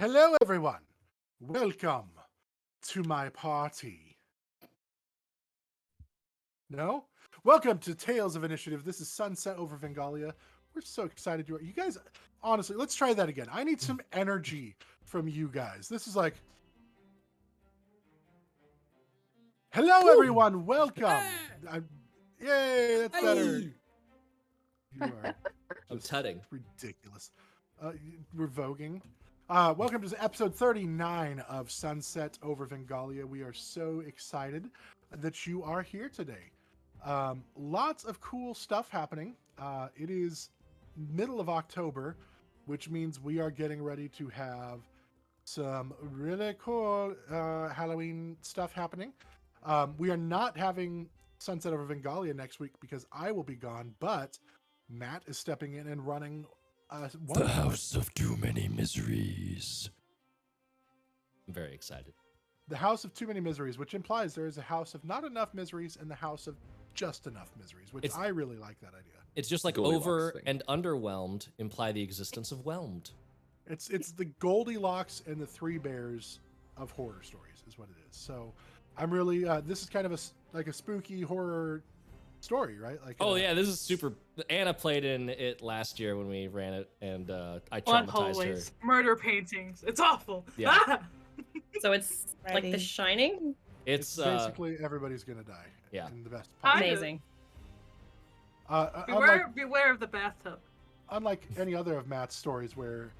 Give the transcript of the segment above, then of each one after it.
Hello, everyone. Welcome to my party. No? Welcome to Tales of Initiative. This is Sunset over Vengalia. We're so excited you are. You guys, honestly, let's try that again. I need some energy from you guys. This is like, hello, everyone. Welcome. Yay, that's better. You are I'm tutting. ridiculous. We're voguing. Welcome to episode 39 of Sunset over Vengalia. We are so excited that you are here today. Lots of cool stuff happening. It is middle of October, which means we are getting ready to have some really cool Halloween stuff happening. We are not having Sunset over Vengalia next week because I will be gone, but Matt is stepping in and running The House of Too Many Miseries. I'm very excited. The House of Too Many Miseries, which implies there is a house of not enough miseries and the house of just enough miseries, which I really like that idea. It's just like Goldilocks over thing. and underwhelmed imply the existence of whelmed. It's the Goldilocks and the Three Bears of horror stories is what it is. So I'm really this is kind of a spooky horror story, right? Like Yeah, this is super. Anna played in it last year when we ran it, and I traumatized her. Murder paintings. It's awful. Yeah. So it's like The Shining? It's basically everybody's gonna die. Yeah. In the best Kind possible. of. Amazing. Beware of the bathtub. Unlike any other of Matt's stories where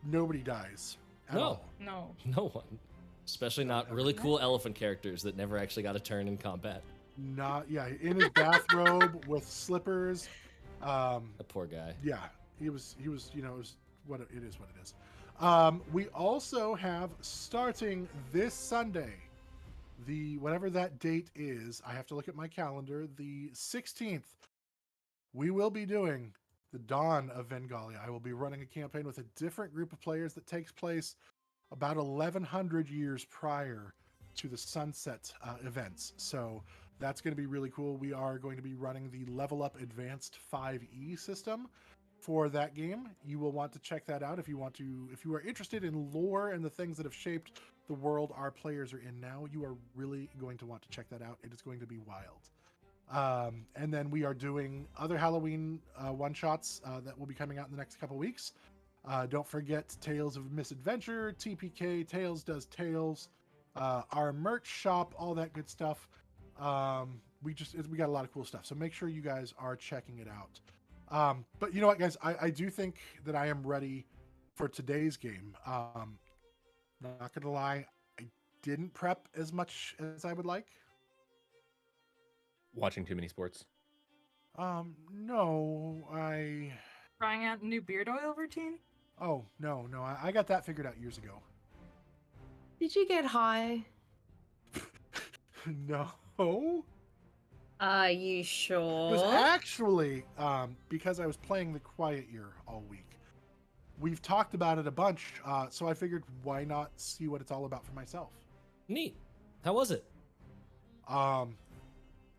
nobody dies at No. all. No. no one, especially not really cool elephant characters that never actually got a turn in combat. Not in his bathrobe with slippers. The poor guy. Yeah, he was it was what it is. We also have starting this Sunday, the whatever that date is, I have to look at my calendar, the 16th, we will be doing the Dawn of Vengalia. I will be running a campaign with a different group of players that takes place about 1100 years prior to the Sunset events. So that's going to be really cool. We are going to be running the Level Up Advanced 5e system for that game. You will want to check that out if you are interested in lore and the things that have shaped the world our players are in now. You are really going to want to check that out. It is going to be wild. And then we are doing other Halloween one-shots that will be coming out in the next couple weeks. Don't forget Tales of Misadventure, TPK, Tales Does Tales, our merch shop, all that good stuff. We got a lot of cool stuff, so make sure you guys are checking it out. But you know what, guys, I do think that I am ready for today's game. Not gonna lie, I didn't prep as much as I would like. Watching too many sports. No, Trying out a new beard oil routine? Oh, no, I got that figured out years ago. Did you get high? No. Are you It sure? was actually because I was playing the Quiet Year all week. We've talked about it a bunch, so I figured why not see what it's all about for myself. Neat. How was it?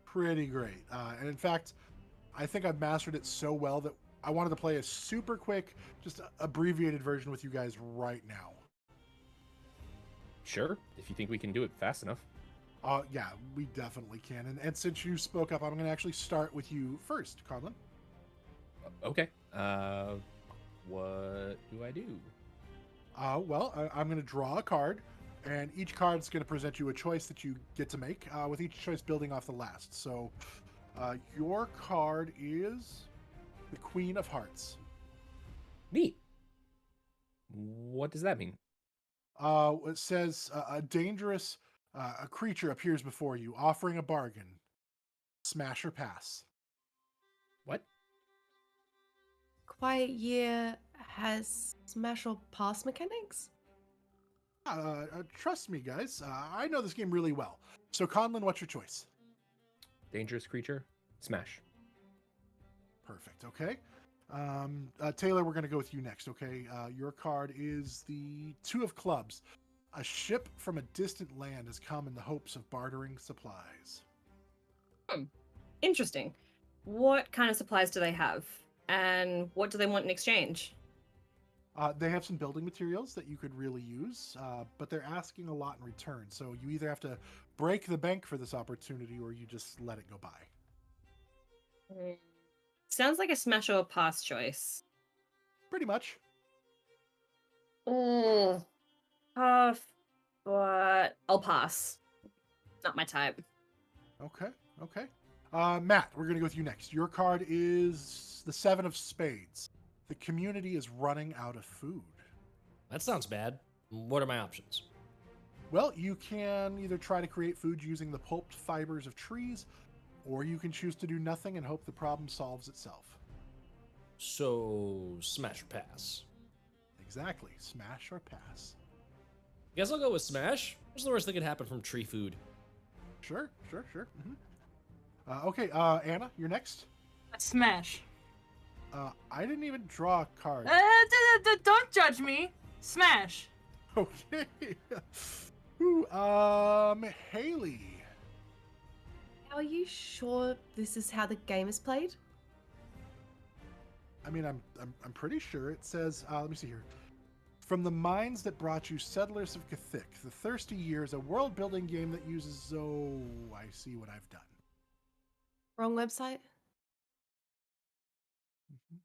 Pretty great. And in fact, I think I've mastered it so well that I wanted to play a super quick, just abbreviated version with you guys right now. Sure, if you think we can do it fast enough. Yeah, we definitely can. And since you spoke up, I'm going to actually start with you first, Conlon. Okay. What do I do? Well, I'm going to draw a card, and each card's going to present you a choice that you get to make, with each choice building off the last. So, your card is the Queen of Hearts. Neat. What does that mean? It says a dangerous a creature appears before you, offering a bargain. Smash or pass. What? Quiet Year has smash or pass mechanics? Trust me, guys. I know this game really well. So, Conlon, what's your choice? Dangerous creature? Smash. Perfect. Okay. Taylor, we're going to go with you next. Okay. Your card is the Two of Clubs. A ship from a distant land has come in the hopes of bartering supplies. Interesting. What kind of supplies do they have? And what do they want in exchange? They have some building materials that you could really use, but they're asking a lot in return. So you either have to break the bank for this opportunity or you just let it go by. Sounds like a smash or pass choice. Pretty much. Oh, tough, but I'll pass. Not my type. Okay. Okay. Matt, we're going to go with you next. Your card is the 7 of Spades. The community is running out of food. That sounds bad. What are my options? Well, you can either try to create food using the pulped fibers of trees, or you can choose to do nothing and hope the problem solves itself. So, smash or pass? Exactly. Smash or pass. Guess I'll go with smash. What's the worst that could happen from tree food? Sure. Okay, Anna, you're next. Smash. I didn't even draw a card. Don't judge me. Smash. Okay. Haley. Are you sure this is how the game is played? I mean, I'm pretty sure it says. Let me see here. From the minds that brought you Settlers of Cthulhu, The Thirsty Years, a world-building game that uses. Oh, I see what I've done. Wrong website? Mm-hmm.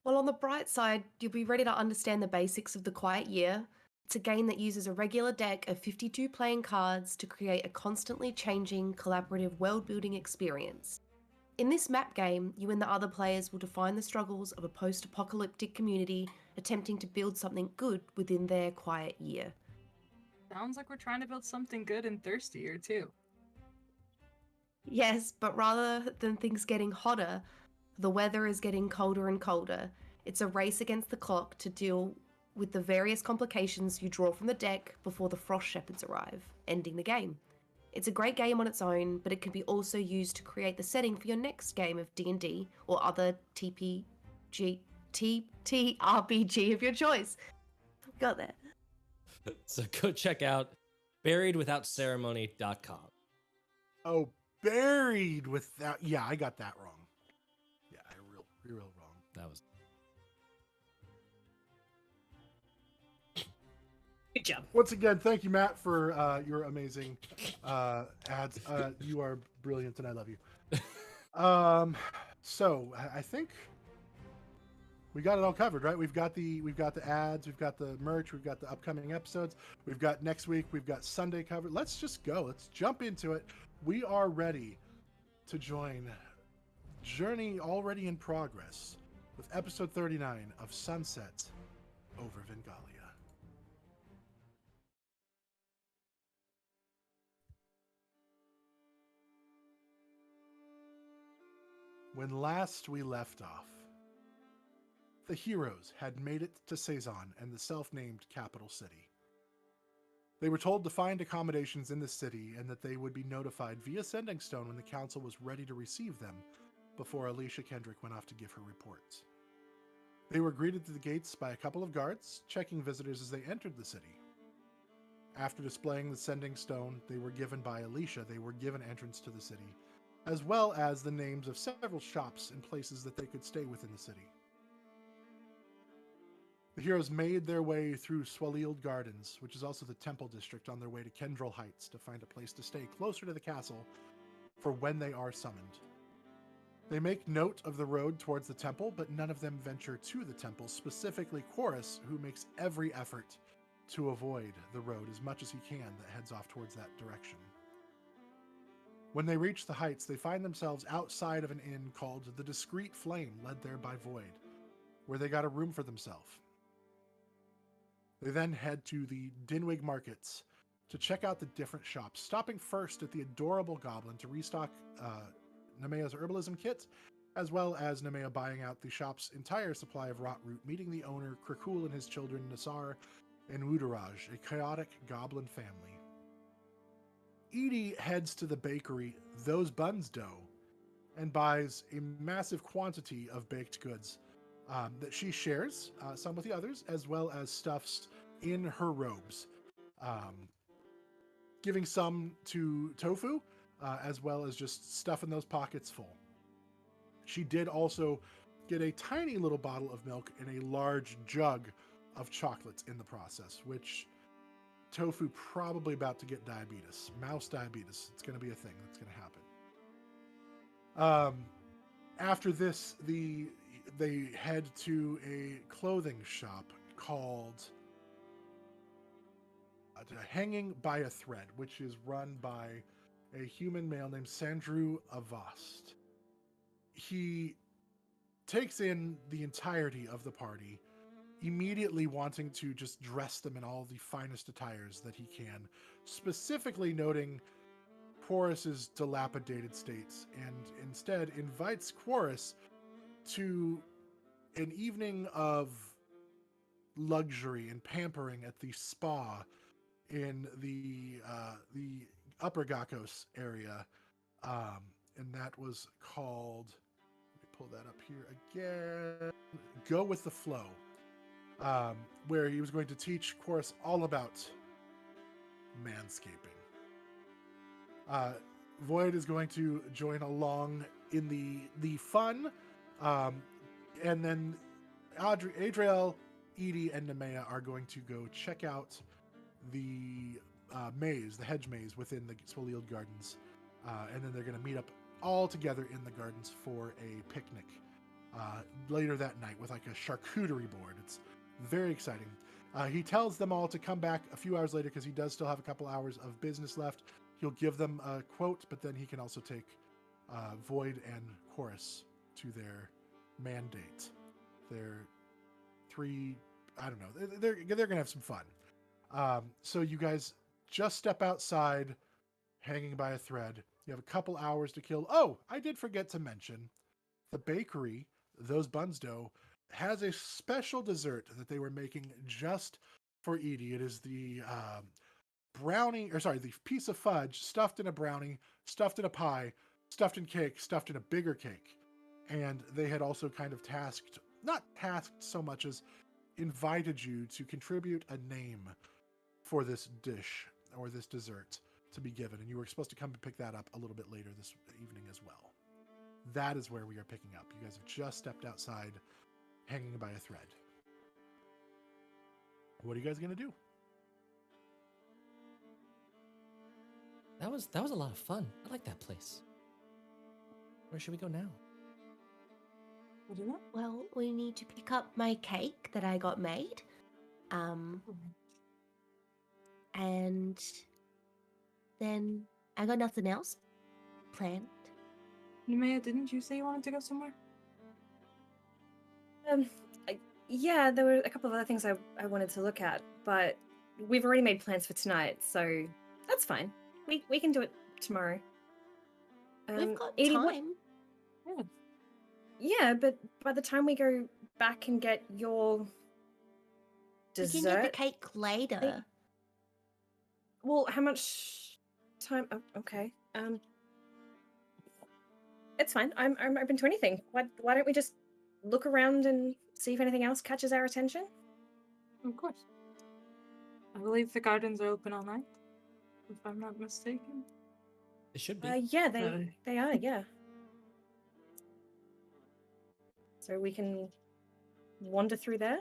Well, on the bright side, you'll be ready to understand the basics of the Quiet Year. It's a game that uses a regular deck of 52 playing cards to create a constantly changing, collaborative world-building experience. In this map game, you and the other players will define the struggles of a post-apocalyptic community attempting to build something good within their quiet year. Sounds like we're trying to build something good and thirstier, too. Yes, but rather than things getting hotter, the weather is getting colder and colder. It's a race against the clock to deal with the various complications you draw from the deck before the Frost Shepherds arrive, ending the game. It's a great game on its own, but it can be also used to create the setting for your next game of D&D or other TRPG of your choice. Got that. So go check out buriedwithoutceremony.com. Oh, buried without. Yeah, I got that wrong. Yeah, real wrong. That was. Good job. Once again, thank you, Matt, for your amazing ads. You are brilliant, and I love you. So I think we got it all covered, right? We've got the ads, we've got the merch, we've got the upcoming episodes, we've got next week, we've got Sunday covered. Let's just go. Let's jump into it. We are ready to join Journey already in progress with episode 39 of Sunset over Vengalia. When last we left off, the heroes had made it to Seison and the self-named capital city. They were told to find accommodations in the city and that they would be notified via Sending Stone when the council was ready to receive them before Alicia Kendrick went off to give her reports. They were greeted at the gates by a couple of guards, checking visitors as they entered the city. After displaying the Sending Stone they were given by Alicia, they were given entrance to the city, as well as the names of several shops and places that they could stay within the city. The heroes made their way through Swallild Gardens, which is also the temple district, on their way to Kendrell Heights to find a place to stay closer to the castle for when they are summoned. They make note of the road towards the temple, but none of them venture to the temple, specifically Quoras, who makes every effort to avoid the road as much as he can that heads off towards that direction. When they reach the heights, they find themselves outside of an inn called the Discreet Flame, led there by Void, where they got a room for themselves. They then head to the Dinwig markets to check out the different shops, stopping first at the adorable goblin to restock Nemeia's herbalism kit, as well as Nemeia buying out the shop's entire supply of rot root, meeting the owner, Krakul, and his children, Nassar and Wudaraj, a chaotic goblin family. Edie heads to the bakery, Those Buns Dough, and buys a massive quantity of baked goods that she shares, some with the others, as well as stuffs in her robes, giving some to Tofu, as well as just stuffing those pockets full. She did also get a tiny little bottle of milk and a large jug of chocolates in the process, which Tofu probably about to get diabetes, mouse diabetes. It's going to be a thing that's going to happen. After this, they head to a clothing shop called Hanging by a Thread, which is run by a human male named Sandrew Avast. He takes in the entirety of the party, immediately wanting to just dress them in all the finest attires that he can, specifically noting Quoras' dilapidated states, and instead invites Quoras to an evening of luxury and pampering at the spa in the Upper Gakos area, and that was called. Let me pull that up here again. Go with the Flow, where he was going to teach Quoras all about manscaping. Void is going to join along in the fun, and then Adriell, Edie, and Nemeia are going to go check out the maze, the hedge maze within the Swallild Gardens, and then they're going to meet up all together in the gardens for a picnic later that night with like a charcuterie board. It's very exciting. He tells them all to come back a few hours later because he does still have a couple hours of business left. He'll give them a quote, but then he can also take Void and Quoras to their mandate. Their three, I don't know, they're gonna have some fun. So you guys just step outside, hanging by a thread. You have a couple hours to kill. Oh, I did forget to mention, the bakery, Those Buns Dough, has a special dessert that they were making just for Edie. It is the the piece of fudge stuffed in a brownie, stuffed in a pie, stuffed in cake, stuffed in a bigger cake. And they had also kind of not tasked so much as invited you to contribute a name for this dish or this dessert to be given. And you were supposed to come and pick that up a little bit later this evening as well. That is where we are picking up. You guys have just stepped outside, hanging by a thread. What are you guys going to do? That was a lot of fun. I like that place. Where should we go now? What do you want? Well, we need to pick up my cake that I got made. And then I got nothing else planned. Nemeia, didn't you say you wanted to go somewhere? Yeah, there were a couple of other things I wanted to look at, but we've already made plans for tonight, so that's fine. We can do it tomorrow. We've got Edie, time. Yeah. Yeah, but by the time we go back and get your dessert, We can get the cake later. Well, how much time? Oh, okay. It's fine. I'm open to anything. Why don't we just look around and see if anything else catches our attention? Of course. I believe the gardens are open all night, if I'm not mistaken. It should be. Yeah, they are. Yeah. So we can wander through there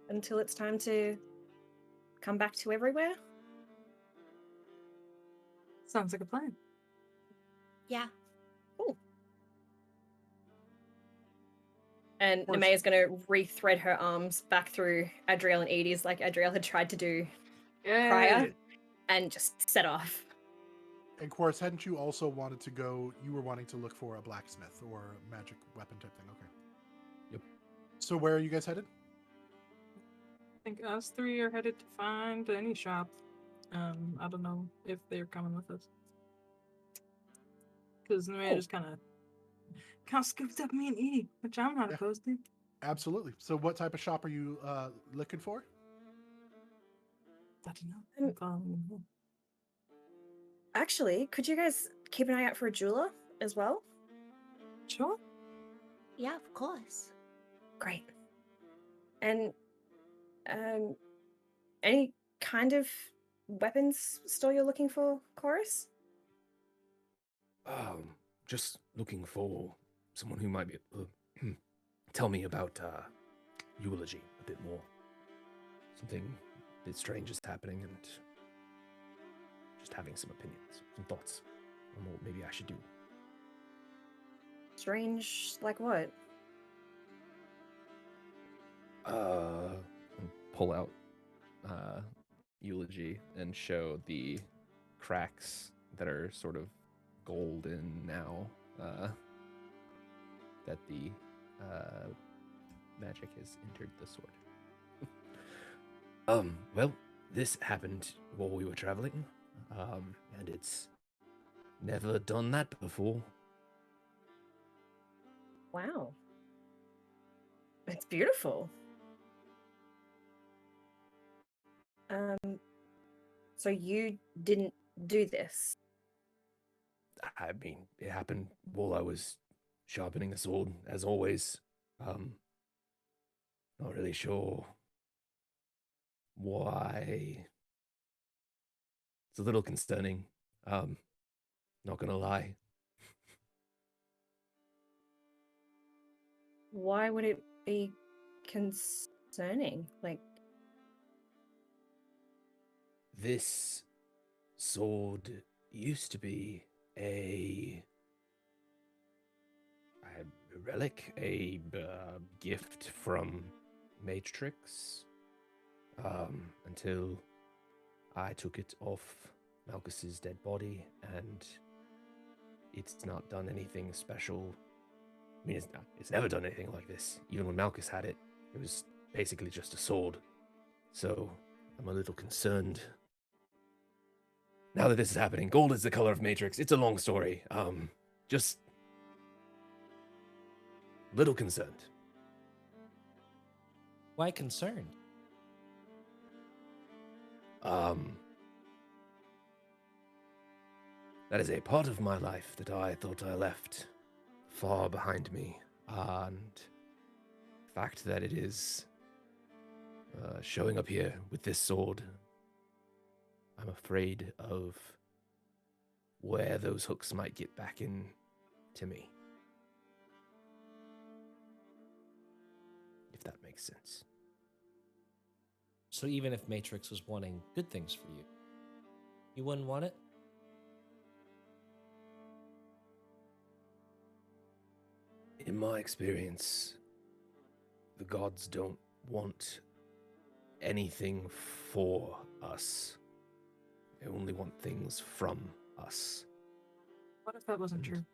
until it's time to come back to everywhere. Sounds like a plan. Yeah. Cool. And course. Nemeia's going to re-thread her arms back through Adriell and Edie's like Adriell had tried to do prior, and just set off. And of course, hadn't you also wanted to go, you were wanting to look for a blacksmith or a magic weapon type thing? Okay. Yep. So where are you guys headed? I think us three are headed to find any shop. I don't know if they're coming with us. Because Nemeia just kind of scooped up me and Edie, which I'm not opposed to. Absolutely. So what type of shop are you looking for? I don't know. Actually, could you guys keep an eye out for a jeweler as well? Sure. Yeah, of course. Great. And any kind of weapons store you're looking for, Chorus? Just looking for someone who might be tell me about eulogy a bit more. something a bit strange is happening, and just having some opinions, some thoughts on what maybe I should do. Strange, like what? Pull out Eulogy and show the cracks that are sort of golden now that the magic has entered the sword. Well, this happened while we were traveling, and it's never done that before. Wow. It's beautiful. So you didn't do this? I mean, it happened while I was sharpening the sword, as always. Not really sure why. It's a little concerning. Not gonna lie. Why would it be concerning? Like, This sword used to be a relic, a gift from Matrix, until I took it off Malchus's dead body, and it's not done anything special. I mean, it's never done anything like this. Even when Malchus had it, it was basically just a sword. So I'm a little concerned. Now that this is happening, gold is the color of Matrix. It's a long story. Just little concerned. Why concerned? That is a part of my life that I thought I left far behind me, and the fact that it is showing up here with this sword, I'm afraid of where those hooks might get back in to me. If that makes sense. So even if Matrix was wanting good things for you, you wouldn't want it? In my experience, the gods don't want anything for us. They only want things from us. What if that wasn't true?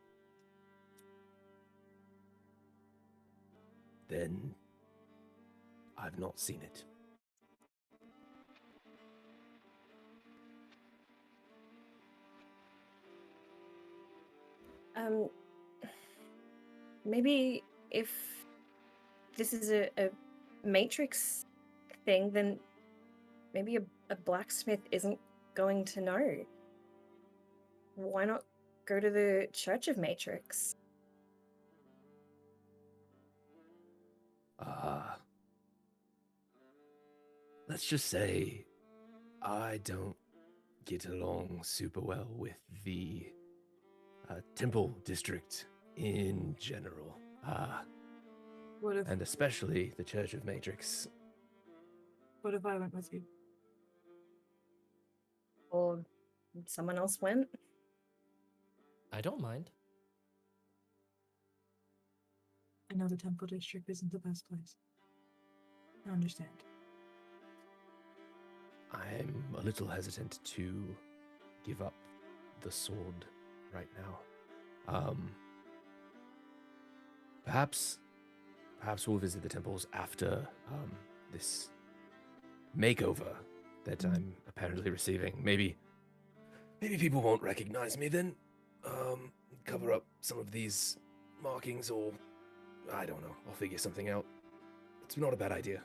Then I've not seen it. Maybe if this is a Matrix thing, then maybe a blacksmith isn't going to know. Why not go to the Church of Matrix? Let's just say I don't get along super well with the temple district in general. What if And especially the Church of Matrix. what if I went with you? Or someone else went? I don't mind. I know the temple district isn't the best place. I understand. I'm a little hesitant to give up the sword right now. Perhaps we'll visit the temples after this makeover that I'm apparently receiving. Maybe people won't recognize me then. Cover up some of these markings, or I don't know. I'll figure something out. It's not a bad idea.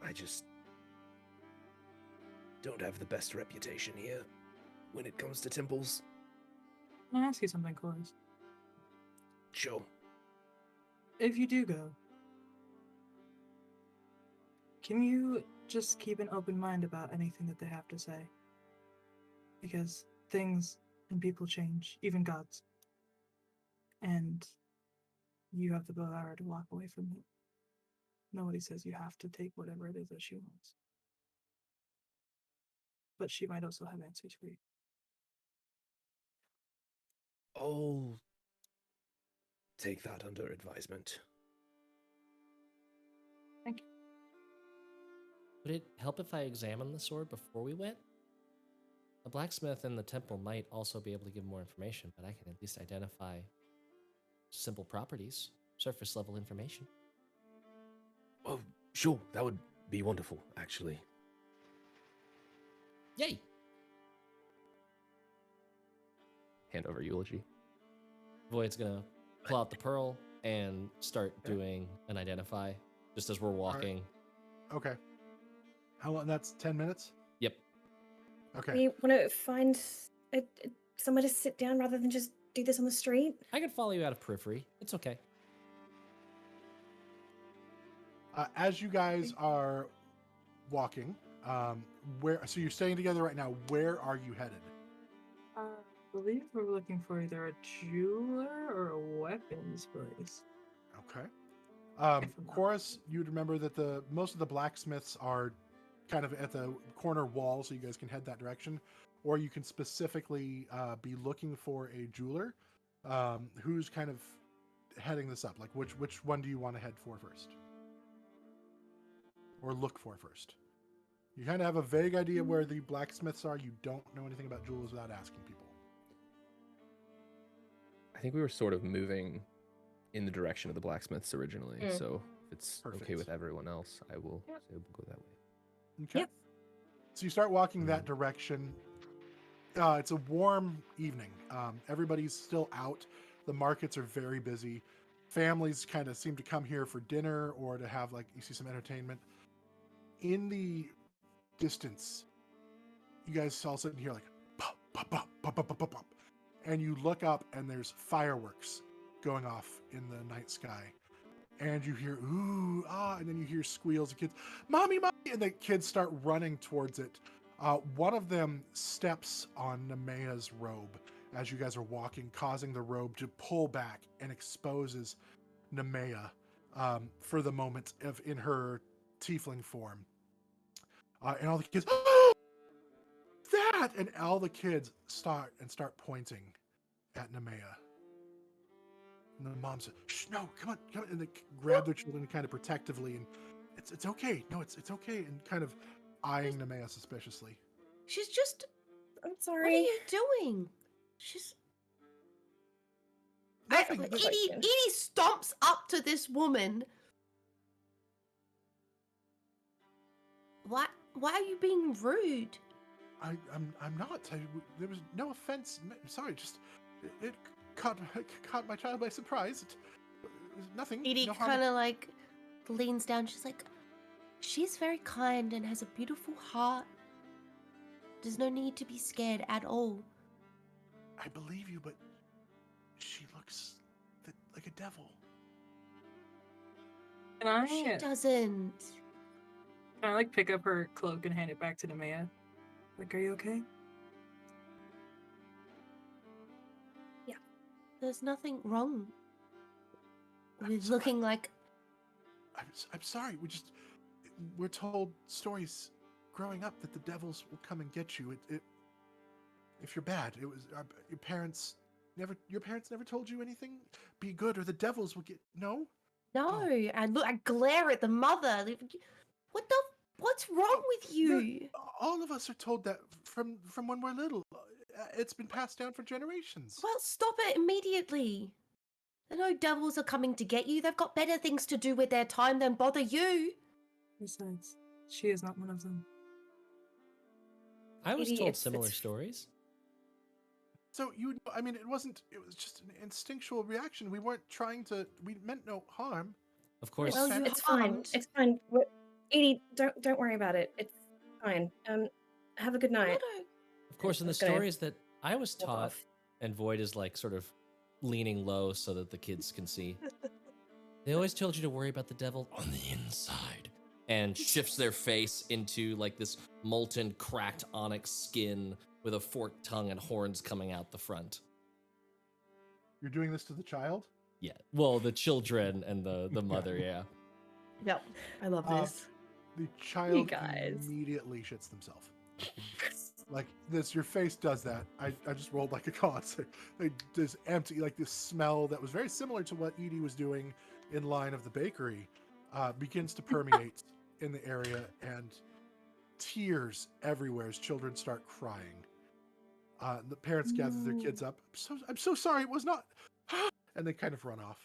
I just don't have the best reputation here when it comes to temples. Can I ask you something, Quoras? Sure. If you do go, can you just keep an open mind about anything that they have to say? Because things and people change, even gods. And you have the power to walk away from it. Nobody says you have to take whatever it is that she wants. but she might also have answers for you. I'll take that under advisement. Thank you. Would it help if I examined the sword before we went? A blacksmith in the temple might also be able to give more information, but I can at least identify simple properties, surface level information. Oh, sure, that would be wonderful, actually. Yay! Hand over eulogy. Void's gonna pull out the pearl and start doing an identify just as we're walking. Okay. How long? That's 10 minutes? Yep. Okay. We want to find somewhere to sit down rather than just do this on the street. I can follow you out of periphery. It's okay. As you guys are walking, so you're staying together right now. Where are you headed? I believe we're looking for either a jeweler or a weapons place. Okay. If I'm not Quoras, you'd remember that most of the blacksmiths are kind of at the corner wall, so you guys can head that direction, or you can specifically be looking for a jeweler who's kind of heading this up. Like, which one do you want to head for first, or look for first? You kind of have a vague idea where the blacksmiths are. You don't know anything about jewelers without asking people. I think we were sort of moving in the direction of the blacksmiths originally, Mm. so if it's okay Perfect. with everyone else, I will Yep. say we'll go that way. Okay. Yep. So you start walking that direction. It's a warm evening. Everybody's still out. The markets are very busy. Families kind of seem to come here for dinner or to have, like, you see some entertainment. In the distance, you guys all suddenly hear like pop, pop, pop, pop, pop, pop, pop, pop. And you look up and there's fireworks going off in the night sky. And you hear ooh, ah, and then you hear squeals of kids, mommy, mommy, and the kids start running towards it. One of them steps on Nemeia's robe as you guys are walking, causing the robe to pull back and exposes Nemeia for the moment in her tiefling form. And all the kids, oh, that! And all the kids start pointing at Nemeia. And the mom said, shh, no, come on. And they grab their children kind of protectively, and it's okay. No, it's okay. And kind of eyeing Nemeia suspiciously. She's just. I'm What are sorry. you doing? She's. Nothing. It's Edie, like- Edie stomps up to this woman. Why are you being rude? I'm not. There was no offense. Sorry, just it caught my child by surprise. It was nothing. Edie no harm. kind of like leans down. She's like, she's very kind and has a beautiful heart. There's no need to be scared at all. I believe you, but she looks like a devil. Can She I, doesn't. like pick up her cloak and hand it back to Nemeia? Like, are you okay? There's nothing wrong I'm with sorry. looking like. I'm sorry. We're told stories growing up that the devils will come and get you. If you're bad, it was your parents never told you anything. Be good, or the devils will get. No. No, and look, I glare at the mother. What's wrong with you? All of us are told that from when we're little. It's been passed down for generations. Well, stop it immediately. No devils are coming to get you. They've got better things to do with their time than bother you. Besides, she is not one of them. I was Edie, told it's- similar it's- stories. So it wasn't. It was just an instinctual reaction. We weren't trying to. We meant no harm. Of course, Well, you It's fine. aren't. It's fine. Edie, don't worry about it. It's fine. Have a good night. of course, in the It's gonna stories that I was walk taught, off. and Void is like sort of leaning low so that the kids can see. They always told you to worry about the devil on the inside, and shifts their face into like this molten, cracked onyx skin with a forked tongue and horns coming out the front. You're doing this to the child. Yeah, well, the children and the mother, yeah. Yep, I love Uh, this. The child guys. immediately shits themselves. Like this, your face does that. I just rolled like a con. Like this empty, like this smell that was very similar to what Edie was doing in line of the bakery, begins to permeate in the area, and tears everywhere as children start crying. The parents gather their kids up. I'm so sorry. It was not. And they kind of run off.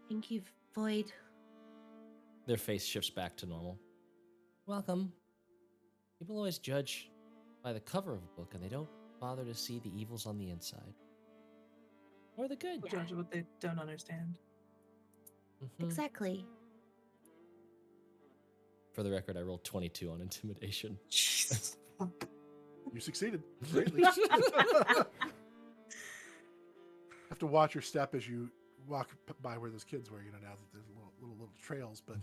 Thank you, Void. Their face shifts back to normal. Welcome. People always judge by the cover of a book, and they don't bother to see the evils on the inside. Or the good. People judge what they don't understand. Mhm. Exactly. For the record, I rolled 22 on intimidation. Jesus. You succeeded greatly. Have to watch your step as you walk by where those kids were. Now that there's little trails, but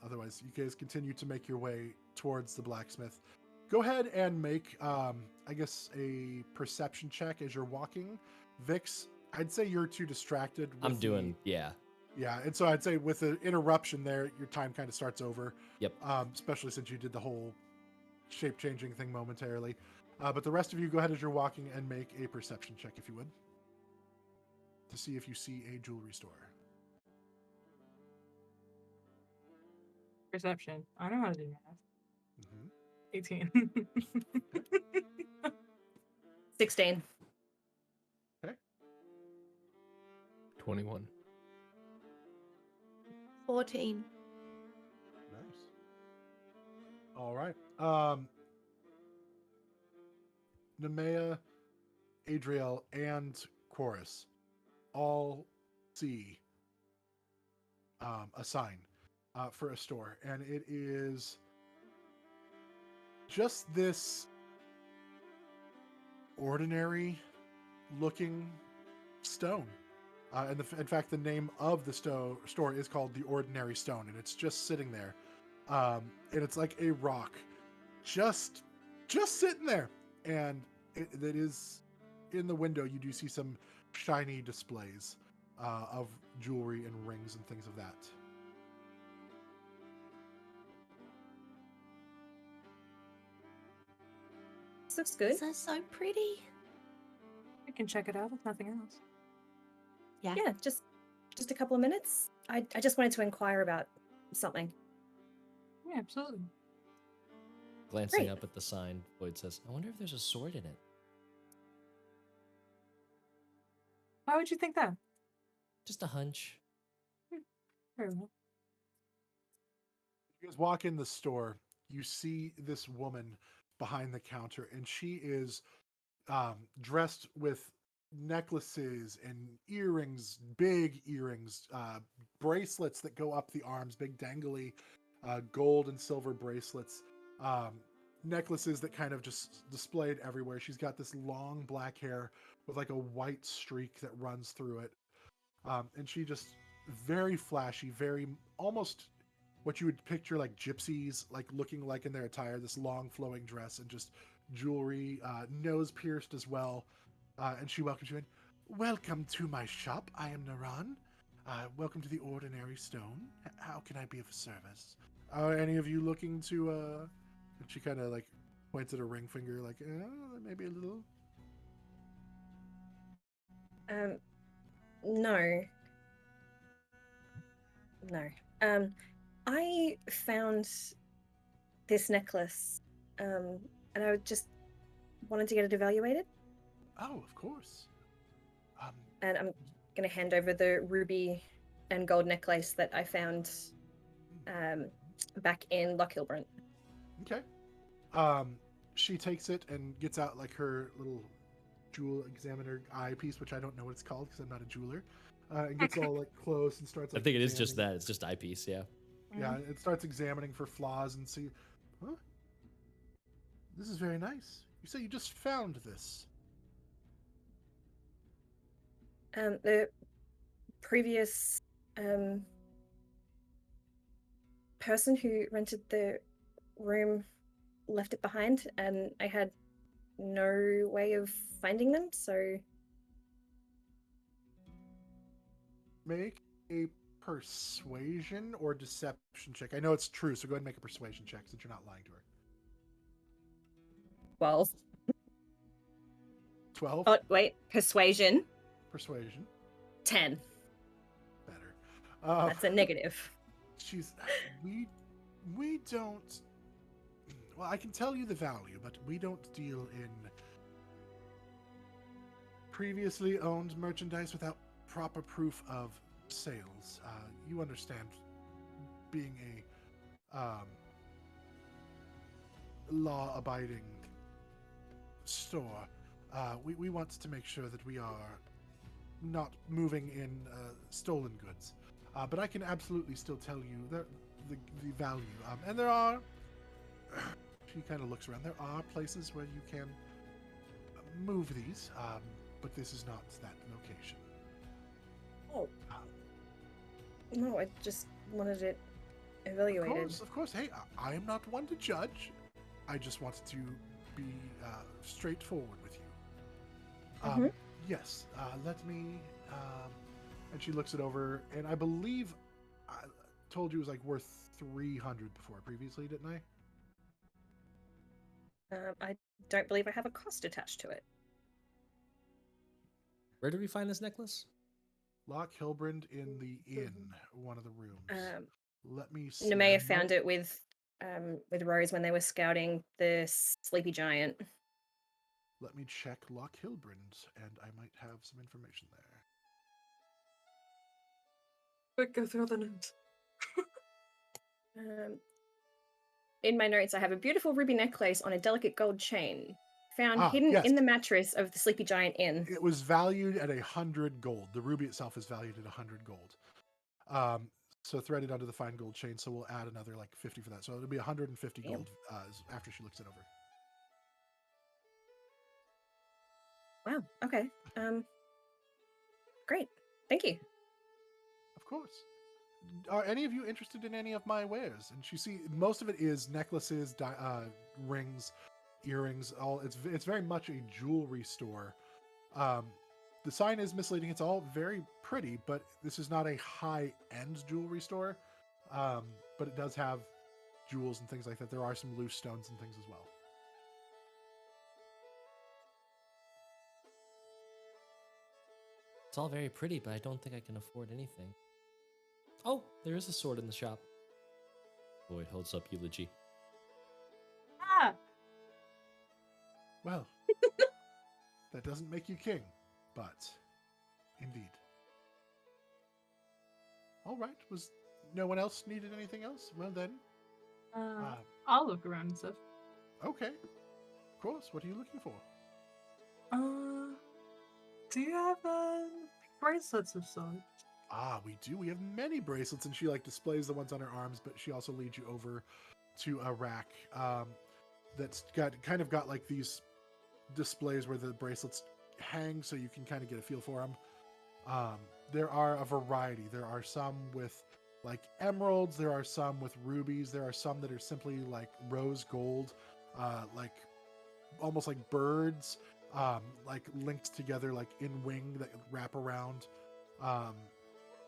otherwise, you guys continue to make your way towards the blacksmith. Go ahead and make, I guess, a perception check as you're walking. Vix, I'd say you're too distracted. I'm doing, yeah. Yeah, and so I'd say with the interruption there, your time kind of starts over. Yep. Especially since you did the whole shape-changing thing momentarily. But the rest of you, go ahead as you're walking and make a perception check, if you would, to see if you see a jewelry store. Perception. I know how to do math. Mm-hmm. 18. 16. 21. 14. Nice. All right. Nemeia, Adriell, and Quoras all see a sign for a store, and it is just this ordinary looking stone. And in fact, the name of the store is called the Ordinary Stone, and it's just sitting there. And it's like a rock, just sitting there. And it is in the window. You do see some shiny displays of jewelry and rings and things of that. This looks good. This is so pretty. I can check it out if nothing else. Yeah. Yeah, just a couple of minutes. I just wanted to inquire about something. Yeah, absolutely. Glancing Great. up at the sign, Void says, I wonder if there's a sword in it. Why would you think that? Just a hunch. Very well. You guys walk in the store. You see this woman behind the counter, and she is dressed with necklaces and earrings, big earrings, bracelets that go up the arms, big dangly gold and silver bracelets, necklaces that kind of just displayed everywhere. She's got this long black hair with like a white streak that runs through it, and she just very flashy, very almost what you would picture like gypsies, like looking like in their attire, this long flowing dress and just jewelry, nose pierced as well. And she welcomes you in. Welcome to my shop. I am Naran. Welcome to the Ordinary Stone. How can I be of service? Are any of you looking to, and she kind of like points at her ring finger, like, maybe a little. No. No. I found this necklace, and I just wanted to get it evaluated. Oh, of course. And I'm gonna hand over the ruby and gold necklace that I found back in Lochhilbrant. Okay. She takes it and gets out like her little jewel examiner eyepiece, which I don't know what it's called because I'm not a jeweler. And gets all like close and starts. Like, I think it is just examining. that. It's just eyepiece, yeah. Yeah, it starts examining for flaws and see. Huh? This is very nice. You say you just found this. The previous person who rented the room left it behind, and I had no way of finding them, so Make a persuasion or deception check. I know it's true, so go ahead and make a persuasion check since you're not lying to her. 12. 12. Oh, wait. Persuasion. Persuasion. 10. Better. That's a negative. She's. We don't. Well, I can tell you the value, but we don't deal in previously owned merchandise without proper proof of sales. You understand, being a law-abiding store, we want to make sure that we are not moving in stolen goods. But I can absolutely still tell you the value. And there are, she kind of looks around, there are places where you can move these, but this is not that location. Oh. No, I just wanted it evaluated. Of course. Hey, I am not one to judge. I just wanted to be straightforward with you. Yes, let me... and she looks it over, and I believe I told you it was like worth 300 before previously, didn't I? I don't believe I have a cost attached to it. Where did we find this necklace? Loch Hilbrand in the inn, one of the rooms. Let me see. Nemeia found it with Rose when they were scouting the sleepy giant. Let me check Loch Hilbrand, and I might have some information there. Quick, go through the notes. In my notes, I have a beautiful ruby necklace on a delicate gold chain, found hidden yes. in the mattress of the Sleepy Giant Inn. It was valued at 100 gold. The ruby itself is valued at 100 gold. So threaded onto the fine gold chain, so we'll add another like 50 for that. So it'll be 150 gold after she looks it over. Wow, okay. Great. Thank you. Of course. Are any of you interested in any of my wares? And you see, most of it is necklaces, rings, earrings. It's very much a jewelry store. The sign is misleading. It's all very pretty, but this is not a high-end jewelry store. But it does have jewels and things like that. There are some loose stones and things as well. It's all very pretty, but I don't think I can afford anything. Oh, there is a sword in the shop. Boyd holds up eulogy. Ah! Well, that doesn't make you king, but indeed. All right. Was no one else needed anything else? Well then. I'll look around and stuff. Okay. Of course. What are you looking for? Do you have bracelets of sorts? We do. We have many bracelets, and she like displays the ones on her arms, but she also leads you over to a rack that's got like these displays where the bracelets hang, so you can kind of get a feel for them. There are a variety. There are some with like emeralds. There are some with rubies. There are some that are simply like rose gold, like almost like birds, like linked together, like in wing that wrap around.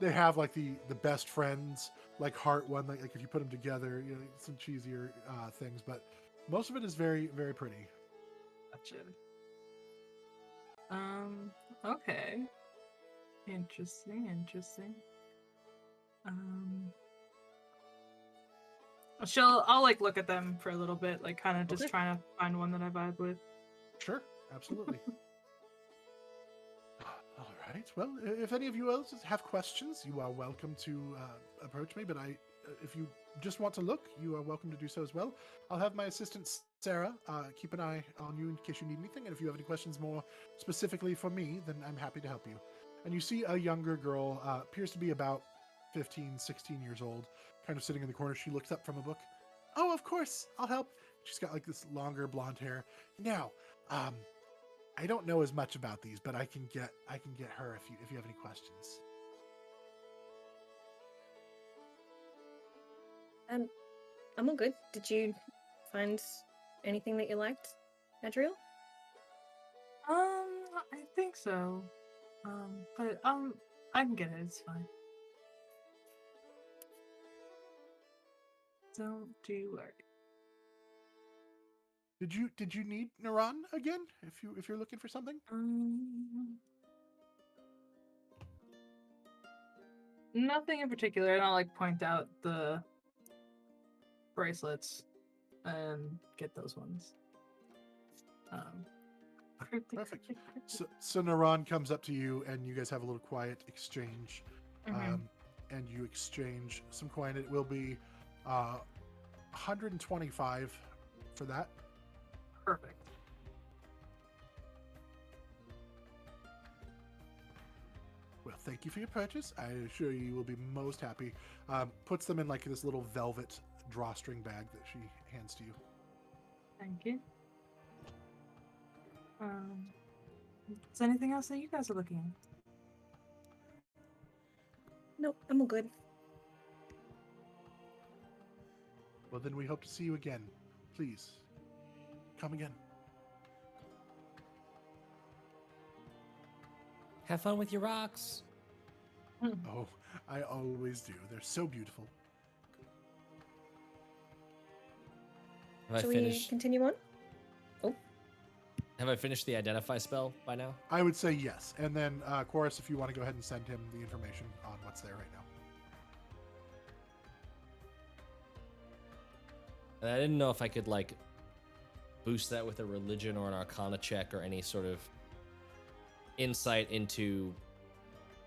They have like the best friends, like heart one, like if you put them together, you know, some cheesier things, but most of it is very, very pretty. Gotcha. Okay. Interesting. I'll like look at them for a little bit, like kind of just Okay. trying to find one that I vibe with. Sure, absolutely. All right. Well, if any of you else have questions, you are welcome to approach me. But if you just want to look, you are welcome to do so as well. I'll have my assistant Sarah keep an eye on you in case you need anything. And if you have any questions more specifically for me, then I'm happy to help you. And you see a younger girl, appears to be about 15, 16 years old, kind of sitting in the corner. She looks up from a book. Oh, of course, I'll help. She's got like this longer blonde hair. Now, I don't know as much about these, but I can get her if you have any questions. I'm all good. Did you find anything that you liked, Adriell? I think so. But I can get it. It's fine. Don't you worry. Did you need Naran again? If you're looking for something? Nothing in particular. And I'll like point out the bracelets and get those ones. Perfect. So Naran comes up to you, and you guys have a little quiet exchange, and you exchange some coin. It will be 125 for that. Perfect. Well, thank you for your purchase. I assure you will be most happy. Puts them in like this little velvet drawstring bag that she hands to you. Thank you. Is there anything else that you guys are looking at? Nope, I'm all good. Well, then we hope to see you again. Please, come again. Have fun with your rocks. Oh, I always do. They're so beautiful. Have Shall I we finished? continue on? Have I finished the identify spell by now? I would say yes. And then, Quoras, if you want to go ahead and send him the information on what's there right now. And I didn't know if I could like boost that with a religion or an arcana check or any sort of insight into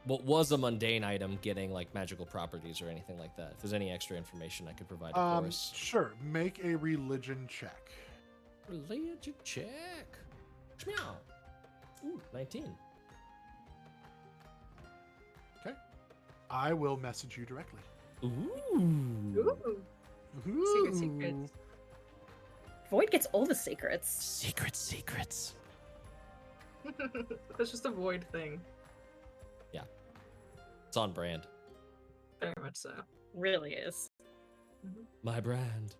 what was a mundane item getting like magical properties or anything like that. If there's any extra information I could provide to Chorus. Sure. Make a religion check. Religion check. Meow. Ooh, 19. Okay. I will message you directly. Ooh. Secret secrets. Void gets all the secrets. Secrets. That's just a void thing. It's on brand. Very much so. Really is. My brand.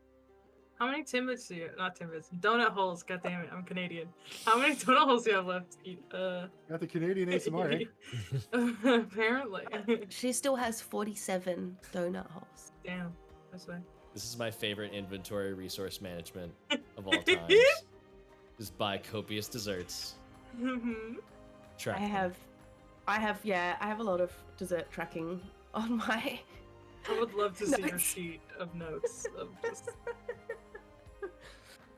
How many Timbits do you not Timbits? Donut holes, god damn it, I'm Canadian. How many donut holes do you have left to eat? Got the Canadian ASMR, eh? Apparently. She still has 47 donut holes. Damn. That's right. This is my favorite inventory resource management of all times. Just buy copious desserts. Track them. I have a lot of dessert tracking on my I would love to see your notes. sheet of notes of just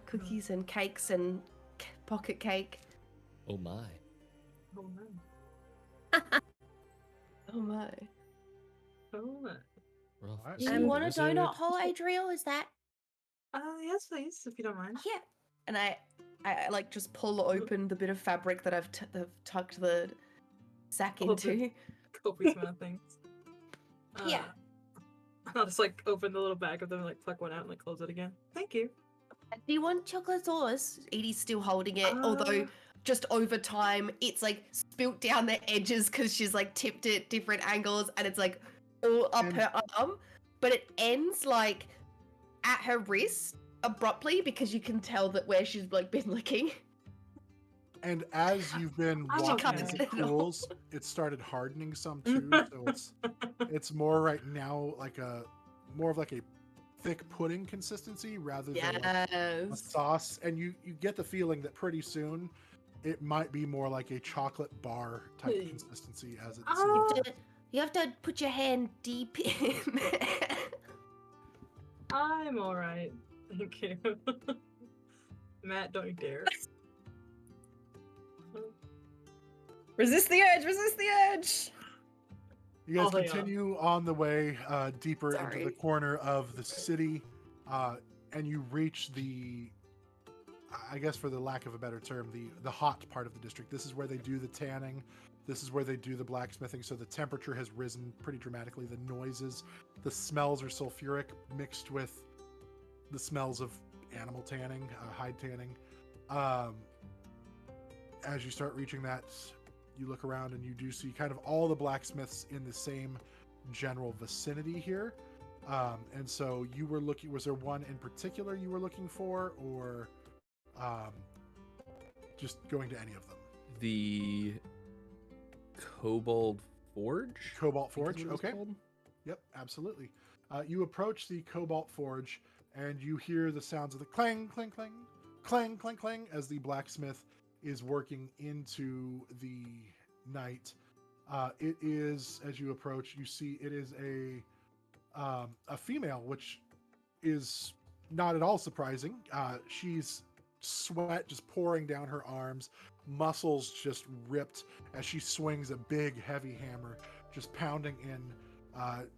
Cookies and cakes and pocket cake. Oh my. oh no. Oh my. Oh no. Rough. Alright, Do so you want a wizard. donut hole, Adriell? Is that? Yes, please, if you don't mind. Yeah. And I like just pull open the bit of fabric that I've tucked the sack All the- into. Copious amount of things. Yeah. I'll just like open the little bag of them and like pluck one out and like close it again. Thank you. Do you want chocolate sauce? Edie's still holding it, although just over time it's like spilt down the edges because she's like tipped it different angles and it's like all up her arm, but it ends like at her wrist abruptly because you can tell that where she's like been licking. And as you've been I walking can't as get it it off. cools, it started hardening some too. So it's more right now like more of like a thick pudding consistency rather than like a Yes. sauce. And you get the feeling that pretty soon it might be more like a chocolate bar type Hey. consistency as it's Ah. You have to put your hand deep in there. I'm alright. Thank you. Matt, don't you dare. Resist the urge! Resist the urge! You guys Oh, yeah. continue on the way deeper into Sorry. the corner of the city, and you reach the, I guess for the lack of a better term, the hot part of the district. This is where they do the tanning. This is where they do the blacksmithing. So the temperature has risen pretty dramatically. The noises, the smells are sulfuric mixed with the smells of animal tanning, hide tanning. As you start reaching that, you look around and you do see kind of all the blacksmiths in the same general vicinity here. And so you were looking, was there one in particular you were looking for, or just going to any of them? The Kobold Forge? Cobalt I think Forge, is what it's okay. called. Yep, absolutely. You approach the Cobalt Forge and you hear the sounds of the clang, clang, clang, clang, clang, clang, as the blacksmith is working into the night. It is, as you approach, you see it is a female, which is not at all surprising. She's sweat just pouring down her arms, muscles just ripped as she swings a big, heavy hammer, just pounding in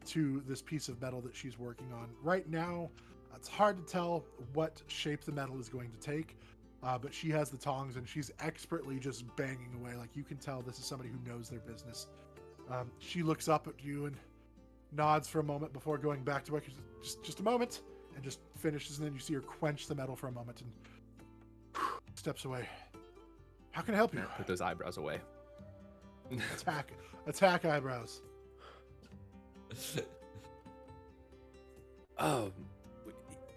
to this piece of metal that she's working on. Right now, it's hard to tell what shape the metal is going to take, but she has the tongs and she's expertly just banging away. Like, you can tell this is somebody who knows their business. She looks up at you and nods for a moment before going back to work. Just a moment, and just finishes, and then you see her quench the metal for a moment and steps away. How can I help you? Put those eyebrows away. Attack eyebrows.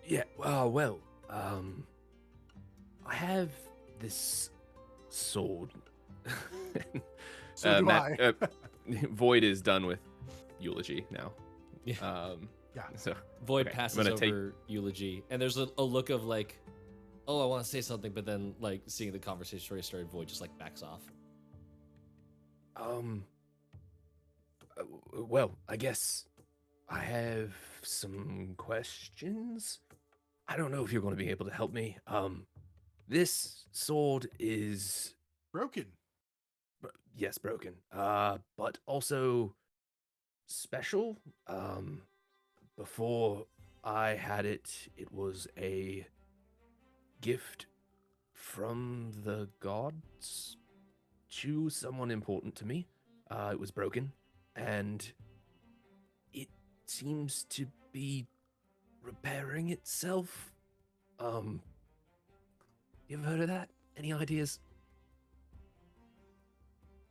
Yeah. Well. I have this sword. So do I. Void is done with eulogy now. Yeah. Yeah. So Void okay, passes I'm gonna over eulogy, and there's a look of like, oh, I want to say something, but then like seeing the conversation already started, Void just like backs off. Well, I guess I have some questions. I don't know if you're going to be able to help me. This sword is Broken. yes, broken. But also special. Before I had it, it was a gift from the gods to someone important to me. It was broken, and it seems to be repairing itself. You ever heard of that? Any ideas?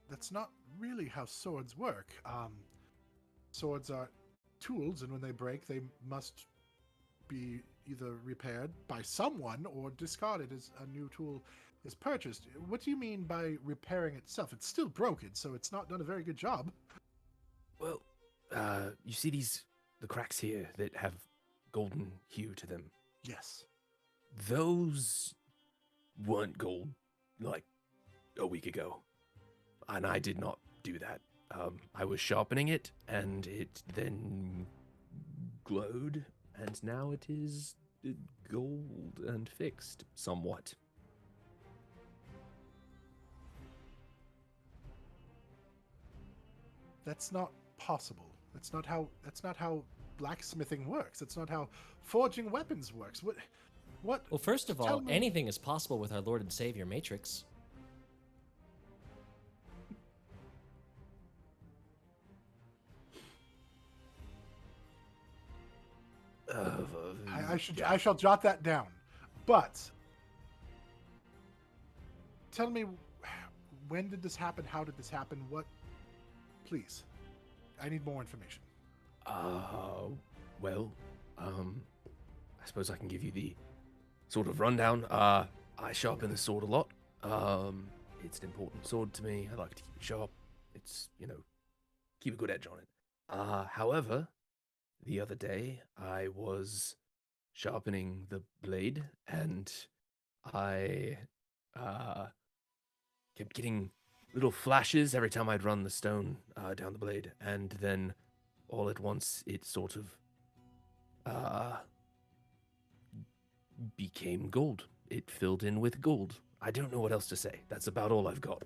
That's not really how swords work. Swords are tools, and when they break, they must be either repaired by someone or discarded as a new tool is purchased. What do you mean by repairing itself? It's still broken, so it's not done a very good job. Well, you see the cracks here that have golden hue to them. Yes. Those weren't gold like a week ago, and I did not do that. I was sharpening it, and it then glowed, and now it is gold and fixed somewhat. That's not possible. That's not how blacksmithing works. That's not how forging weapons works. What? Well, first of Tell all, me- anything is possible with our Lord and Savior Matrix. I shall jot that down. But tell me, when did this happen? How did this happen? What? Please, I need more information. Well, I suppose I can give you the sort of rundown. I sharpen the sword a lot. It's an important sword to me. I like to keep it sharp. It's, keep a good edge on it. However, the other day I was sharpening the blade, and I kept getting little flashes every time I'd run the stone down the blade, and then all at once it sort of became gold. It filled in with gold. I don't know what else to say. That's about all I've got.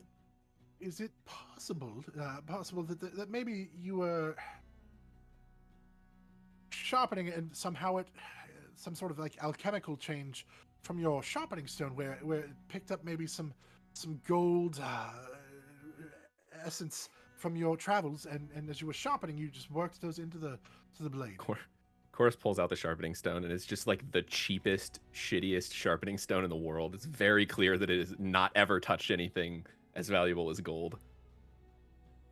Is it possible that maybe you were sharpening it, and somehow some sort of like alchemical change from your sharpening stone, where it picked up maybe some gold essence from your travels, and as you were sharpening, you just worked those into the blade. Chorus pulls out the sharpening stone, and it's just like the cheapest, shittiest sharpening stone in the world. It's very clear that it has not ever touched anything as valuable as gold.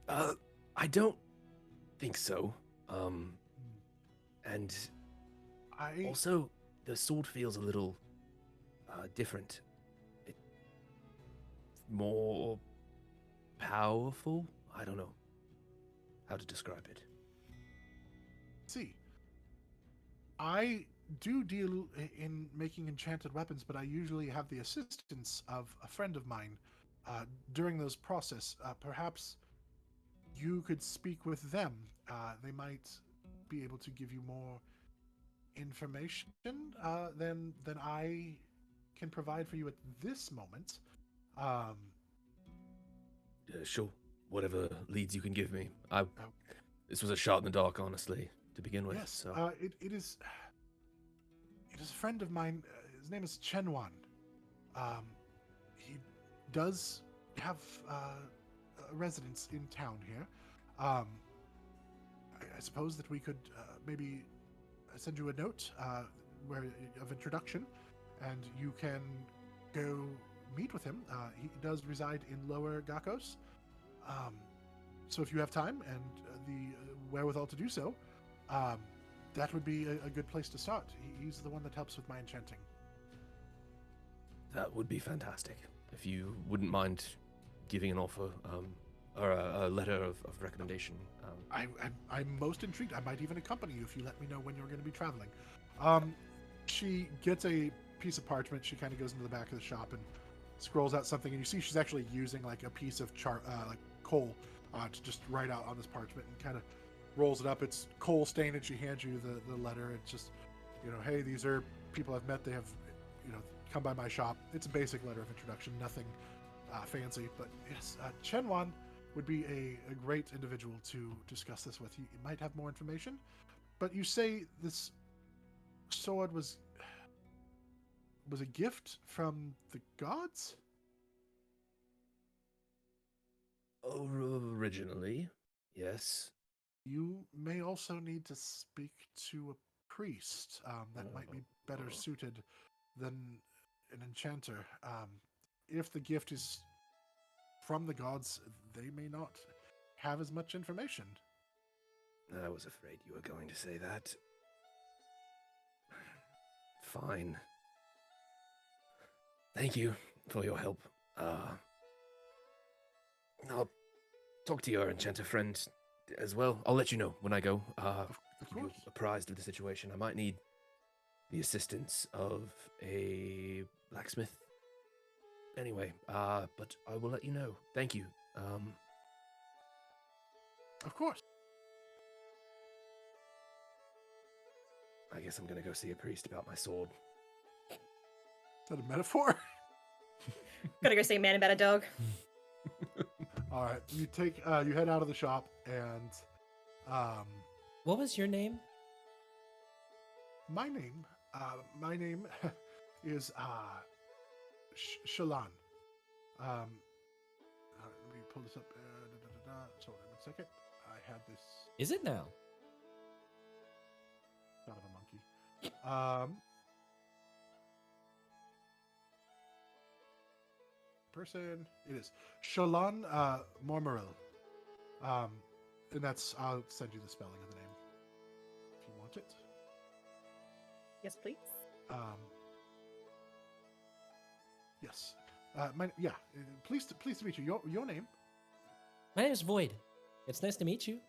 I don't think so. And also, the sword feels a little different. It's more powerful. I don't know how to describe it. See, I do deal in making enchanted weapons, but I usually have the assistance of a friend of mine during those process. Perhaps you could speak with them. They might be able to give you more information than I can provide for you at this moment. Um, Sure. Whatever leads you can give me. This was a shot in the dark, honestly, to begin with. yes, So it is a friend of mine. His name is Chenwan. He does have a residence in town here. I suppose that we could maybe send you a note of introduction, and you can go meet with him. He does reside in Lower Gakos. So if you have time and the wherewithal to do so, that would be a good place to start. He's the one that helps with my enchanting. that would be fantastic. If you wouldn't mind giving an offer, or a letter of recommendation. I'm most intrigued. I might even accompany you if you let me know when you're going to be traveling. She gets a piece of parchment. She kind of goes into the back of the shop and scrolls out something, and you see she's actually using like a piece of like coal to just write out on this parchment, and kind of rolls it up. It's coal stained, and she hands you the letter. It's just, hey, these are people I've met. They have, come by my shop. It's a basic letter of introduction, nothing fancy, but yes, Chenwan would be a great individual to discuss this with. He might have more information, but you say this sword was a gift from the gods? Originally, yes. You may also need to speak to a priest. That might be better suited than an enchanter. If the gift is from the gods, they may not have as much information. I was afraid you were going to say that. Fine. Thank you for your help. I'll talk to your enchanter friend as well. I'll let you know when I go. Keep you course. apprised of the situation. I might need the assistance of a blacksmith. Anyway, but I will let you know. Thank you. Of course. I guess I'm gonna go see a priest about my sword. Is that a metaphor? Gotta go see a man about a dog. All right. You head out of the shop, and What was your name? my name is Shalan. Let me pull this up. Sorry, 1 second. I had this Is it now? son of a monkey. Person. It is Shalan Mormaril. And I'll send you the spelling of the name if you want it. Yes, please. Yes. Pleased to meet you. Your name? My name is Void. It's nice to meet you.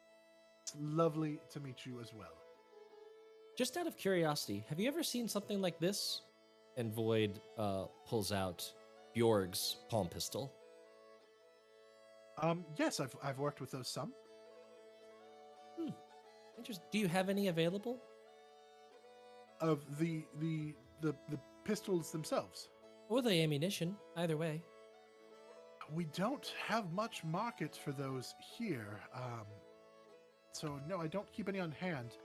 It's lovely to meet you as well. Just out of curiosity, have you ever seen something like this? And Void pulls out Bjorg's palm pistol. Yes, I've worked with those some. Interesting. Do you have any available? Of the pistols themselves. Or the ammunition, either way. We don't have much market for those here. So no, I don't keep any on hand.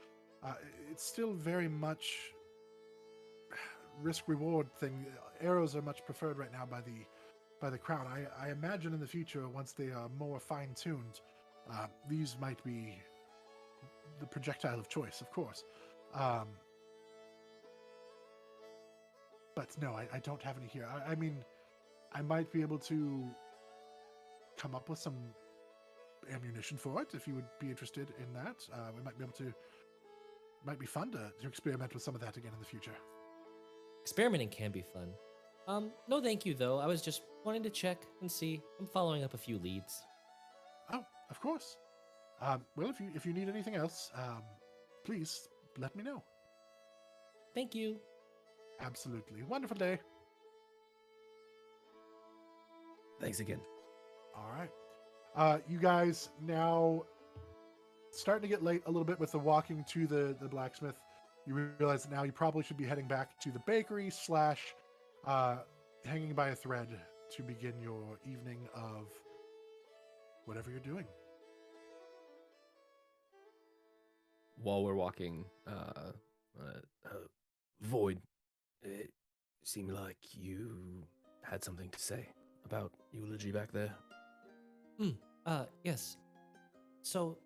It's still very much risk-reward thing. Arrows are much preferred right now by the crown. I imagine in the future, once they are more fine-tuned, these might be the projectile of choice, of course. But no, I don't have any here. I mean, I might be able to come up with some ammunition for it if you would be interested in that. We might be able to. Might be fun to experiment with some of that again in the future. Experimenting can be fun. No thank you though. I was just wanting to check and see. I'm following up a few leads. Oh, of course. Well, if you need anything else, please let me know. Thank you. Absolutely. Wonderful day. Thanks again. All right. You guys now starting to get late a little bit with the walking to the blacksmith. You realize that now you probably should be heading back to the bakery / hanging by a thread to begin your evening of whatever you're doing. While we're walking, Void, it seemed like you had something to say about eulogy back there. Yes. So,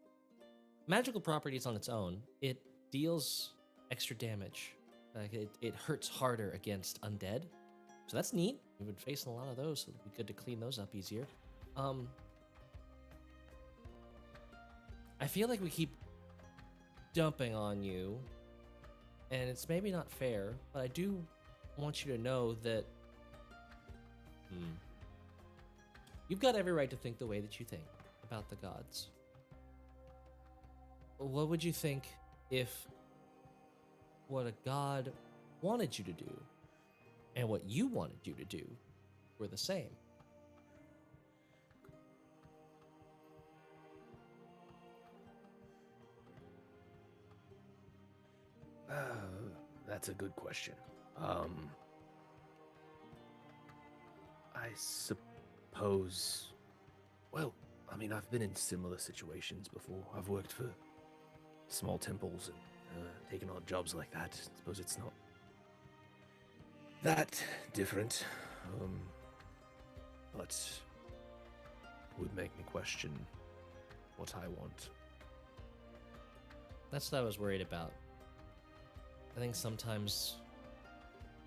magical properties on its own, it deals extra damage. Like it hurts harder against undead. So that's neat. We've been facing a lot of those, so it'd be good to clean those up easier. I feel like we keep dumping on you, and it's maybe not fair, but I do want you to know that you've got every right to think the way that you think about the gods. What would you think if what a god wanted you to do and what you wanted you to do were the same? That's a good question. I suppose. Well, I mean, I've been in similar situations before. I've worked for small temples and taken on jobs like that. I suppose it's not that different, but would make me question what I want. That's what I was worried about. I think sometimes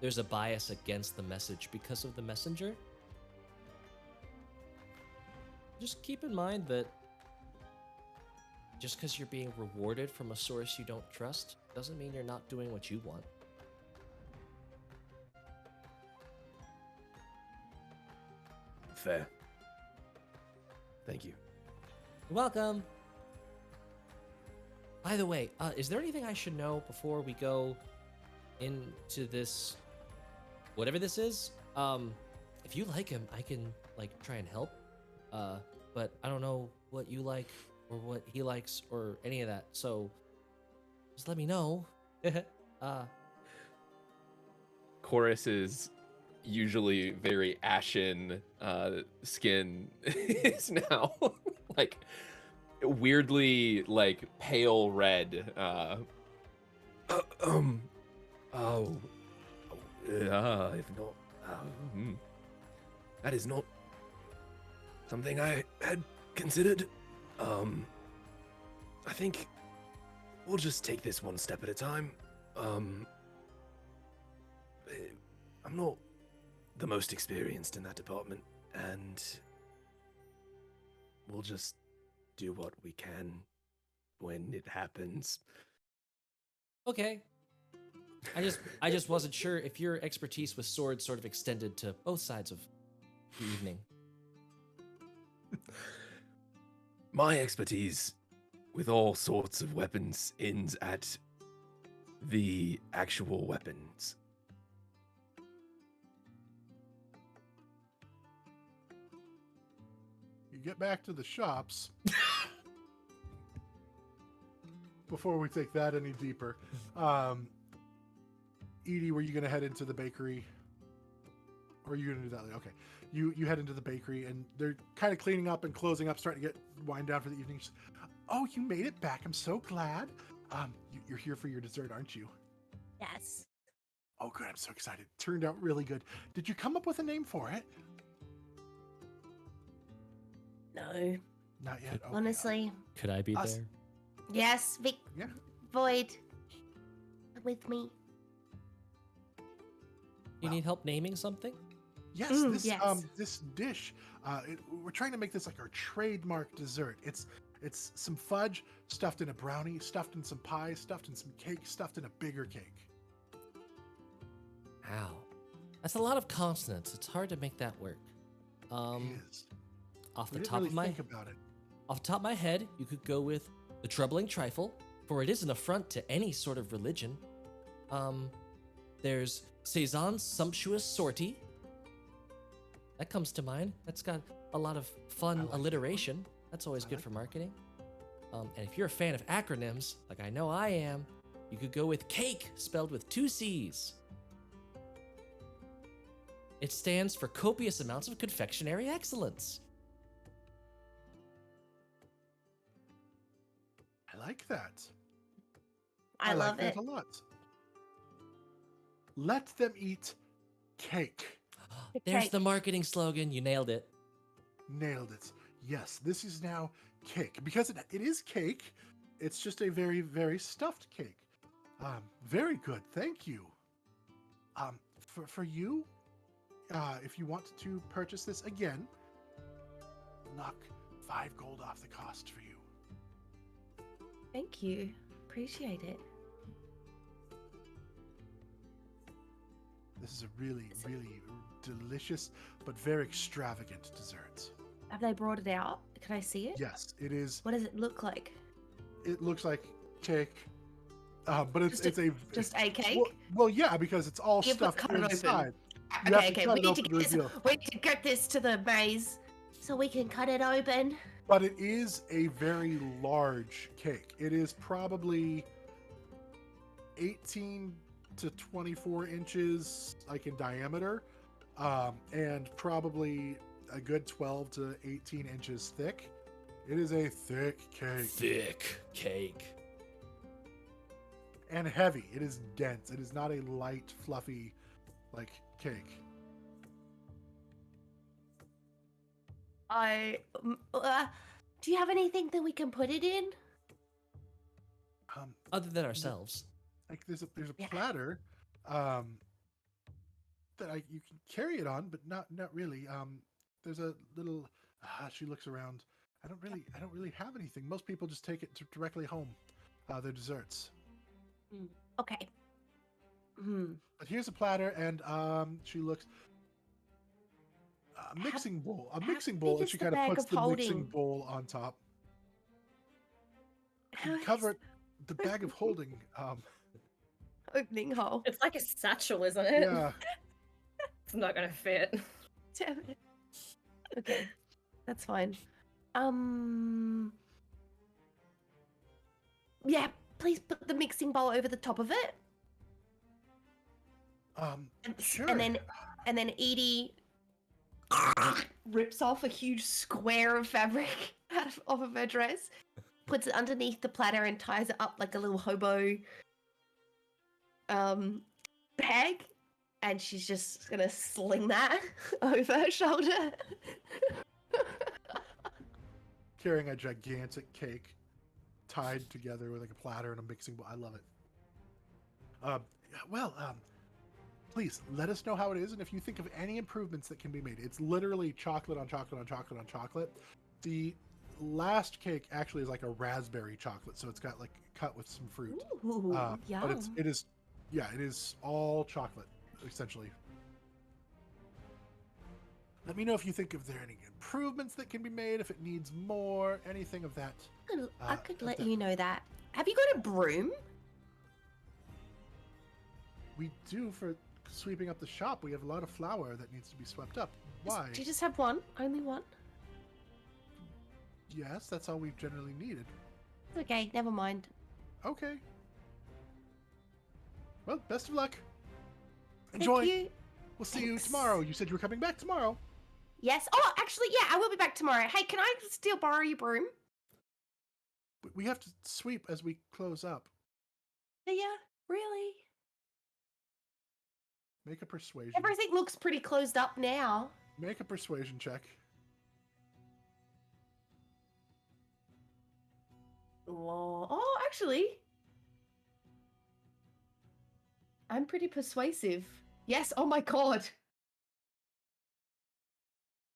there's a bias against the message because of the messenger. Just keep in mind that just because you're being rewarded from a source you don't trust doesn't mean you're not doing what you want. Fair. Thank you. You're welcome. By the way, is there anything I should know before we go into this, whatever this is? If you like him, I can try and help. But I don't know what you like or what he likes or any of that. So just let me know. Chorus is usually very ashen skin is now weirdly pale red. If not, that is not something I had considered. I think we'll just take this one step at a time. I'm not the most experienced in that department, and we'll just do what we can when it happens. Okay. I just wasn't sure if your expertise with swords sort of extended to both sides of the evening. My expertise with all sorts of weapons ends at the actual weapons. You get back to the shops. Before we take that any deeper, Edie, were you going to head into the bakery? Or are you going to do that later? Okay. You head into the bakery, and they're kind of cleaning up and closing up, starting to get wind down for the evening. Oh, you made it back. I'm so glad. You're here for your dessert, aren't you? Yes. Oh, good. I'm so excited. Turned out really good. Did you come up with a name for it? No. Not yet. Okay. Honestly, Could I be Us- there? yes, Yeah. Void, with me. You need help naming something? Yes, yes. this dish. We're trying to make this like our trademark dessert. It's some fudge stuffed in a brownie, stuffed in some pie, stuffed in some cake, stuffed in a bigger cake. Ow. That's a lot of consonants. It's hard to make that work. It is. Off We the didn't top really of my think about it. Off the top of my head, you could go with the troubling trifle, for it is an affront to any sort of religion. There's Seison's Sumptuous Sortie. That comes to mind. That's got a lot of fun like that one. alliteration. That's always I good like for that one. marketing. And if you're a fan of acronyms, like I know I am, you could go with CAKE, spelled with 2 C's. It stands for copious amounts of confectionery excellence. I like that. I love like it. that a lot. Let them eat cake. There's cake. the marketing slogan. You nailed it. Nailed it. Yes, this is now cake. Because it is cake, it's just a very, very stuffed cake. Very good. Thank you. For you, if you want to purchase this again, knock 5 gold off the cost for you. Thank you. Appreciate it. This is a really, really delicious but very extravagant dessert. Have they brought it out? Can I see it? Yes, it is. What does it look like? It looks like cake, but it's Just it's a Just a cake? well, yeah, because it's all You have to stuffed cut it open. inside. You have to Okay. cut We it need to open get this. reveal. We need to get this to the maze so we can cut it open. But it is a very large cake. It is probably 18 to 24 inches, like in diameter, and probably a good 12 to 18 inches thick. It is a thick cake Thick cake. and heavy. It is dense. It is not a light, fluffy, like cake. Do you have anything that we can put it in? Other than ourselves. Like there's a Yeah. platter, that you can carry it on, but not really. There's a little. She looks around. I don't really have anything. Most people just take it directly home. Their desserts. Okay. Hmm. But here's a platter, and she looks. A mixing bowl. A how mixing big bowl, and is she the kind of bag puts of the mixing holding? bowl on top. How And is cover it. The bag of holding. opening hole? It's like a satchel, isn't it? Yeah. It's not gonna fit. Damn it. Okay, that's fine. Yeah, please put the mixing bowl over the top of it. Sure. And then Edie rips off a huge square of fabric off of her dress, puts it underneath the platter and ties it up like a little hobo bag, and she's just gonna sling that over her shoulder. Carrying a gigantic cake tied together with like a platter and a mixing bowl. I love it. Please let us know how it is, and if you think of any improvements that can be made. It's literally chocolate on chocolate on chocolate on chocolate. The last cake actually is like a raspberry chocolate, so it's got like cut with some fruit. Ooh, But yum. it is all chocolate essentially. Let me know if you think if there are any improvements that can be made, if it needs more, anything of that. I could of let that. you know that. Have you got a broom? We do for sweeping up the shop. We have a lot of flour that needs to be swept up. Why? Do you just have one? Only one? Yes, that's all we've generally needed. Okay, never mind. Okay. Well, best of luck. Enjoy. Thank you. We'll see you Thanks. tomorrow. You said you were coming back tomorrow. Yes. Oh, actually, yeah, I will be back tomorrow. Hey, can I still borrow your broom? We have to sweep as we close up. Yeah, really? Make a persuasion. Everything looks pretty closed up now. Make a persuasion check. Oh, actually, I'm pretty persuasive. Yes. Oh my god.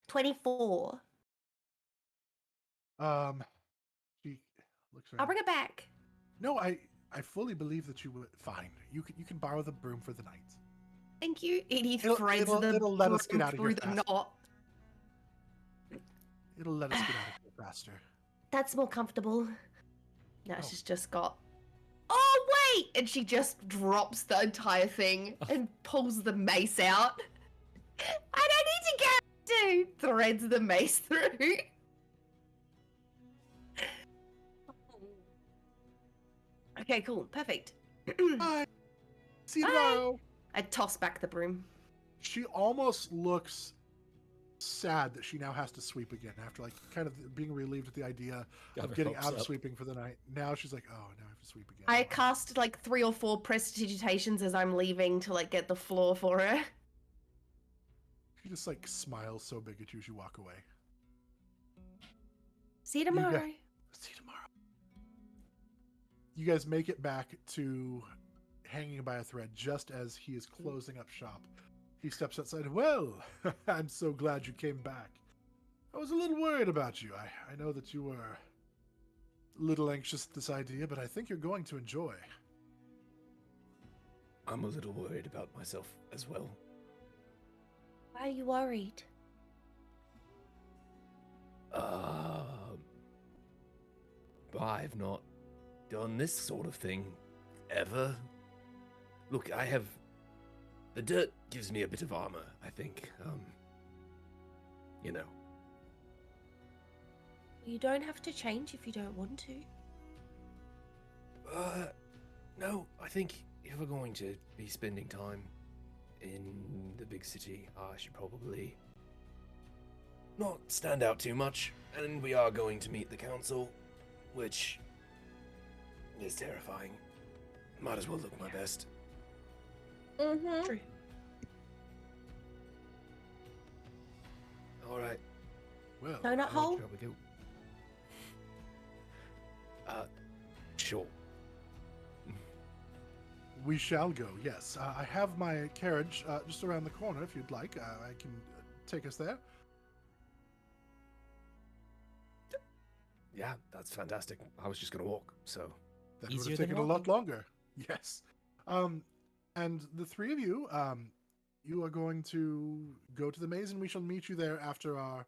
24. She looks around. I'll bring it back. No, I fully believe that you would. Fine. You can borrow the broom for the night. Thank you. Edie It'll- threads it'll- the it'll let us broom get out of through here the fast. knot. It'll let us get out of here faster. That's more comfortable. No, Oh. she's just got. Oh wait! And she just drops the entire thing and pulls the mace out. I don't need to carry it. Threads the mace through. Okay, cool. Perfect. Bye. See you Bye. tomorrow. I toss back the broom. She almost looks sad that she now has to sweep again after like kind of being relieved at the idea Got of her getting hopes out of up. sweeping for the night. Now she's like, oh, now I have to sweep again. I cast like 3 or 4 prestidigitations as I'm leaving to like get the floor for her. She just like smiles so big at you as you walk away. See you You tomorrow. See you tomorrow. You guys make it back to hanging by a thread just as he is closing up shop. He steps outside. Well, I'm so glad you came back. I was a little worried about you. I know that you were a little anxious at this idea, but I think you're going to enjoy. I'm a little worried about myself as well. Why are you worried? I've not done this sort of thing ever. Look, the dirt gives me a bit of armor, I think. You know. You don't have to change if you don't want to. No, I think if we're going to be spending time in the big city, I should probably not stand out too much. And we are going to meet the council, which is terrifying. Might as well look my best. Mm-hmm. True. All right. Well, Donut hole? Shall we go? Sure. we shall go, yes. I have my carriage just around the corner if you'd like. I can take us there. Yeah, that's fantastic. I was just gonna walk, so That would Easier have than taken a lot walking. longer. Yes. And the three of you, you are going to go to the maze, and we shall meet you there after our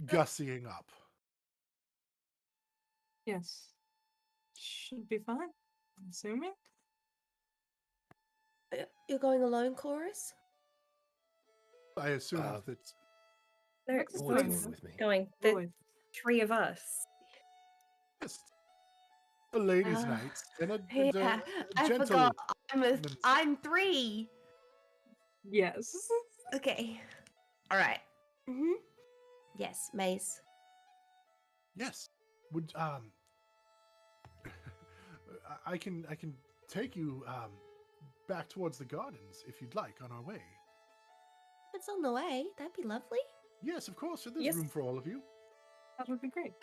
gussying up. Yes. Should be fine. I'm assuming. You're going alone, Chorus? I assumed Uh, that. No, Rex is Void's going. going with me. going. The Void. 3 of us. Yes, a ladies' Ah, night and a Yeah, I gentle. forgot. women's- I'm 3. Yes. Okay. All right. Mhm. Yes, Maze. Yes. Would I can take you back towards the gardens if you'd like on our way. It's on the way. That'd be lovely. Yes, of course. There's Yes. room for all of you. That would be great.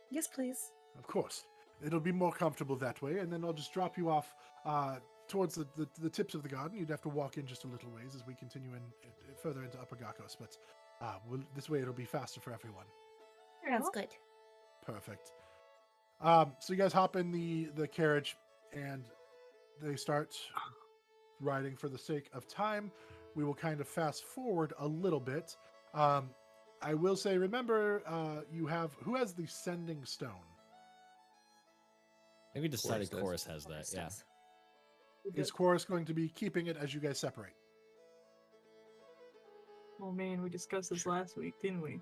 Yes, please. Of course. It'll be more comfortable that way, and then I'll just drop you off towards the tips of the garden. You'd have to walk in just a little ways as we continue in further into Upper Gakos, but this way it'll be faster for everyone. Sounds good. Perfect. So you guys hop in the carriage, and they start riding. For the sake of time, we will kind of fast forward a little bit. I will say, remember, who has the sending stone? Maybe decided does. Chorus has that. Yeah. Is Quoras going to be keeping it as you guys separate? Well, man, we discussed this last week, didn't we?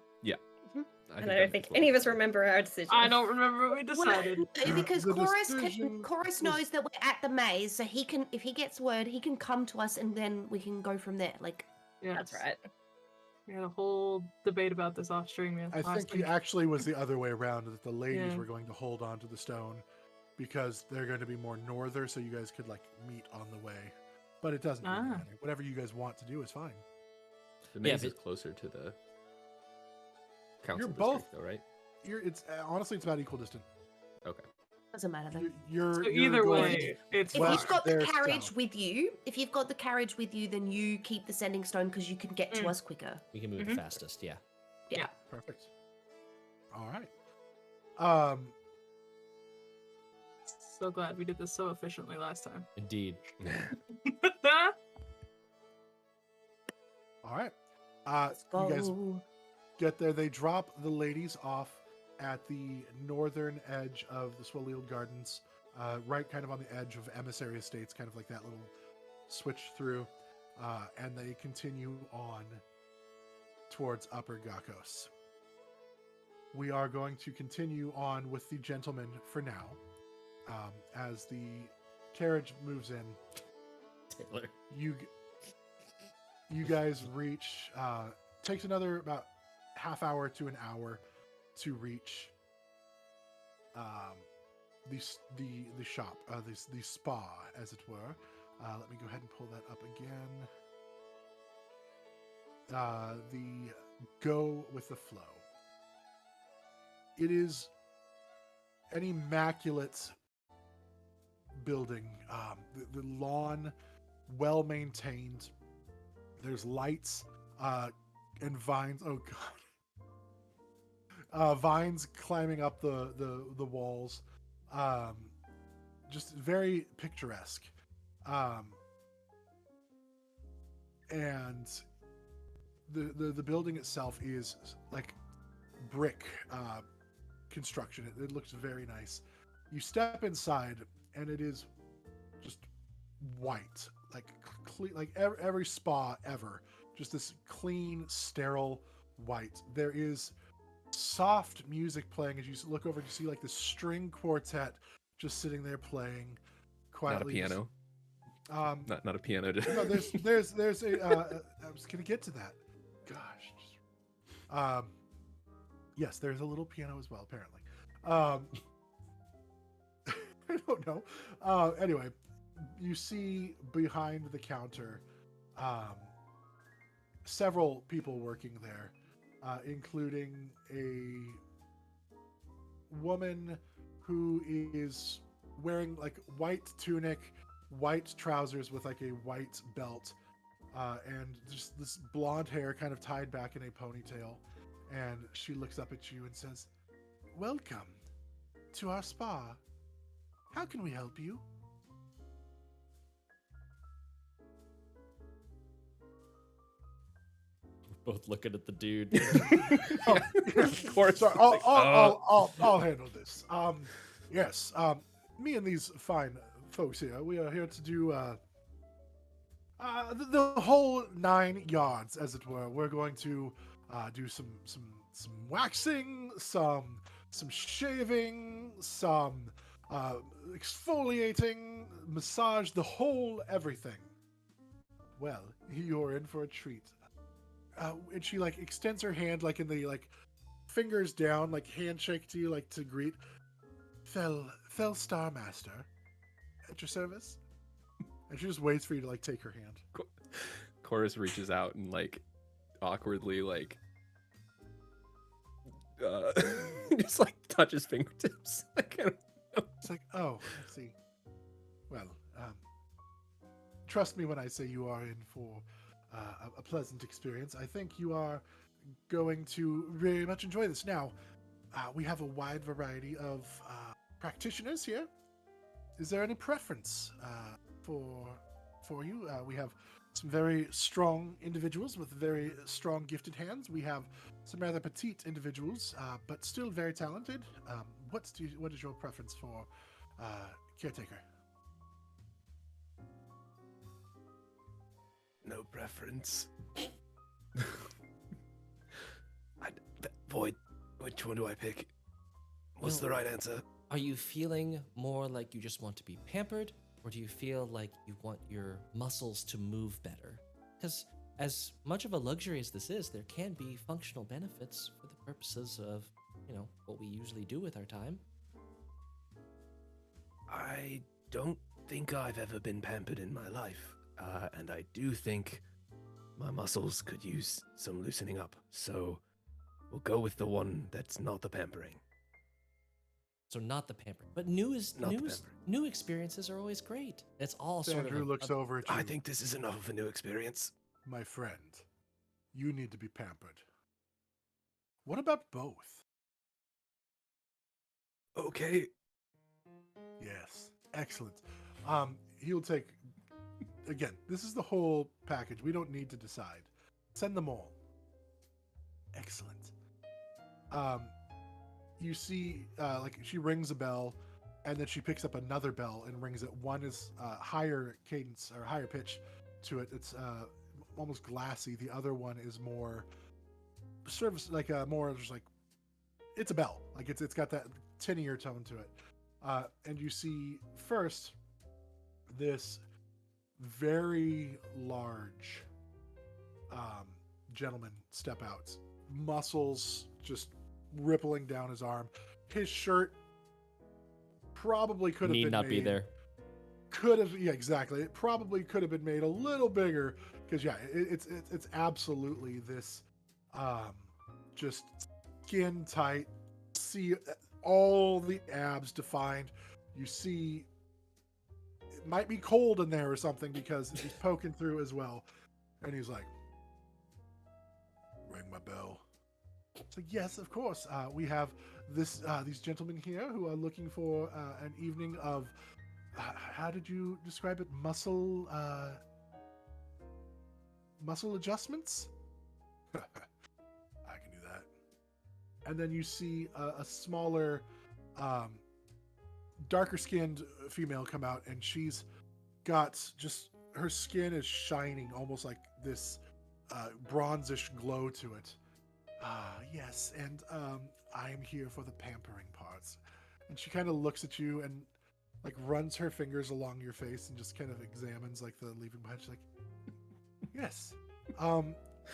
And I don't think any of us remember our decision. I don't remember what we decided. No, because The Chorus decision Chorus was- knows that we're at the maze, so he can, if he gets word, he can come to us, and then we can go from there. Like, Yes. That's right. We had a whole debate about this off stream. I think it actually was the other way around, that the ladies Yeah. were going to hold on to the stone because they're going to be more northern, so you guys could like meet on the way. But it doesn't really Ah. matter. Whatever you guys want to do is fine. The Yeah, maze if is closer to the council You're district, both- though, right? It's honestly it's about equal distance. Okay. doesn't matter then. You're So you're either going- way, it's If Well, fine. you've got the they're carriage south. with you, then you keep the sending stone because you can get to Mm. us quicker. We can move the fastest. Yeah. Yeah. Perfect. All right. So glad we did this so efficiently last time. Indeed. All right. Go. You guys get there. They drop the ladies off at the northern edge of the Swallild Gardens. right kind of on the edge of Emissary Estates, kind of like that little switch through, and they continue on towards Upper Gakos. We are going to continue on with the gentleman for now, as the carriage moves in. Taylor. You guys reach. Takes another about half hour to an hour to reach the shop, the spa, as it were. Let me go ahead and pull that up again. The Go with the Flow. It is an immaculate building. The lawn, well maintained. There's lights and vines. Oh god, vines climbing up the walls. Just very picturesque. And the building itself is like brick construction. It looks very nice. You step inside and it is just white, like clean, like every spa ever. Just this clean, sterile white. There is soft music playing as you look over and you see like this string quartet just sitting there playing quietly. Not a piano. Not a piano. No, there's a. I was gonna get to that. Gosh. Yes, there's a little piano as well, apparently. I don't know. Anyway, you see behind the counter several people working there, including a woman who is wearing like white tunic, white trousers with like a white belt, and just this blonde hair kind of tied back in a ponytail. And she looks up at you and says, "Welcome to our spa. How can we help you?" We're both looking at the dude. Of course. Sorry, I'll handle this. Yes. Me and these fine folks here, we are here to do the whole 9 yards, as it were. We're going to do some waxing, some shaving, some exfoliating, massage, the whole everything. Well, you're in for a treat. And she like extends her hand, like in the like fingers down, like handshake to you, like to greet. Fell Star Master, at your service. And she just waits for you to like take her hand. Chorus reaches out and like awkwardly like just like touches fingertips. Like, I don't know. It's like, oh, I see. Well, trust me when I say you are in for a pleasant experience. I think you are going to very much enjoy this. Now, we have a wide variety of practitioners here. Is there any preference for you? We have some very strong individuals with very strong gifted hands. We have some rather petite individuals, but still very talented. What is your preference for caretaker? No preference. Void, which one do I pick? What's the right answer? Are you feeling more like you just want to be pampered, or do you feel like you want your muscles to move better? Because as much of a luxury as this is, there can be functional benefits for the purposes of, what we usually do with our time. I don't think I've ever been pampered in my life, and I do think my muscles could use some loosening up. So we'll go with the one that's not the pampering. So not the pampering, but new experiences are always great. It's all sort of Sandrew looks over at you. I think this is enough of a new experience. My friend, you need to be pampered. What about both? Okay. Yes, excellent. He'll take, again, this is the whole package. We don't need to decide. Send them all. Excellent. You see, like she rings a bell, and then she picks up another bell and rings it. One is higher cadence or higher pitch to it. It's almost glassy. The other one is more sort of like more just like it's a bell. Like it's got that tinier tone to it. And you see first this very large gentleman step out, muscles just rippling down his arm. His shirt probably could have Need been not be made- there. Could have, yeah, exactly. It probably could have been made a little bigger because yeah, it's absolutely this just skin tight. See all the abs defined. You see it might be cold in there or something because he's poking through as well. And he's like, ring my bell. It's like, yes, of course. We have these gentlemen here who are looking for an evening of how did you describe it? Muscle adjustments? I can do that. And then you see a smaller, darker skinned female come out, and she's got just her skin is shining almost like this bronzish glow to it. Yes, and I'm here for the pampering parts. And she kind of looks at you and like runs her fingers along your face and just kind of examines like the leaving behind. She's like, yes. I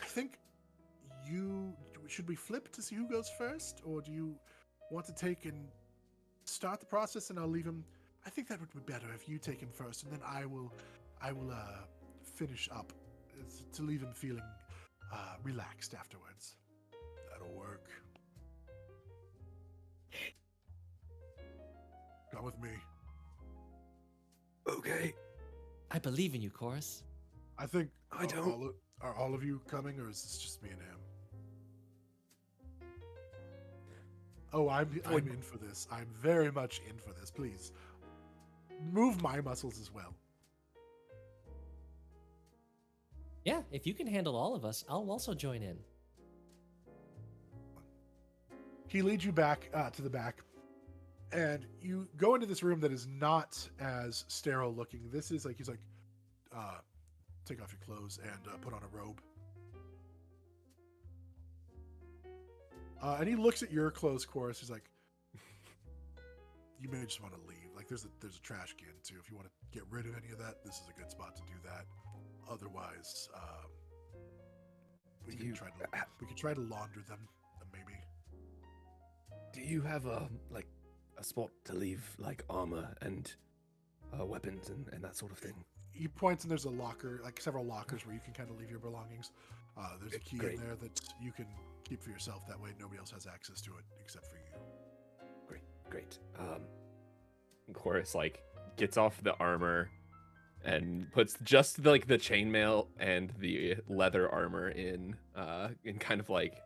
think should we flip to see who goes first, or do you want to take and start the process and I'll leave him? I think that would be better if you take him first, and then I will finish up to leave him feeling relaxed afterwards. That'll work. Come with me. Okay. I believe in you, Chorus. I think I don't. Are all of you coming, or is this just me and him? Oh, I'm in for this. I'm very much in for this. Please move my muscles as well. Yeah, if you can handle all of us, I'll also join in. He leads you back to the back, and you go into this room that is not as sterile looking. This is like, he's like, take off your clothes and put on a robe. And he looks at your clothes, Chorus. He's like, you may just want to leave. Like there's a trash can too. If you want to get rid of any of that, this is a good spot to do that. Otherwise, we could try to launder them, maybe. Do you have a spot to leave like armor and weapons and that sort of thing? He points and there's a locker, like several lockers where you can kind of leave your belongings. There's a key in there that you can keep for yourself. That way nobody else has access to it except for you. Great. Chorus like gets off the armor and puts just like the chainmail and the leather armor in and kind of like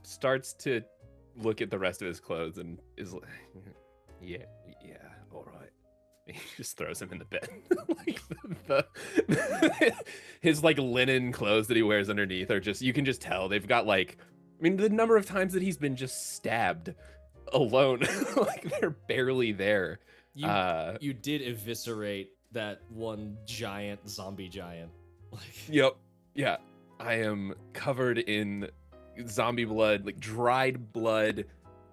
starts to look at the rest of his clothes and is like, yeah, all right. He just throws him in the bed. Like his like linen clothes that he wears underneath are just, you can just tell they've got like, I mean, the number of times that he's been just stabbed alone, like they're barely there. You did eviscerate that one giant zombie giant. Like, Yep. Yeah. I am covered in zombie blood, like dried blood,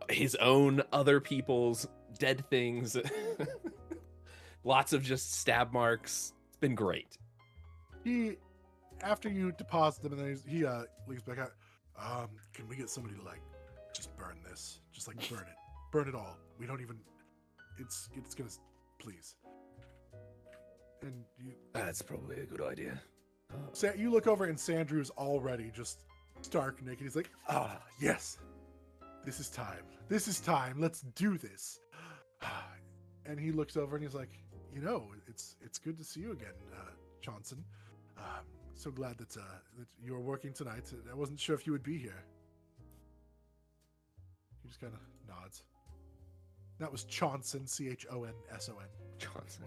his own, other people's, dead things. Lots of just stab marks. It's been great. He, after you deposit them, and then he leaves back out. Can we get somebody to like just burn this? Just like burn it all. We don't even. It's gonna, please. And you. That's probably a good idea. You look over and Sandrew's already just stark naked. He's like, yes, this is time. This is time. Let's do this. And he looks over and he's like, it's good to see you again, Johnson. So glad that you were working tonight. I wasn't sure if you would be here. He just kind of nods. That was Chonson, Chonson. Johnson.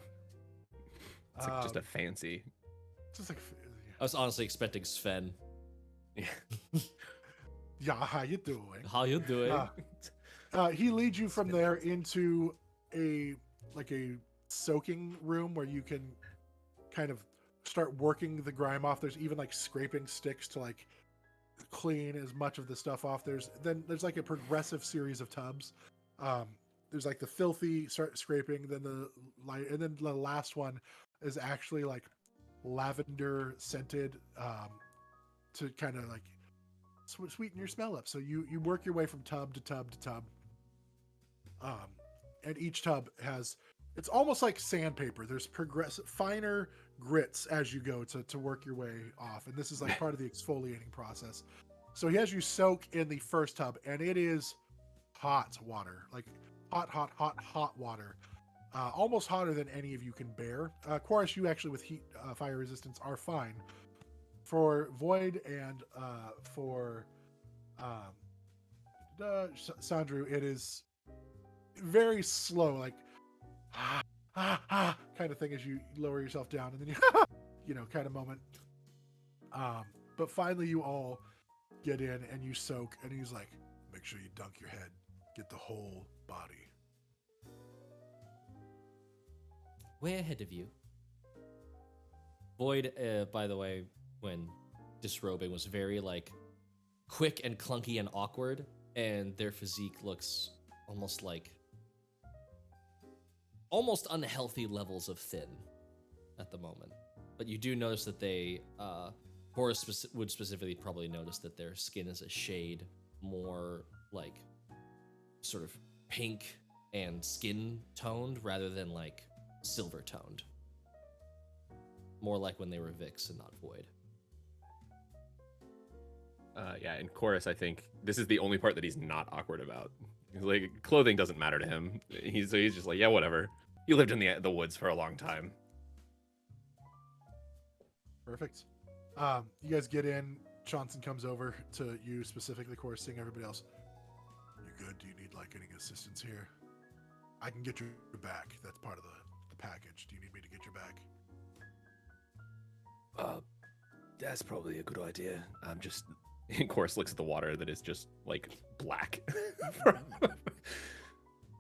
It's like just a fancy. Just like, I was honestly expecting Sven. yeah, how you doing? How you doing? He leads you from there into a soaking room where you can kind of start working the grime off. There's even like scraping sticks to like clean as much of the stuff off. There's like a progressive series of tubs. There's like the filthy start scraping, then the light, and then the last one is actually like lavender scented to kind of like sweeten your smell up. So you work your way from tub to tub to tub. And each tub has, it's almost like sandpaper. There's progressive finer grits as you go to work your way off. And this is like part of the exfoliating process. So he has you soak in the first tub, and it is hot water, like hot water. Almost hotter than any of you can bear. Quoras, you actually with heat, fire resistance are fine. For Void and for Sandrew, it is very slow, like kind of thing as you lower yourself down, and then you kind of moment. But finally you all get in and you soak, and he's like, make sure you dunk your head, get the whole body. Way ahead of you. Void, by the way, when disrobing was very like quick and clunky and awkward, and their physique looks almost unhealthy levels of thin at the moment. But you do notice that they, Horace would specifically probably notice that their skin is a shade more like sort of pink and skin toned rather than like silver toned. More like when they were Vix and not Void. Yeah, and Chorus, I think this is the only part that he's not awkward about. He's like, clothing doesn't matter to him. He's just like, yeah, whatever. You lived in the woods for a long time. Perfect. You guys get in. Johnson comes over to you specifically, Chorus, seeing everybody else. You good? Do you need like any assistance here? I can get your back. That's part of the package. Do you need me to get your back? That's probably a good idea. I'm just... And Chorus looks at the water that is just like black.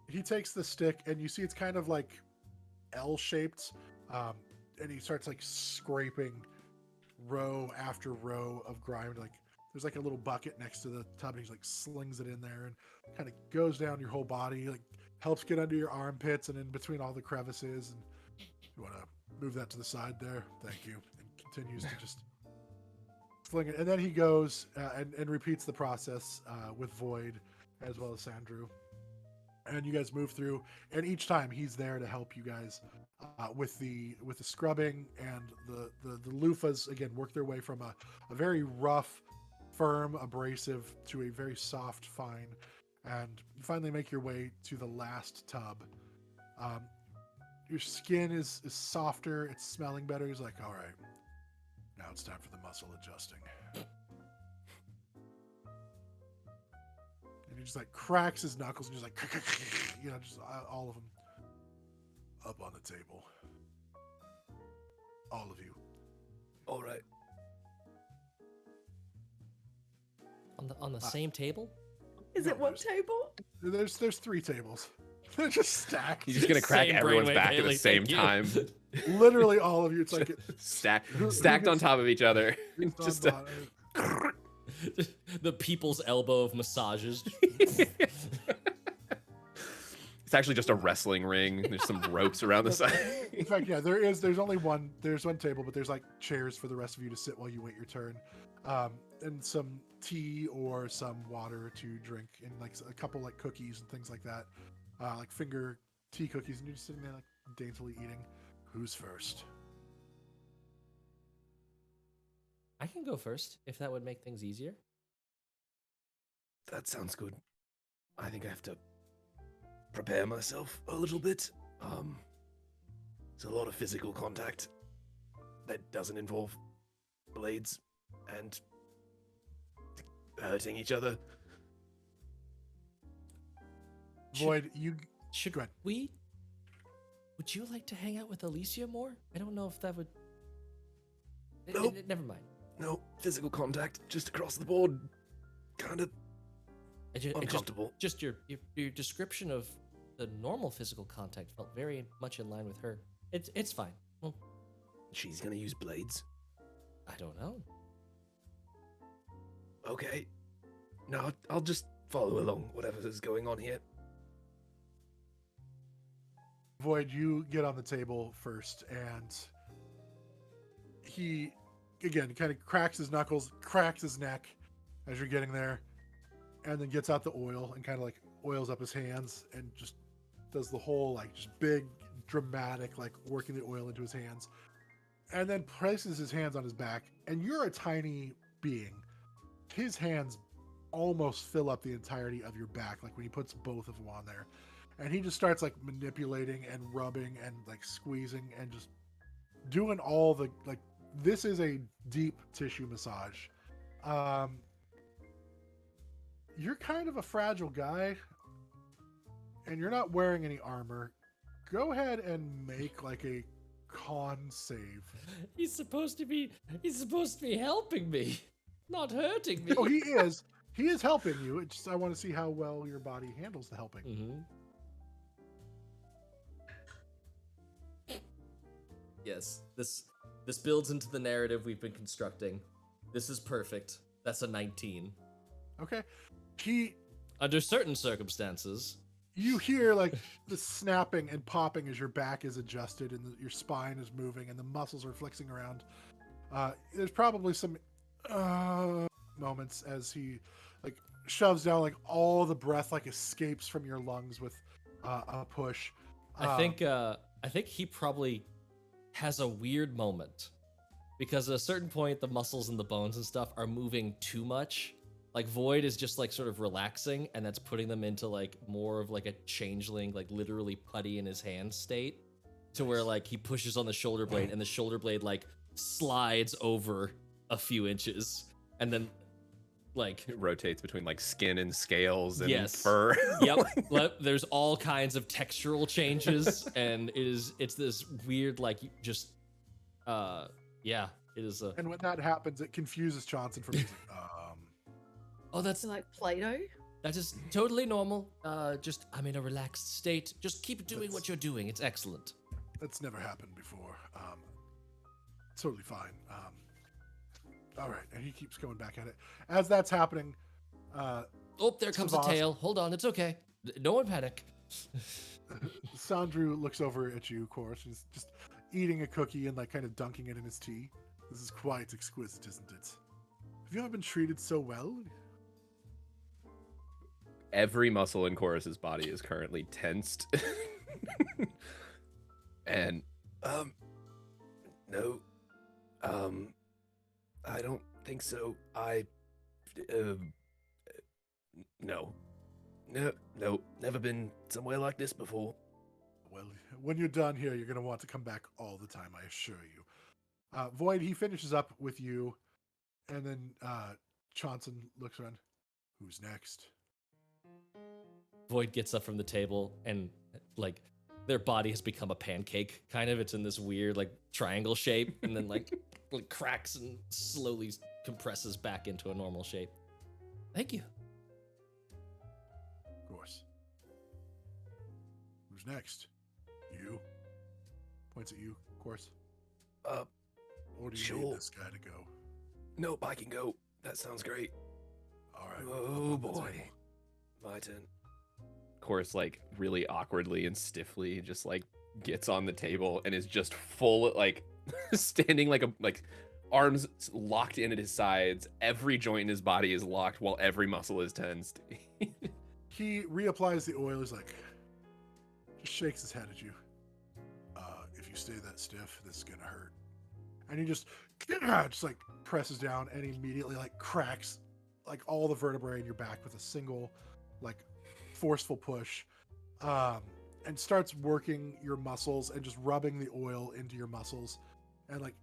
He takes the stick, and you see it's kind of like L-shaped, and he starts like scraping row after row of grime. Like there's like a little bucket next to the tub, and he like slings it in there and kind of goes down your whole body, like helps get under your armpits and in between all the crevices. And you want to move that to the side there? Thank you. And continues to just fling it, and then he goes and repeats the process with Void as well as Sandrew. And you guys move through, and each time he's there to help you guys with the scrubbing, and the loofahs again work their way from a very rough, firm, abrasive to a very soft, fine, and you finally make your way to the last tub. Your skin is softer, it's smelling better. He's like, all right, now it's time for the muscle adjusting. And he just like cracks his knuckles and just like, just all of them up on the table. All of you. All right. On the same table? Is No, it one table? There's 3 tables. They're just stacked. He's just gonna crack Same everyone's brainwave, back at Haley, the same thank you. time. Literally all of you. It's like Stacked on top of each other. Just The people's elbow of massages. It's actually just a wrestling ring. There's some ropes around the side. In fact, yeah, there's only one. There's one table, but there's like chairs for the rest of you to sit while you wait your turn, and some tea or some water to drink, and like a couple like cookies and things like that, like finger tea cookies, and you're just sitting there like daintily eating. Who's first? I can go first if that would make things easier. That sounds good. I think I have to prepare myself a little bit. It's a lot of physical contact that doesn't involve blades and hurting each other. Void, you Should go ahead. Would you like to hang out with Alicia more? I don't know if that would... Nope. Never mind. No, physical contact just across the board. Kind of uncomfortable. Just your description of the normal physical contact felt very much in line with her. It's fine. Well, She's gonna use blades. I don't know. Okay. No, I'll just follow along, whatever is going on here. Void, you get on the table first, and he, again, kind of cracks his knuckles, cracks his neck as you're getting there, and then gets out the oil and kind of like oils up his hands and just does the whole like just big, dramatic, like working the oil into his hands, and then places his hands on his back. And you're a tiny being. His hands almost fill up the entirety of your back, like when he puts both of them on there. And he just starts like manipulating and rubbing and like squeezing and just doing all the like. This is a deep tissue massage. You're kind of a fragile guy, and you're not wearing any armor. Go ahead and make like a con save. He's supposed to be helping me, not hurting me. Oh, he is. He is helping you. It's just I want to see how well your body handles the helping. Mm-hmm. Yes, this builds into the narrative we've been constructing. This is perfect. That's a 19. Okay. Under certain circumstances. You hear like the snapping and popping as your back is adjusted and your spine is moving and the muscles are flexing around. There's probably some moments as he like shoves down like all the breath like escapes from your lungs with a push. I think he probably has a weird moment because at a certain point the muscles and the bones and stuff are moving too much. Like Void is just like sort of relaxing, and that's putting them into like more of like a changeling, like literally putty in his hand state, to where like he pushes on the shoulder blade and the shoulder blade like slides over a few inches, and then like It rotates between like skin and scales and Yes. fur. Yep. There's all kinds of textural changes, and it's this weird like just yeah, it is a. And when that happens, it confuses Johnson from music. Oh, that's Like Play-Doh? that is totally normal. Just I'm in a relaxed state. Just keep doing That's- what you're doing. It's excellent. That's never happened before. Totally fine. All right, and he keeps going back at it. As that's happening, Oh, there comes the Savas- tail. Hold on, it's okay. No one panic. Sandrew looks over at you, of course. He's just eating a cookie and like kind of dunking it in his tea. This is quite exquisite, isn't it? Have you ever been treated so well? Every muscle in Chorus's body is currently tensed. And No. I don't think so. No, never been somewhere like this before. Well, when you're done here, you're going to want to come back all the time, I assure you. Void, he finishes up with you, and then Johnson looks around. Who's next? Void gets up from the table and like their body has become a pancake kind of. It's in this weird like triangle shape and then like cracks and slowly compresses back into a normal shape. Thank you. Of course. Who's next? You? Points at you, of course. Or do you Sure. need this guy to go? Nope, I can go. That sounds great. All right. Oh up on the boy. table. My turn. Chorus like really awkwardly and stiffly just like gets on the table and is just full like standing like arms locked in at his sides. Every joint in his body is locked while every muscle is tensed. He reapplies the oil. He's like, just shakes his head at you. If you stay that stiff, this is gonna hurt. And he just like presses down and immediately like cracks like all the vertebrae in your back with a single like forceful push, and starts working your muscles and just rubbing the oil into your muscles, and like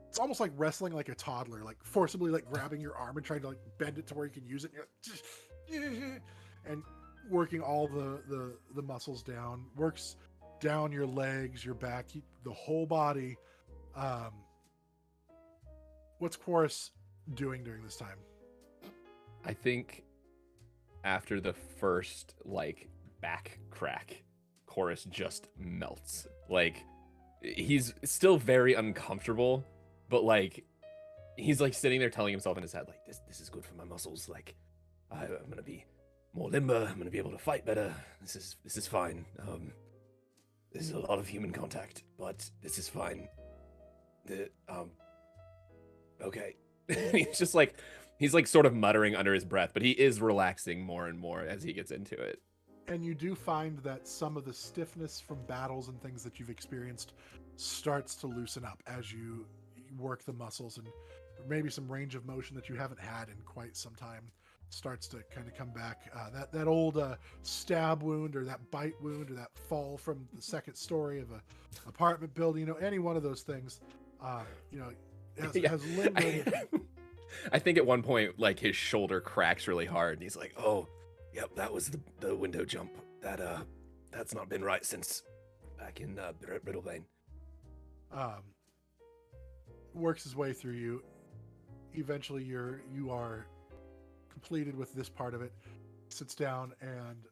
it's almost like wrestling like a toddler, like forcibly like grabbing your arm and trying to like bend it to where you can use it. And, you're like, and working all the muscles down, works down your legs, your back, the whole body. What's Quoras doing during this time? I think after the first like back crack, Chorus just melts. Like, he's still very uncomfortable, but like, he's like sitting there telling himself in his head, like, this is good for my muscles. Like, I'm gonna be more limber. I'm gonna be able to fight better. This is fine. This is a lot of human contact, but this is fine. Okay. He's like sort of muttering under his breath, but he is relaxing more and more as he gets into it. And you do find that some of the stiffness from battles and things that you've experienced starts to loosen up as you work the muscles, and maybe some range of motion that you haven't had in quite some time starts to kind of come back. That old stab wound or that bite wound or that fall from the second story of a apartment building, any one of those things, has lingered. I think at one point, like, his shoulder cracks really hard, and he's like, "Oh, yep, that was the window jump. That's not been right since back in Brittlebane." Works his way through you. Eventually, you are completed with this part of it. Sits down, and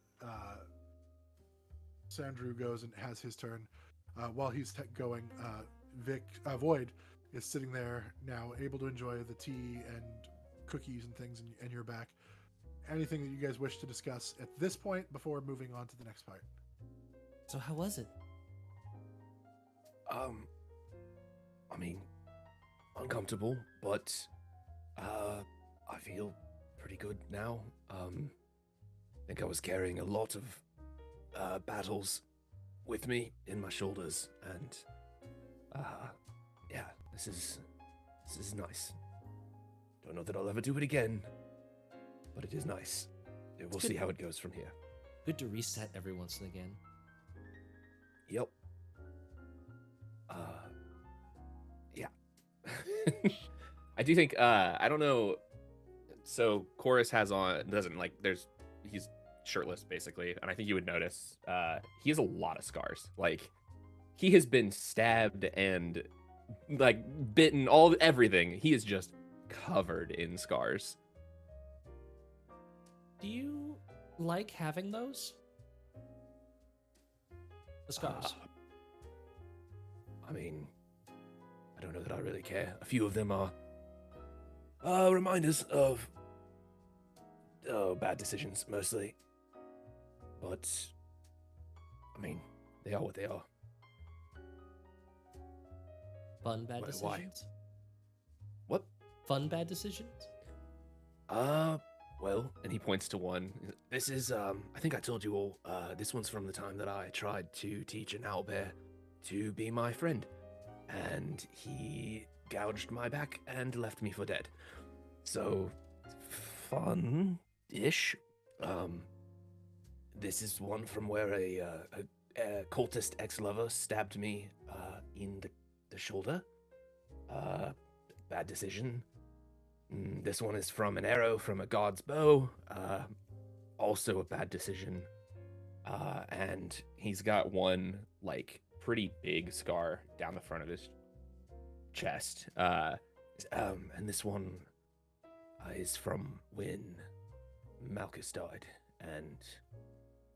Sandrew goes and has his turn. While he's going, Void is sitting there now, able to enjoy the tea and cookies and things, and you're back. Anything that you guys wish to discuss at this point before moving on to the next part? So how was it? I mean, uncomfortable, but I feel pretty good now. I think I was carrying a lot of battles with me in my shoulders, and yeah, this is nice. Don't know that I'll ever do it again, but it is nice. We'll see how it goes from here. Good to reset every once and again. Yep. Yeah. I do think I don't know. So Chorus he's shirtless basically, and I think you would notice he has a lot of scars. Like, he has been stabbed and like bitten, everything. He is just covered in scars. Do you like having those? The scars. I mean, I don't know that I really care. A few of them are reminders of bad decisions, mostly. But, I mean, they are what they are. Fun bad Why? decisions? What? Fun bad decisions? Well, and he points to one. This is, I think I told you all, this one's from the time that I tried to teach an owlbear to be my friend. And he gouged my back and left me for dead. So, fun-ish. This is one from where a cultist ex-lover stabbed me in the shoulder. Bad decision. This one is from an arrow from a god's bow. Also a bad decision. And he's got one like pretty big scar down the front of his chest. And this one is from when Malchus died, and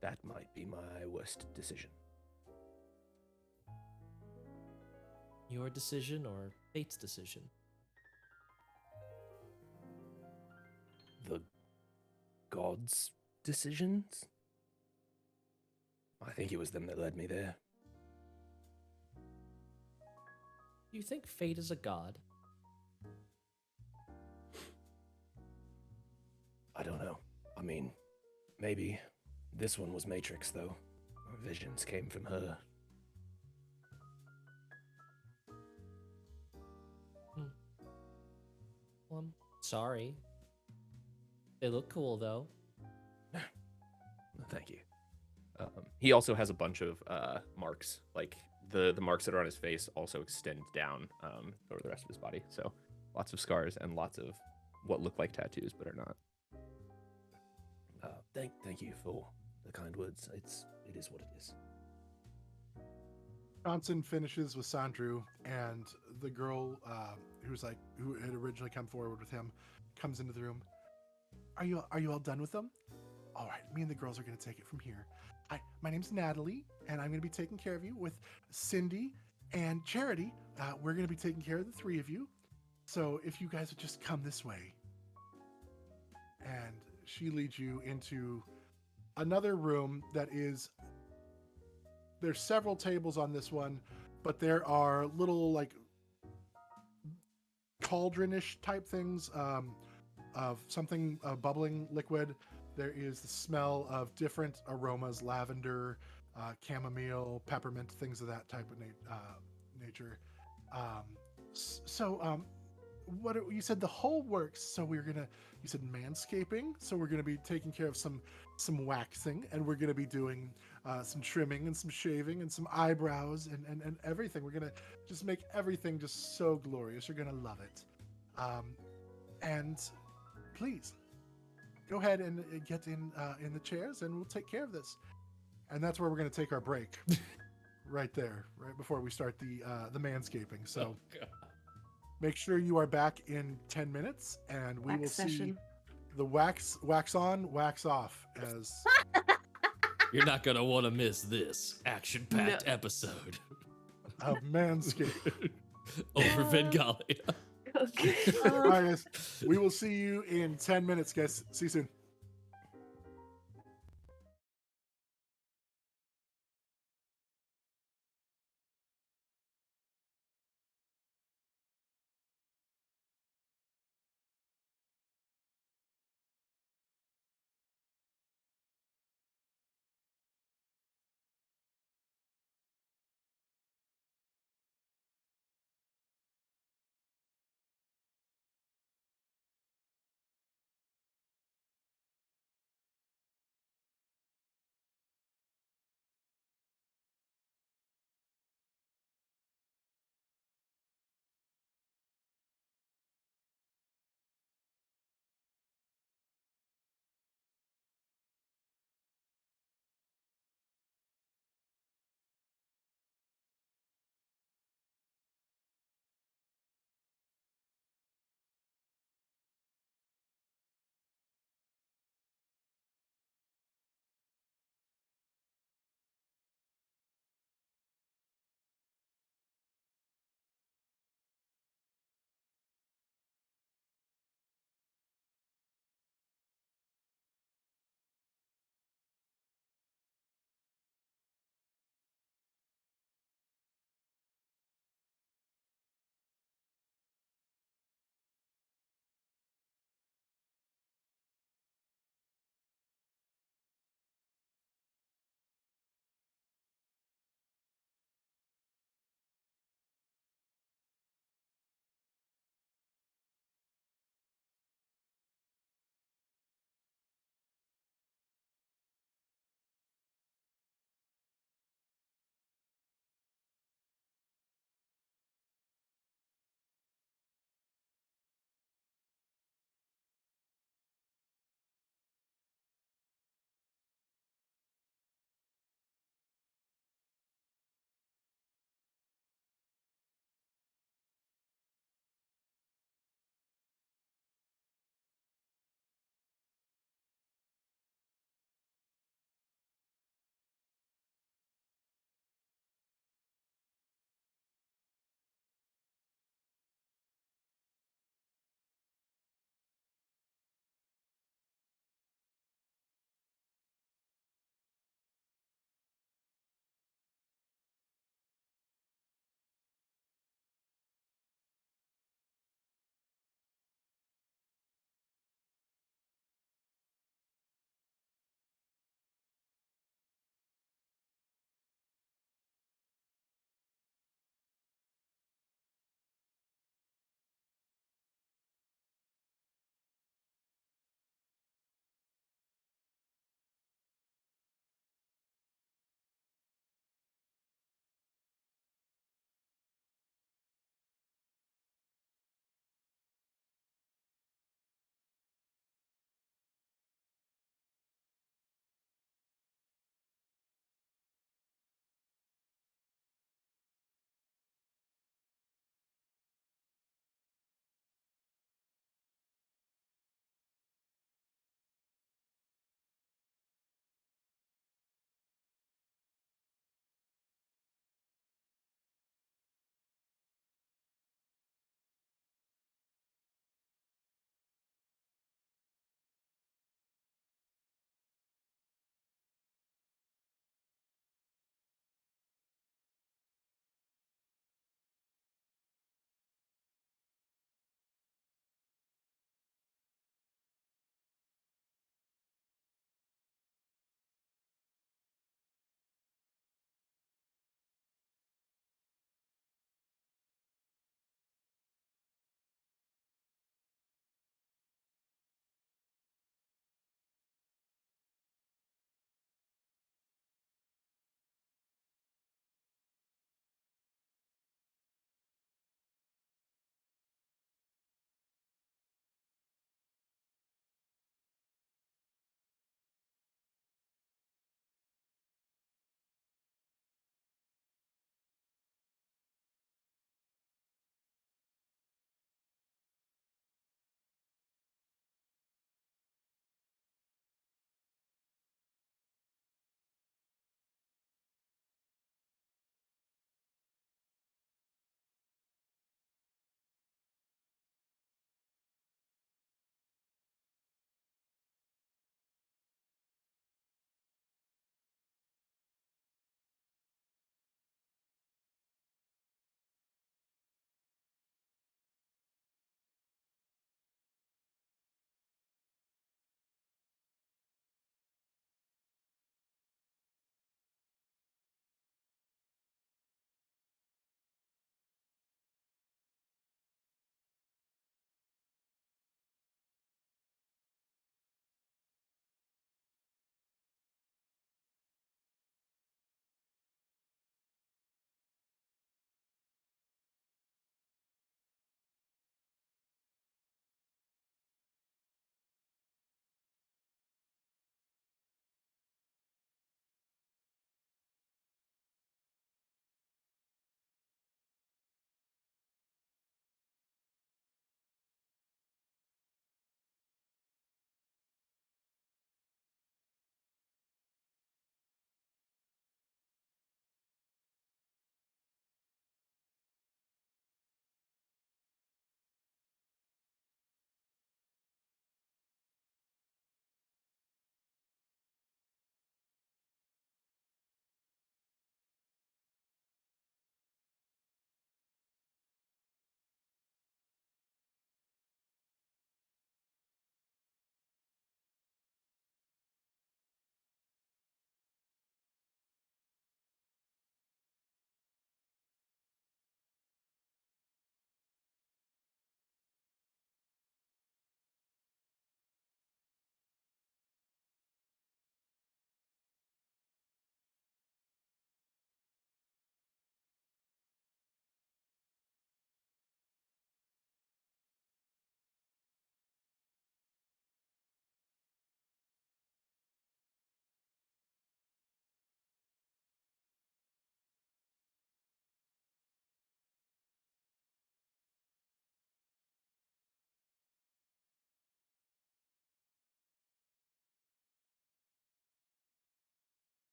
that might be my worst decision. Your decision or fate's decision? The gods' decisions? I think it was them that led me there. Do you think fate is a god? I don't know. I mean, maybe. This one was Matrix, though. My visions came from her. Well, I'm sorry. They look cool, though. Thank you. He also has a bunch of marks. Like, the marks that are on his face also extend down over the rest of his body. So lots of scars and lots of what look like tattoos but are not. Thank you for the kind words. It is what it is. Johnson finishes with Sandrew, and the girl who had originally come forward with him comes into the room. Are you all done with them? All right, me and the girls are going to take it from here. Hi, my name's Natalie, and I'm going to be taking care of you with Cindy and Charity. We're going to be taking care of the three of you. So if you guys would just come this way. And she leads you into another room that is, there's several tables on this one, but there are little like cauldronish type things of something bubbling liquid. There is the smell of different aromas: lavender, chamomile, peppermint, things of that type of nature. What you said, the whole works. So you said manscaping. So we're gonna be taking care of some waxing, and we're gonna be doing some trimming and some shaving and some eyebrows and everything. We're gonna just make everything just so glorious. You're gonna love it. And please go ahead and get in the chairs, and we'll take care of this. And that's where we're gonna take our break. Right there, right before we start the manscaping. So. Oh, Make sure you are back in 10 minutes, and we Wax will session. see the wax on, wax off as You're not gonna want to miss this action-packed No. episode of Manscaped. over Vengalia. Okay. All right, guys. We will see you in 10 minutes, guys. See you soon.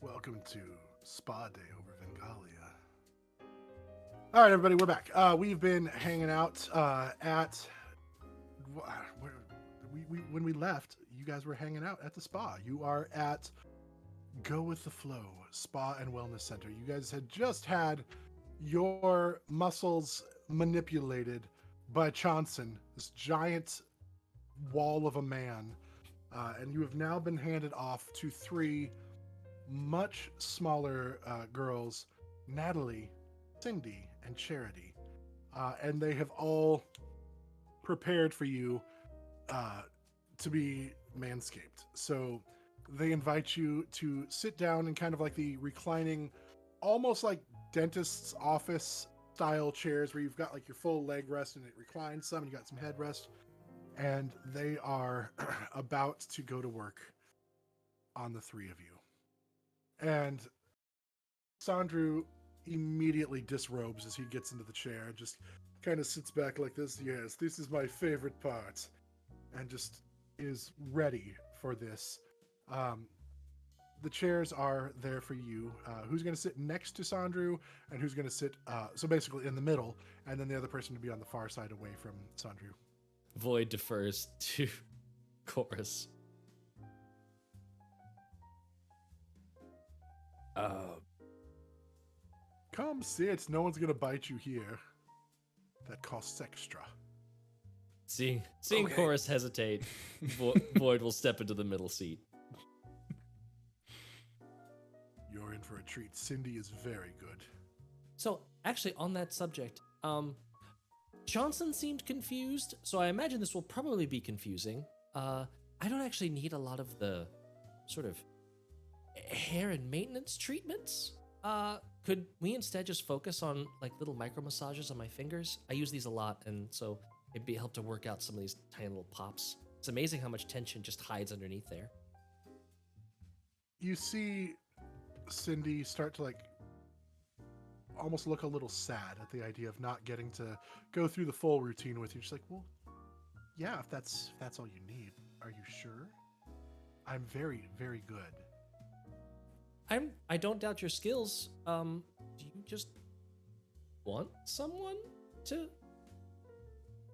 Welcome to Spa Day over Vengalia. All right, everybody, we're back. We've been hanging out at where when we left. You guys were hanging out at the spa. You are at Go with the Flow Spa and Wellness Center. You guys had just had your muscles manipulated by Johnson, this giant wall of a man, and you have now been handed off to three much smaller girls, Natalie, Cindy, and Charity, and they have all prepared for you to be manscaped. So they invite you to sit down in kind of like the reclining, almost like dentist's office style chairs where you've got like your full leg rest and it reclines some, and you got some head rest, and they are about to go to work on the three of you. And Sandrew immediately disrobes as he gets into the chair and just kind of sits back like this. Yes, this is my favorite part, and just is ready for this. The chairs are there for you. Who's going to sit next to Sandrew and who's going to sit, so basically in the middle, and then the other person to be on the far side away from Sandrew. Void defers to Chorus. Come sit. No one's going to bite you here. That costs extra. Seeing Okay. Chorus hesitate, Void will step into the middle seat. You're in for a treat. Cindy is very good. So, actually, on that subject, Johnson seemed confused, so I imagine this will probably be confusing. I don't actually need a lot of the sort of hair and maintenance treatments. Could we instead just focus on like little micro massages on my fingers? I use these a lot, and so it'd be help to work out some of these tiny little pops. It's amazing how much tension just hides underneath there. You see Cindy start to like almost look a little sad at the idea of not getting to go through the full routine with you. She's like, well, yeah, if that's all you need. Are you sure? I'm very, very good. I don't doubt your skills. Do you just want someone to?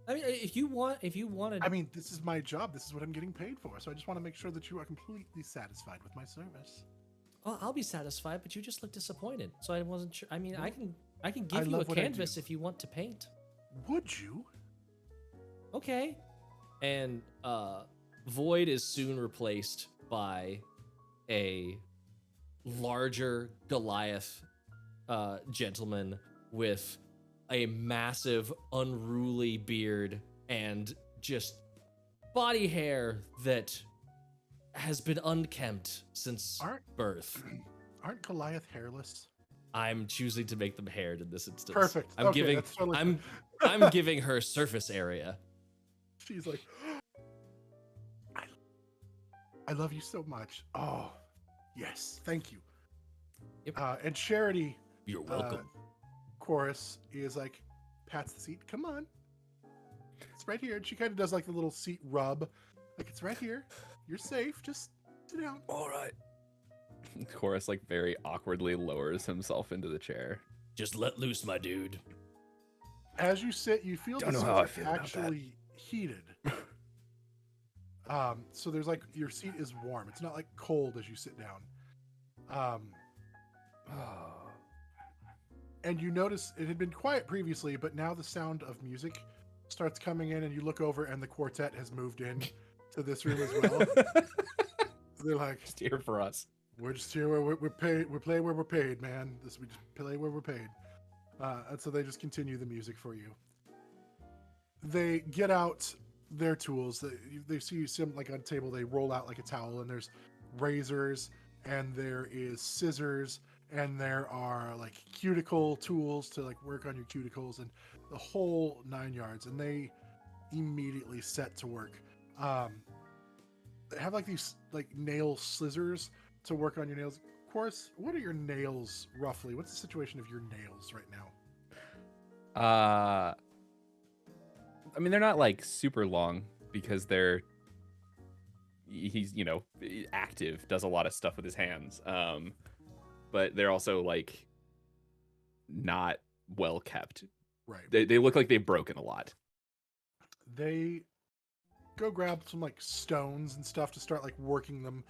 I mean, if you wanted. I mean, this is my job. This is what I'm getting paid for. So I just want to make sure that you are completely satisfied with my service. Well, I'll be satisfied, but you just look disappointed. So I wasn't sure. I mean, Well, I can I give you a love what I canvas do. if you want to paint. Would you? Okay. And Void is soon replaced by a larger Goliath gentleman with a massive, unruly beard and just body hair that has been unkempt since birth. Aren't Goliath hairless? I'm choosing to make them haired in this instance. Perfect. I'm Okay, giving that's totally I'm giving her surface area. She's like, I love you so much. Oh, yes, thank you. Yep. And Charity, You're welcome. Chorus is like, pats the seat. Come on, it's right here. And she kind of does like the little seat rub, like it's right here. You're safe. Just sit down. All right. Chorus like very awkwardly lowers himself into the chair. Just let loose, my dude. As you sit, you feel Don't the know seat how I is feel about that. actually heated. So there's like your seat is warm. It's not like cold as you sit down. And you notice it had been quiet previously, but now the sound of music starts coming in, and you look over, and the quartet has moved in to this room as well. They're like, Just here for us. we're just here where we're paid. We play where we're paid, man. We just play where we're paid. And so they just continue the music for you. They get out their tools. They see some like on a table. They roll out like a towel, and there's razors, and there is scissors, and there are like cuticle tools to like work on your cuticles, and the whole 9 yards. And they immediately set to work. They have like these like nail scissors to work on your nails. Of course, what are your nails roughly? What's the situation of your nails right now? I mean, they're not like super long because he's, you know, active, does a lot of stuff with his hands. but they're also like not well kept. Right. They look like they've broken a lot. They go grab some like stones and stuff to start like working them.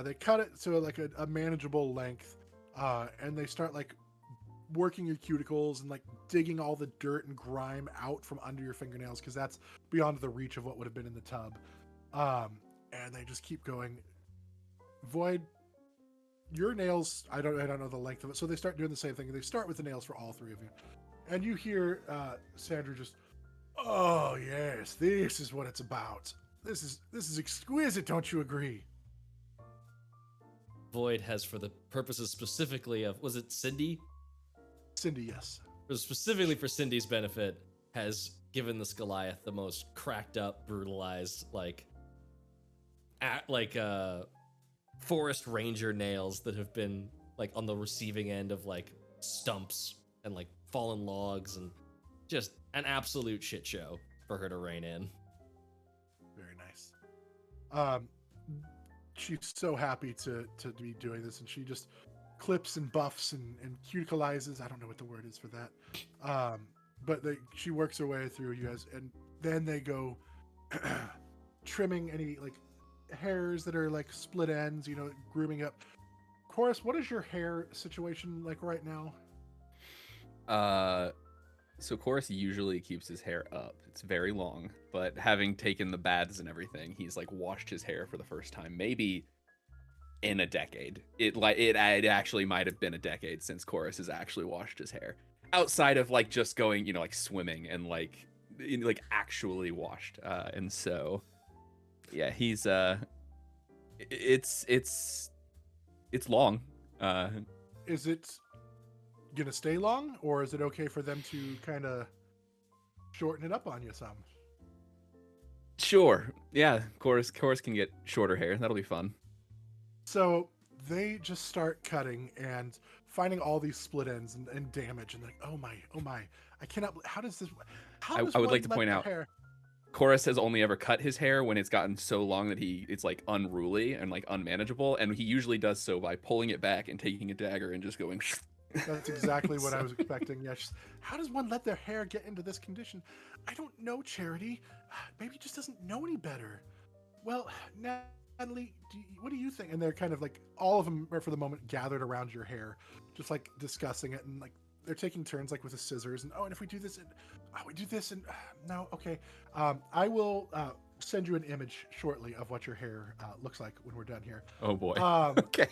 They cut it to like a manageable length, and they start like working your cuticles and like digging all the dirt and grime out from under your fingernails, because that's beyond the reach of what would have been in the tub. And they just keep going. Void, your nails, I don't know the length of it, so they start doing the same thing. They start with the nails for all three of you, and you hear Sandrew just, "Oh yes, this is what it's about. This is exquisite, don't you agree?" Void has, for the purposes specifically of, was it Cindy? Cindy, yes. Specifically for Cindy's benefit, has given this Goliath the most cracked up, brutalized, forest ranger nails that have been like on the receiving end of like stumps and like fallen logs, and just an absolute shit show for her to rein in. Very nice. She's so happy to be doing this, and she just clips and buffs and cuticalizes. I don't know what the word is for that. But she works her way through you guys, and then they go trimming any like hairs that are like split ends, grooming up. Quoras, what is your hair situation like right now? So Quoras usually keeps his hair up. It's very long, but having taken the baths and everything, he's like washed his hair for the first time, maybe in a decade. It actually might have been a decade since Quoras has actually washed his hair, outside of like just going, like swimming and like actually washed. And so, yeah, he's it's long. Is it gonna stay long, or is it okay for them to kind of shorten it up on you some? Sure. Yeah, Quoras can get shorter hair. That'll be fun. So they just start cutting and finding all these split ends and damage, and like, oh my, I cannot. How does this? I would like to point out, Quoras has only ever cut his hair when it's gotten so long that it's like unruly and like unmanageable, and he usually does so by pulling it back and taking a dagger and just going. That's exactly what I was expecting. Yeah, how does one let their hair get into this condition? I don't know, Charity. Maybe he just doesn't know any better. Well, Natalie, what do you think? And they're kind of like, all of them are for the moment gathered around your hair, just like discussing it, and like they're taking turns like with the scissors, and and if we do this, and we do this, and no, okay. I will send you an image shortly of what your hair looks like when we're done here. Oh boy. Okay.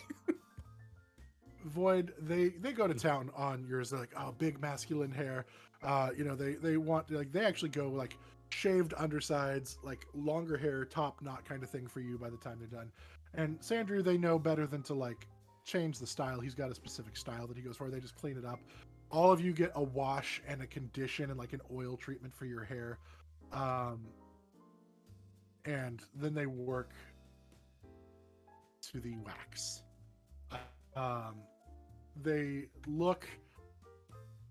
Void, they go to town on yours. They're like, oh, big masculine hair. They want, like, they actually go like shaved undersides, like longer hair, top knot kind of thing for you by the time they're done. And Sandrew, they know better than to like change the style. He's got a specific style that he goes for. They just clean it up. All of you get a wash and a condition and like an oil treatment for your hair. And then they work to the wax. They look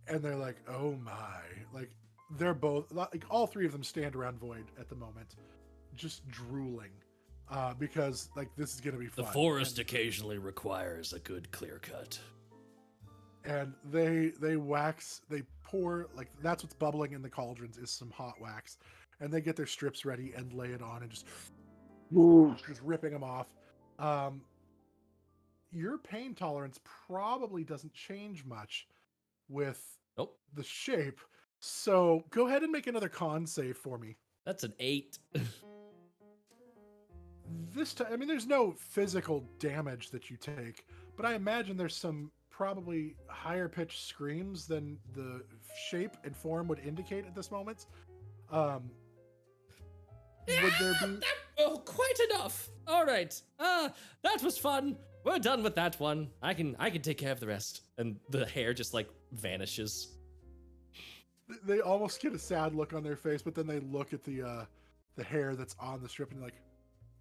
and they're like, oh my, like they're both, like all three of them stand around Void at the moment, just drooling, because like this is gonna be fun. The forest occasionally requires a good clear cut. And they wax, they pour, like that's what's bubbling in the cauldrons is some hot wax, and they get their strips ready and lay it on and just ripping them off. Your pain tolerance probably doesn't change much with the shape. So go ahead and make another con save for me. That's an 8. This time, I mean, there's no physical damage that you take, but I imagine there's some probably higher pitched screams than the shape and form would indicate at this moment. Would there be... Oh, quite enough. All right. That was fun. We're done with that one. I can take care of the rest. And the hair just like vanishes. They almost get a sad look on their face, but then they look at the hair that's on the strip and like,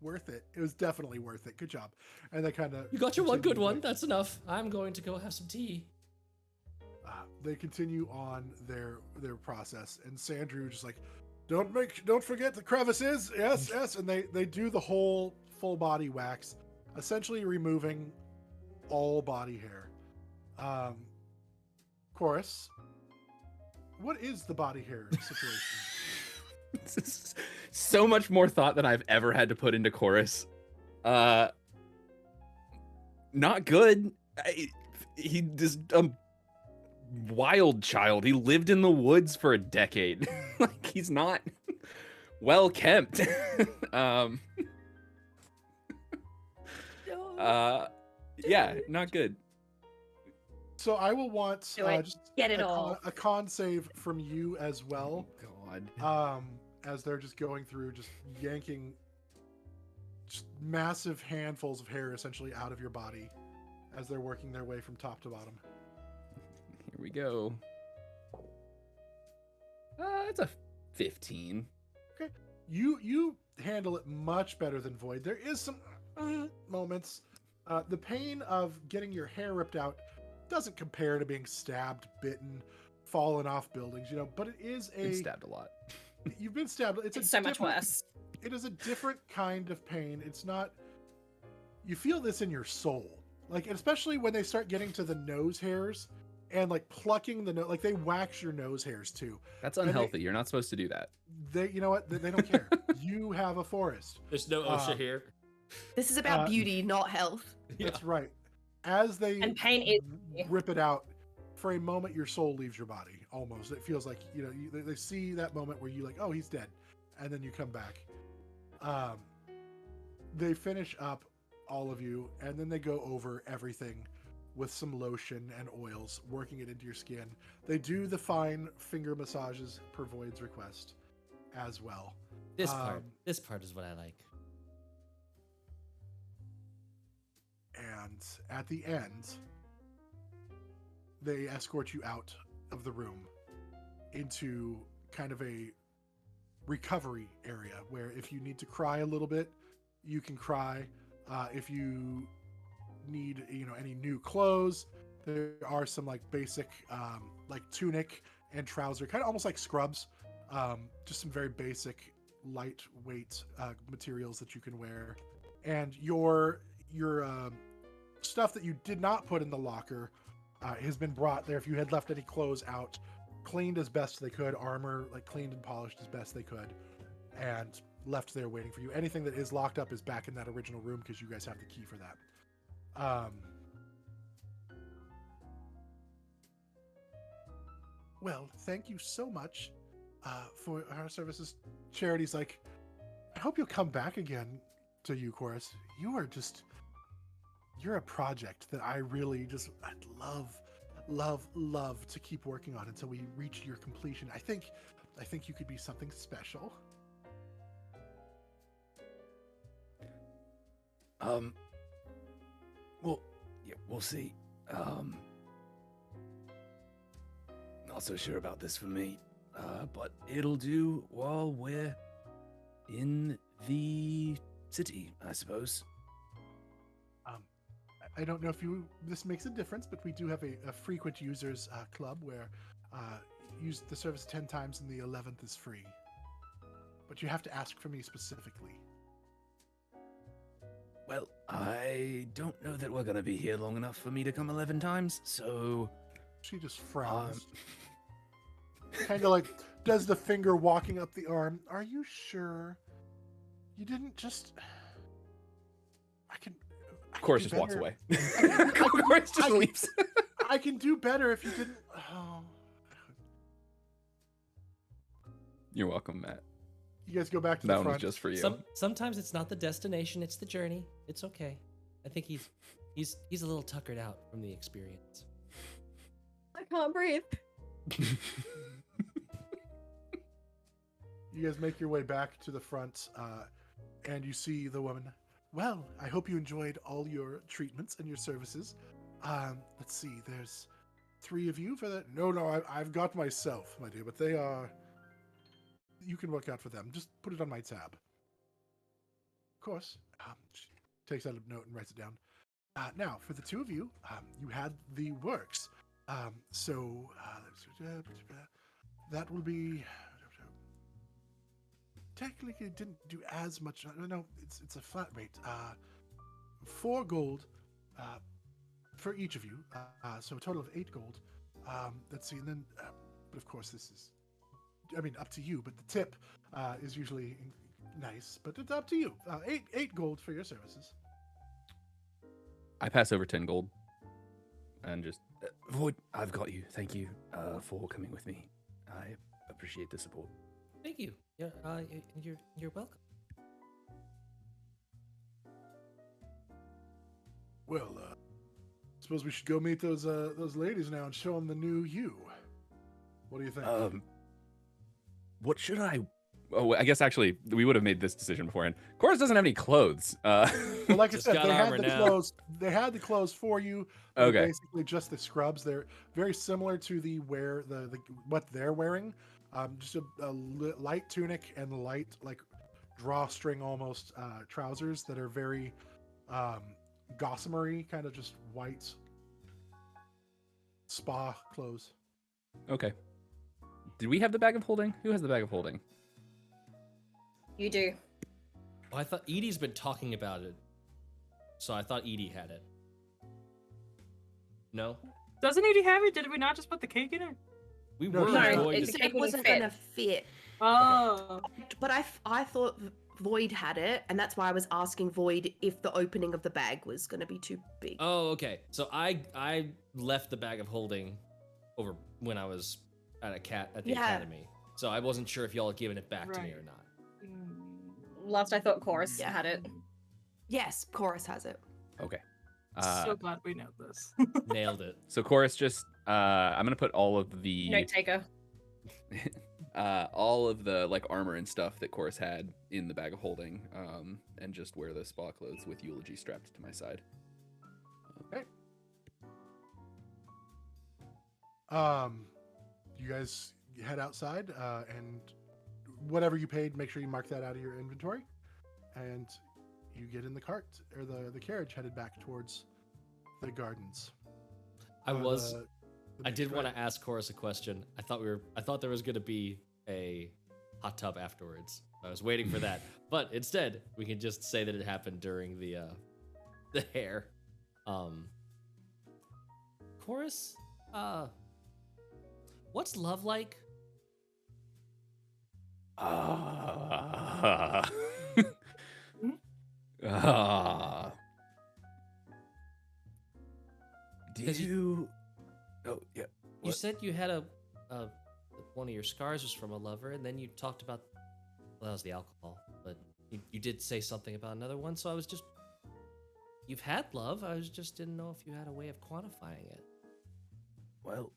worth it. It was definitely worth it. Good job. And they kind of... You got your one good one. That's enough. I'm going to go have some tea. They continue on their process, and Sandrew just like, don't forget the crevices. Yes. And they do the whole full body wax, essentially removing all body hair. Chorus, what is the body hair situation? This is so much more thought than I've ever had to put into Chorus. Not good. He just a wild child. He lived in the woods for a decade. Like he's not well kept. Yeah, not good. So I will want just get it all. a con save from you as well. God. As they're just going through, just yanking just massive handfuls of hair essentially out of your body as they're working their way from top to bottom. Here we go. It's a 15. Okay. You handle it much better than Void. There is some moments. The pain of getting your hair ripped out doesn't compare to being stabbed, bitten, fallen off buildings, but it is Been stabbed a lot. You've been stabbed. It's so much worse. It is a different kind of pain. It's not, you feel this in your soul. Like, especially when they start getting to the nose hairs and like plucking the nose, like they wax your nose hairs too. That's unhealthy. You're not supposed to do that. You know what? They don't care. You have a forest. There's no OSHA here. This is about beauty, not health. That's right. As they And pain is rip it out, for a moment, your soul leaves your body. Almost, it feels like they see that moment where you like, oh, he's dead, and then you come back. They finish up all of you, and then they go over everything with some lotion and oils, working it into your skin. They do the fine finger massages per Void's request, as well. This part is what I like. And at the end, they escort you out of the room into kind of a recovery area where if you need to cry a little bit, you can cry. If you need, any new clothes, there are some like basic, like tunic and trouser, kind of almost like scrubs. Just some very basic, lightweight materials that you can wear. And your stuff that you did not put in the locker has been brought there. If you had left any clothes out, cleaned as best they could, armor like cleaned and polished as best they could, and left there waiting for you. Anything that is locked up is back in that original room because you guys have the key for that. Well, thank you so much for our services. Charity's like, I hope you'll come back again to you, Chorus. You're a project that I really I'd love to keep working on until we reach your completion. I think you could be something special. Well, yeah, we'll see. Not so sure about this for me, but it'll do while we're in the city, I suppose. I don't know if this makes a difference, but we do have a frequent users club where use the service 10 times and the 11th is free. But you have to ask for me specifically. Well, I don't know that we're going to be here long enough for me to come 11 times, so... She just frowns. Kind of like does the finger walking up the arm. Are you sure? You didn't just... Of course, just walks away. Of course, just leaves. I can do better if you didn't... Oh. You're welcome, Matt. You guys go back to that the one front. was just for you. Sometimes it's not the destination, it's the journey. It's okay. I think he's a little tuckered out from the experience. I can't breathe. You guys make your way back to the front, and you see the woman. Well, I hope you enjoyed all your treatments and your services. Let's see, there's 3 of you for that. No, I've got myself, my dear, but they are... You can work out for them. Just put it on my tab. Of course. She takes out a note and writes it down. Now, for the 2 of you, you had the works. So that will be... Technically, it didn't do as much. No, it's a flat rate. 4 gold for each of you. So a total of 8 gold. Let's see, and then, but of course this is, I mean, up to you. But the tip is usually nice, but it's up to you. 8 gold for your services. I pass over 10 gold and just Void, I've got you. Thank you for coming with me. I appreciate the support. Thank you. You're welcome. Well, suppose we should go meet those ladies now and show them the new you. What do you think? What should I? Oh, I guess actually we would have made this decision beforehand. Chorus doesn't have any clothes. Well, like I Just said, got they had armor the now. clothes. They had the clothes for you. They're Okay. basically just the scrubs. They're very similar to the what they're wearing. Just a light tunic and light like drawstring almost trousers that are very gossamery, kind of just white spa clothes. Okay. Did we have the bag of holding? Who has the bag of holding? You do. Oh, I thought Edie's been talking about it, so I thought Edie had it. No, Doesn't Edie have it? Did we not just put the cake in it? we No, were no, going it's to. a cake It wasn't fit. gonna fit. Oh. But I thought Void had it, and that's why I was asking Void if the opening of the bag was gonna be too big. Oh, okay. So I left the bag of holding over when I was at the Yeah. academy. So I wasn't sure if y'all had given it back to me Right. or not. Last I thought, Chorus Yeah. had it. Yes, Chorus has it. Okay. So glad we know this. Nailed it. So Chorus just I'm gonna put all of the Note taker. all of the like armor and stuff that Chorus had in the bag of holding, and just wear the spa clothes with eulogy strapped to my side. You guys head outside, and whatever you paid, make sure you mark that out of your inventory, and you get in the cart or the carriage headed back towards the gardens. I did want to ask Chorus a question. I thought there was going to be a hot tub afterwards. I was waiting for that, but instead we can just say that it happened during the hair. Chorus, what's love like? Do 'Cause you? Oh yeah. You said you had a one of your scars was from a lover, and then you talked about, well, that was the alcohol, but you did say something about another one. So I was just, you've had love. I was just didn't know if you had a way of quantifying it. Well,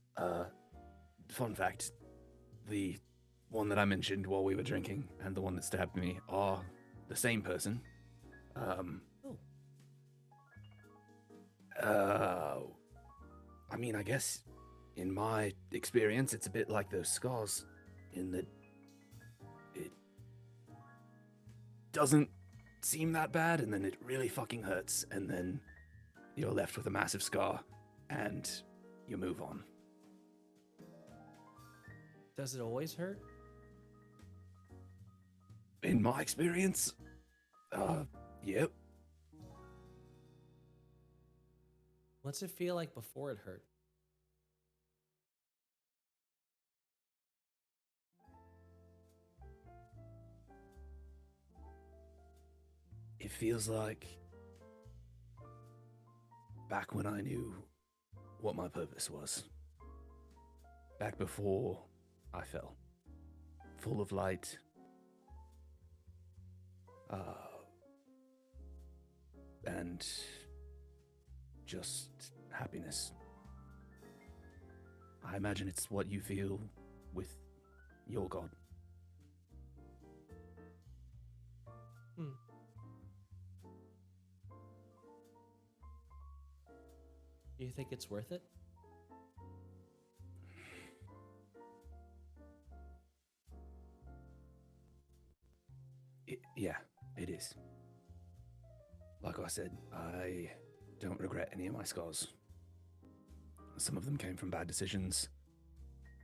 fun fact: the one that I mentioned while we were drinking and the one that stabbed me are the same person. I mean, I guess in my experience, it's a bit like those scars, in that it doesn't seem that bad, and then it really fucking hurts, and then you're left with a massive scar, and you move on. Does it always hurt? In my experience, yep. What's it feel like before it hurt? It feels like back when I knew what my purpose was. Back before I fell. Full of light. And just happiness. I imagine it's what you feel with your god. Do you think it's worth it? Yeah, it is. Like I said, I don't regret any of my scars. Some of them came from bad decisions,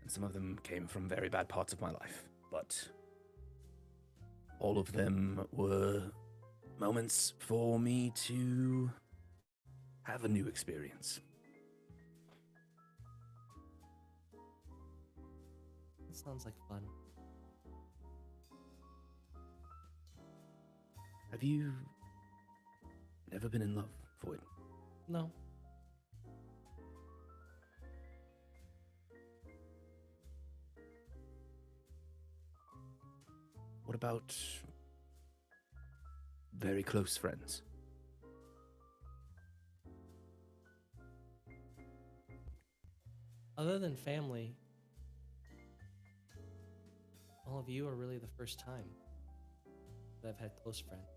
and some of them came from very bad parts of my life. But all of them were moments for me to have a new experience. That sounds like fun. Have you never been in love, Void? No. What about very close friends? Other than family, all of you are really the first time that I've had close friends.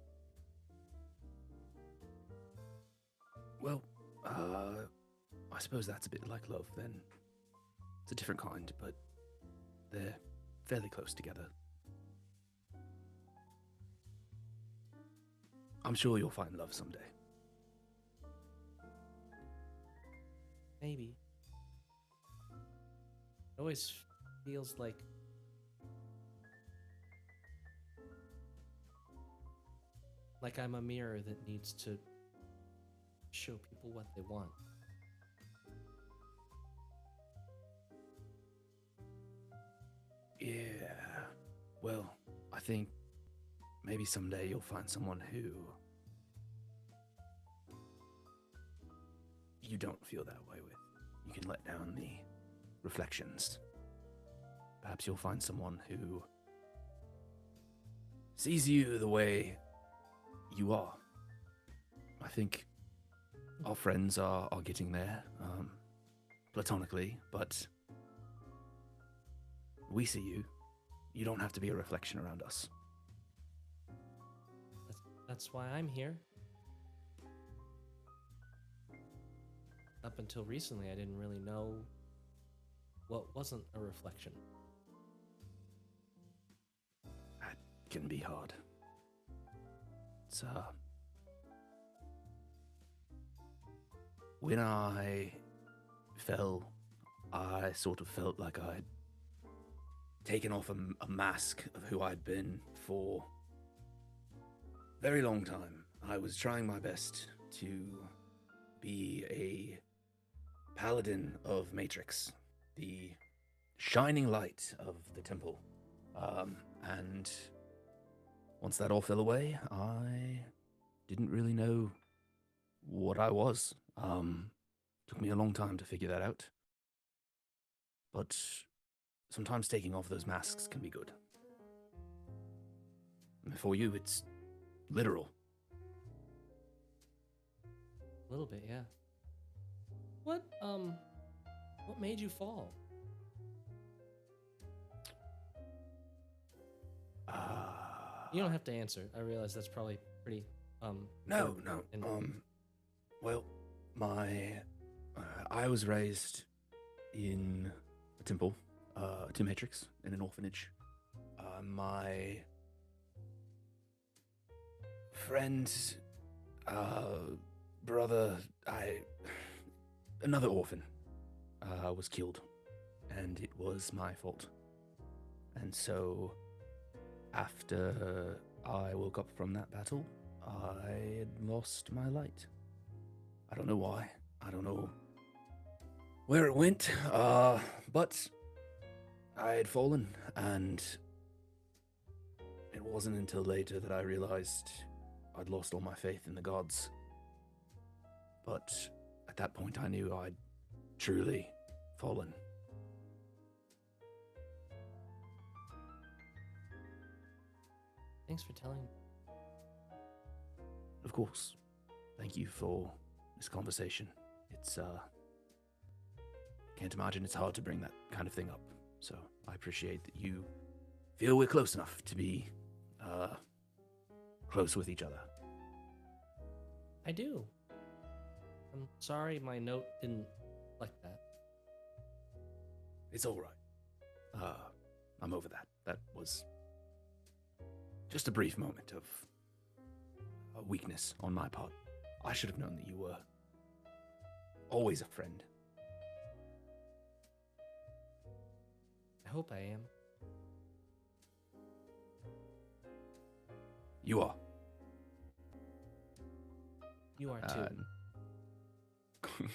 Well, I suppose that's a bit like love then. It's a different kind, but they're fairly close together. I'm sure you'll find love someday. Maybe. It always feels like I'm a mirror that needs to show people what they want. Yeah. Well, I think maybe someday you'll find someone who you don't feel that way with. You can let down the reflections. Perhaps you'll find someone who sees you the way you are. I think our friends are getting there, platonically, but we see you. You don't have to be a reflection around us. That's why I'm here. Up until recently, I didn't really know what wasn't a reflection. That can be hard. It's, when I fell, I sort of felt like I'd taken off a mask of who I'd been for a very long time. I was trying my best to be a paladin of Matrix, the shining light of the temple. And once that all fell away, I didn't really know what I was. Took me a long time to figure that out. But sometimes taking off those masks can be good. And for you, it's literal. A little bit, yeah. What made you fall? You don't have to answer. I realize that's probably pretty No. and- Well, I was raised in a temple, to Matrix, in an orphanage. My friend's brother, another orphan, was killed, and it was my fault. And so, after I woke up from that battle, I had lost my light. I don't know why. I don't know where it went, but I had fallen, and it wasn't until later that I realized I'd lost all my faith in the gods. But at that point, I knew I'd truly fallen. Thanks for telling me. Of course. Thank you for this conversation. It's, can't imagine it's hard to bring that kind of thing up. So I appreciate that you feel we're close enough to be, close with each other. I do. I'm sorry my note didn't like that. It's all right. I'm over that. That was just a brief moment of a weakness on my part. I should have known that you were always a friend. I hope I am. You are. You are too.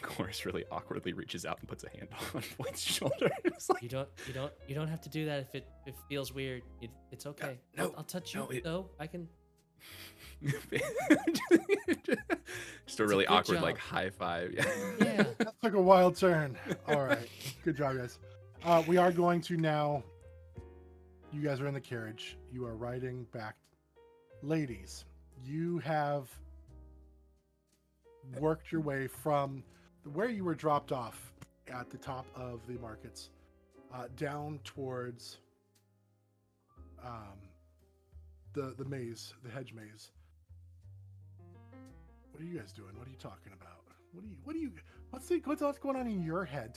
Chorus really awkwardly reaches out and puts a hand on Void's shoulder. It's like, You don't have to do that if it feels weird. It's okay. no, I'll touch you. no, it- No, I can. just a really good awkward job. like high five. Yeah. That took a wild turn. All right. Good job, guys. We are going to now. You guys are in the carriage. You are riding back. Ladies, you have worked your way from where you were dropped off at the top of the markets down towards the maze, the hedge maze. What are you guys doing? What are you talking about? What's going on in your head?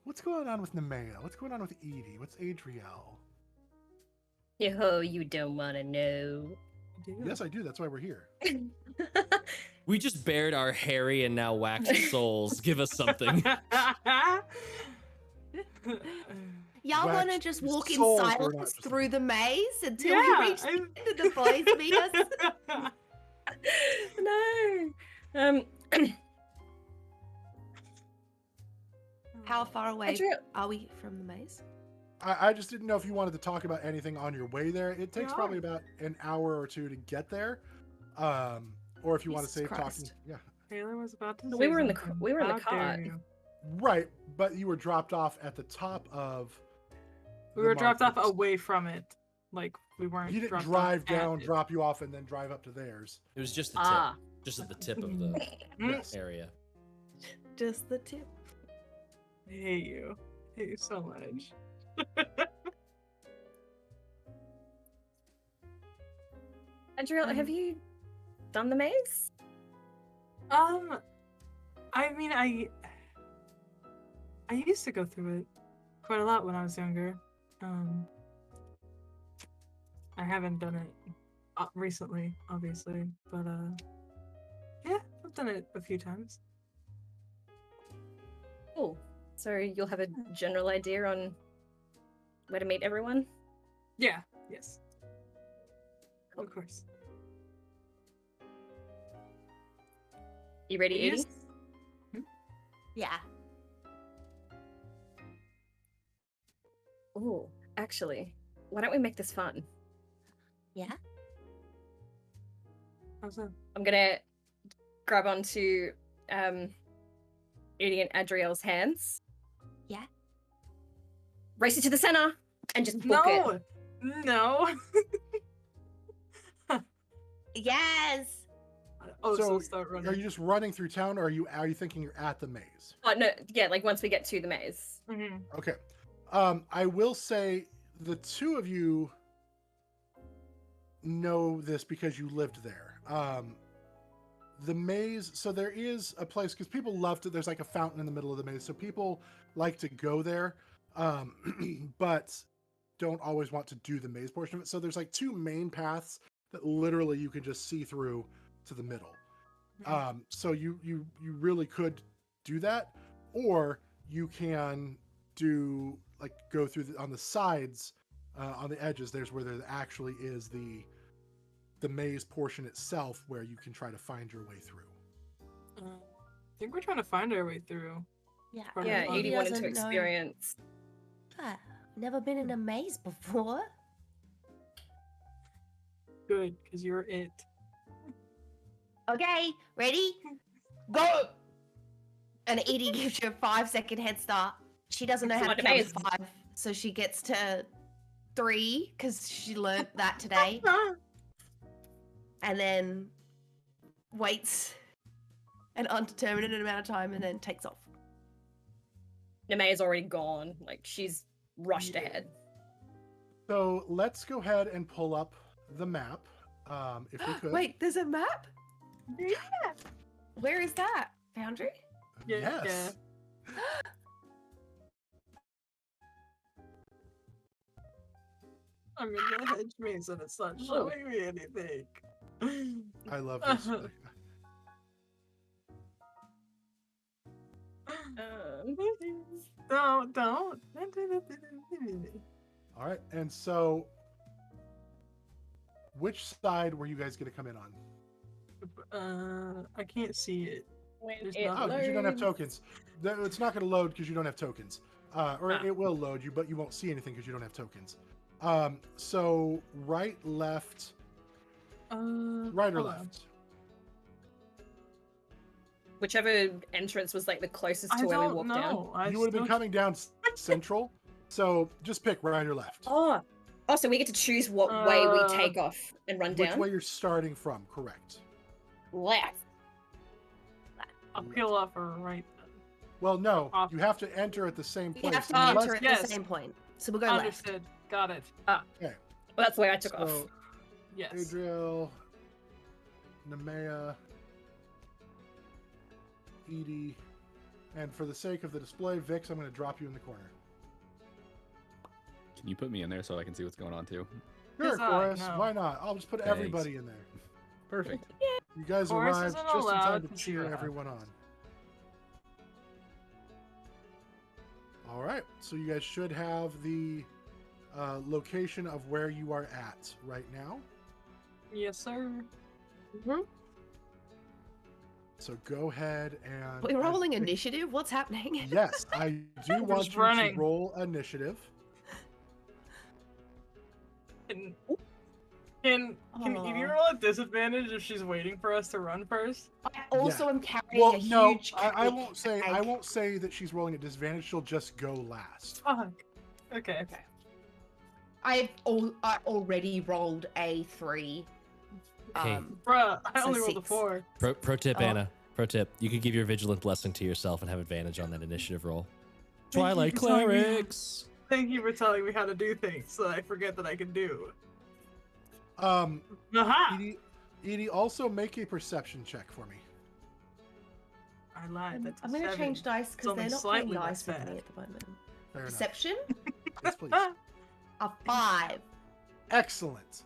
What's going on with Nemeia? What's going on with Edie? What's Adriell? Yo, you don't want to know. Yes, I do. That's why we're here. We just bared our hairy and now waxed souls. Give us something. Y'all want to Wax just walk in souls, we're not silence just- through the maze until Yeah, we reach the end of the boys meet us? No. How far away Adriell, are we from the maze? I just didn't know if you wanted to talk about anything on your way there. It takes Yeah. probably about an hour or two to get there. Or if you want to Jesus save talking. Christ. Yeah. Taylor was about to. We say were in the something. we were in the How dare cart. you. Right. But you were dropped off at the top of. We the were dropped off markets. away from it. Like we weren't. He didn't dropped drive off at down, it. drop you off, and then drive up to theirs. It was just the tip. Ah. Just at the tip of the Yes. area. Just the tip. I hate you. I hate you so much. Adriell, have you done the maze? I mean, I used to go through it quite a lot when I was younger. I haven't done it recently, obviously, but yeah, I've done it a few times. Cool. So you'll have a general idea on where to meet everyone? Yeah, yes, of course. You ready, Edie? Yes. Yeah. Oh, actually, why don't we make this fun? Yeah? How's that? I'm gonna grab onto Edie and Adriel's hands. Yeah. Race it to the center and just book it. No. Yes! Oh, so So, start running. Are you just running through town, or are you thinking you're at the maze? Oh no, yeah, like once we get to the maze. Mhm. Okay. I will say the two of you know this because you lived there. The maze, so there is a place, because people love to, there's like a fountain in the middle of the maze, so people like to go there, but don't always want to do the maze portion of it. So there's like two main paths that literally you can just see through to the middle. So you really could do that, or you can do like go through on the sides, on the edges. There's where there actually is the maze portion itself, where you can try to find your way through. I think we're trying to find our way through. Yeah. Pardon Yeah, me. Well, Edie he wanted to doesn't know. experience. Ah, never been in a maze before. Good, because you're it. Okay, ready? Go! And Edie gives you a 5-second head start. She doesn't know how to What count maze? 5, so she gets to 3 because she learnt that today. And then waits an undetermined amount of time and then takes off. Nemeia's already gone. Like she's rushed ahead. So let's go ahead and pull up the map, if we could. Wait, there's a map? Yeah. Where is that? Foundry? Yeah, Yes. I'm in the hedge maze and it's not showing me anything. I love this. Don't. All right, and so which side were you guys going to come in on? I can't see it. When There's it nothing. Oh, because you don't have loads. tokens. It's not going to load because you don't have tokens. Or Ah. it will load you, but you won't see anything because you don't have tokens. So right, left, right or hold on. left? Whichever entrance was like the closest I to where we don't walked down. know. I You would have been still- coming down central. So just pick right or left. Oh, so we get to choose what way we Uh, take off and run Which down. way you're starting from, correct. Left. I'll peel off or right. Then. Well, no, Off. you have to enter at the same You place. have to unless- enter at yes. the same point. So we'll go left. Understood. Got it. Well, that's the way I took off. So, Yes. Adriell, Nemeia, Edie, and for the sake of the display, Vix, I'm going to drop you in the corner. Can you put me in there so I can see what's going on too? Sure, Yes, I Chorus. know. Why not? I'll just put Thanks. everybody in there. Perfect. You guys Chorus arrived isn't just in time allowed to to cheer do that. everyone on. All right, so you guys should have the location of where you are at right now. Yes, sir. So go ahead and. We're I rolling think- initiative? What's happening? Yes, I do want just you running. to roll initiative. Can if you Aw. roll a disadvantage if she's waiting for us to run first? I also Yeah. am carrying Well, a no, huge I cake won't say. I bag. won't say that she's rolling at disadvantage. She'll just go last. Fuck. Okay. Okay. I already rolled a 3. Hey. Bruh, I So only rolled a 6. 4. Pro tip, Oh. Anna. Pro tip. You could give your vigilant blessing to yourself and have advantage on that initiative roll. Thank you Twilight for telling me. clerics. Thank you for telling me how to do things so I forget that I can do. Aha! Aha! Edie, also make a perception check for me. I lied. That's a I'm going to 7. change dice It's because only they're not playing slightly dice less with me bad. at the moment. Fair enough. Perception? Yes, please. A 5. Excellent.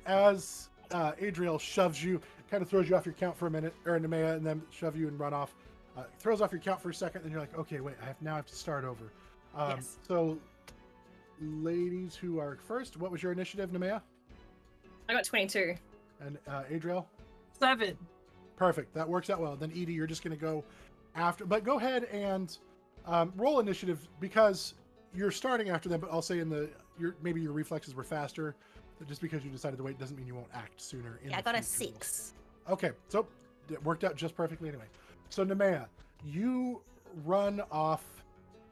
As Adriell shoves you, kind of throws you off your count for a minute, or Nemeia, and then shove you and run off. Throws off your count for a second, and you're like, okay, wait, now I have to start over. Yes. So, ladies who are first, what was your initiative, Nemeia? I got 22. And Adriell? 7. Perfect. That works out well. Then Edie, you're just going to go after. But go ahead and roll initiative because you're starting after them. But I'll say maybe your reflexes were faster. But just because you decided to wait doesn't mean you won't act sooner. Yeah, I got a 6. Okay, so it worked out just perfectly anyway. So Nemeia, you run off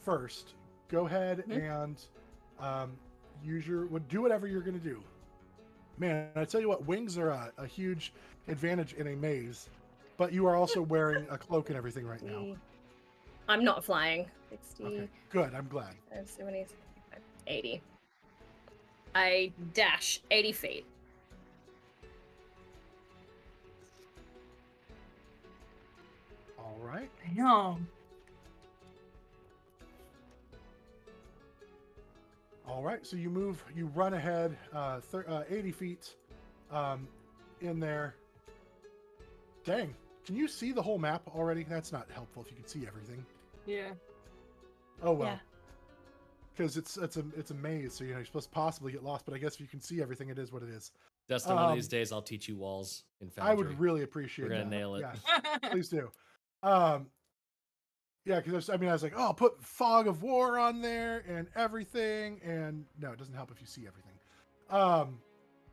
first. Go ahead and do whatever you're going to do. Man, I tell you what, wings are a huge advantage in a maze, but you are also wearing a cloak and everything right now. I'm not flying. 60, Okay, good. I'm glad. 70, 75, 80. I dash 80 feet. All right. Damn. All right. So you run ahead 80 feet in there. Dang. Can you see the whole map already? That's not helpful if you can see everything. Yeah. Oh, well. Yeah. Because it's a maze, so you're supposed to possibly get lost. But I guess if you can see everything, it is what it is. Dustin, one of these days I'll teach you walls in Foundry. I would really appreciate We're gonna that. nail it. Yeah, please do. Yeah, because I was like, oh, I'll put fog of war on there and everything, and no, it doesn't help if you see everything.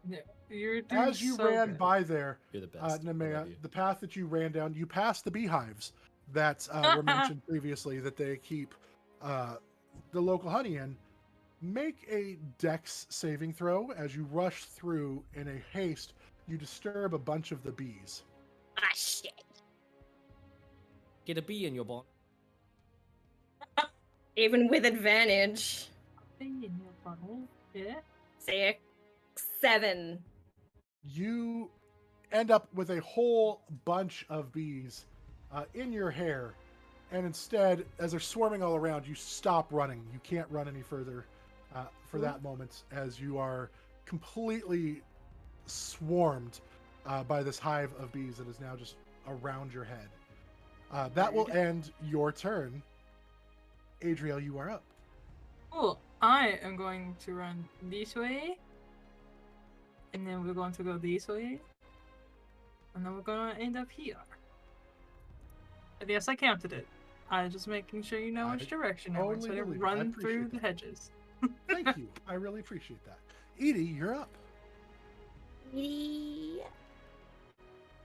Yeah. You're doing As you so ran good. by there, You're the best. I love Nemeia, you. the path that you ran down, you passed the beehives that were mentioned previously that they keep the local honey in. Make a dex saving throw as you rush through in a haste. You disturb a bunch of the bees. Ah, shit. Get a bee in your bonnet. Even with advantage. Thing in your funnel. Yeah. 7. You end up with a whole bunch of bees in your hair, and instead, as they're swarming all around, you stop running. You can't run any further for that moment, as you are completely swarmed by this hive of bees that is now just around your head. That will end your turn. Adriell, you are up. Cool. I am going to run this way. And then we're going to go this way. And then we're going to end up here. Yes, I counted it. I'm just making sure you know I which direction I went, so I totally didn't believe it. I run through appreciate the that. hedges. Thank you. I really appreciate that. Edie, you're up. He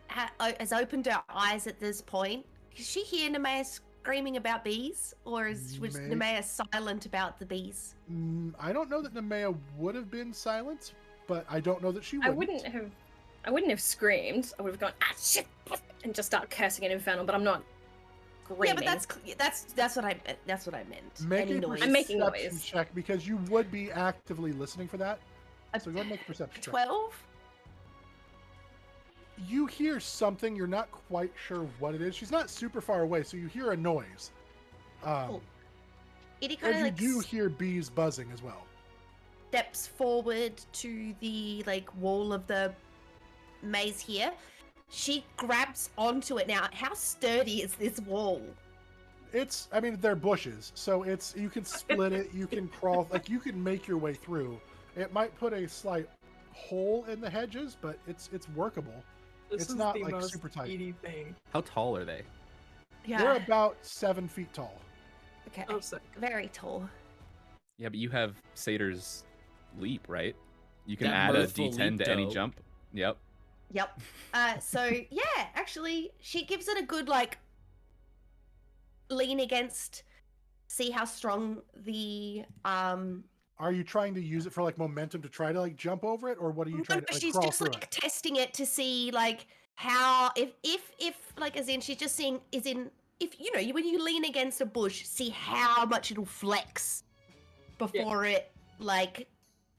has opened her eyes at this point. Does she hear Nemeia screaming about bees, or was Nemeia silent about the bees? I don't know that Nemeia would have been silent, but I don't know that she I wouldn't. wouldn't have screamed. I would have gone, ah, shit, and just start cursing in Infernal, but I'm not screaming. Yeah, but that's what I meant. Make Any a noise. I'm making perception noise. check because you would be actively listening for that. So go ahead and make a perception check. 12. You hear something. You're not quite sure what it is. She's not super far away, so you hear a noise. Cool. Edie kind And of you like do hear bees buzzing as well. steps forward to the like wall of the maze here. She grabs onto it. Now, how sturdy is this wall? I mean, they're bushes, so you can split it, you can crawl, like you can make your way through. It might put a slight hole in the hedges, but it's workable. This It's is not the like most super tight. Edie thing. How tall are they? Yeah. They're about 7 feet tall. Okay. Oh, sick. Very tall. Yeah, but you have Satyr's leap, right? You can That add a mirthful D10 leap, to any though. jump. Yep. Yep. So yeah, actually, she gives it a good like lean against. See how strong the Are you trying to use it for like momentum to try to like jump over it, or what are you trying to like she's crawl just through like it? testing it to see like how if like as in she's just seeing is in if you know when you lean against a bush, see how much it'll flex before it like,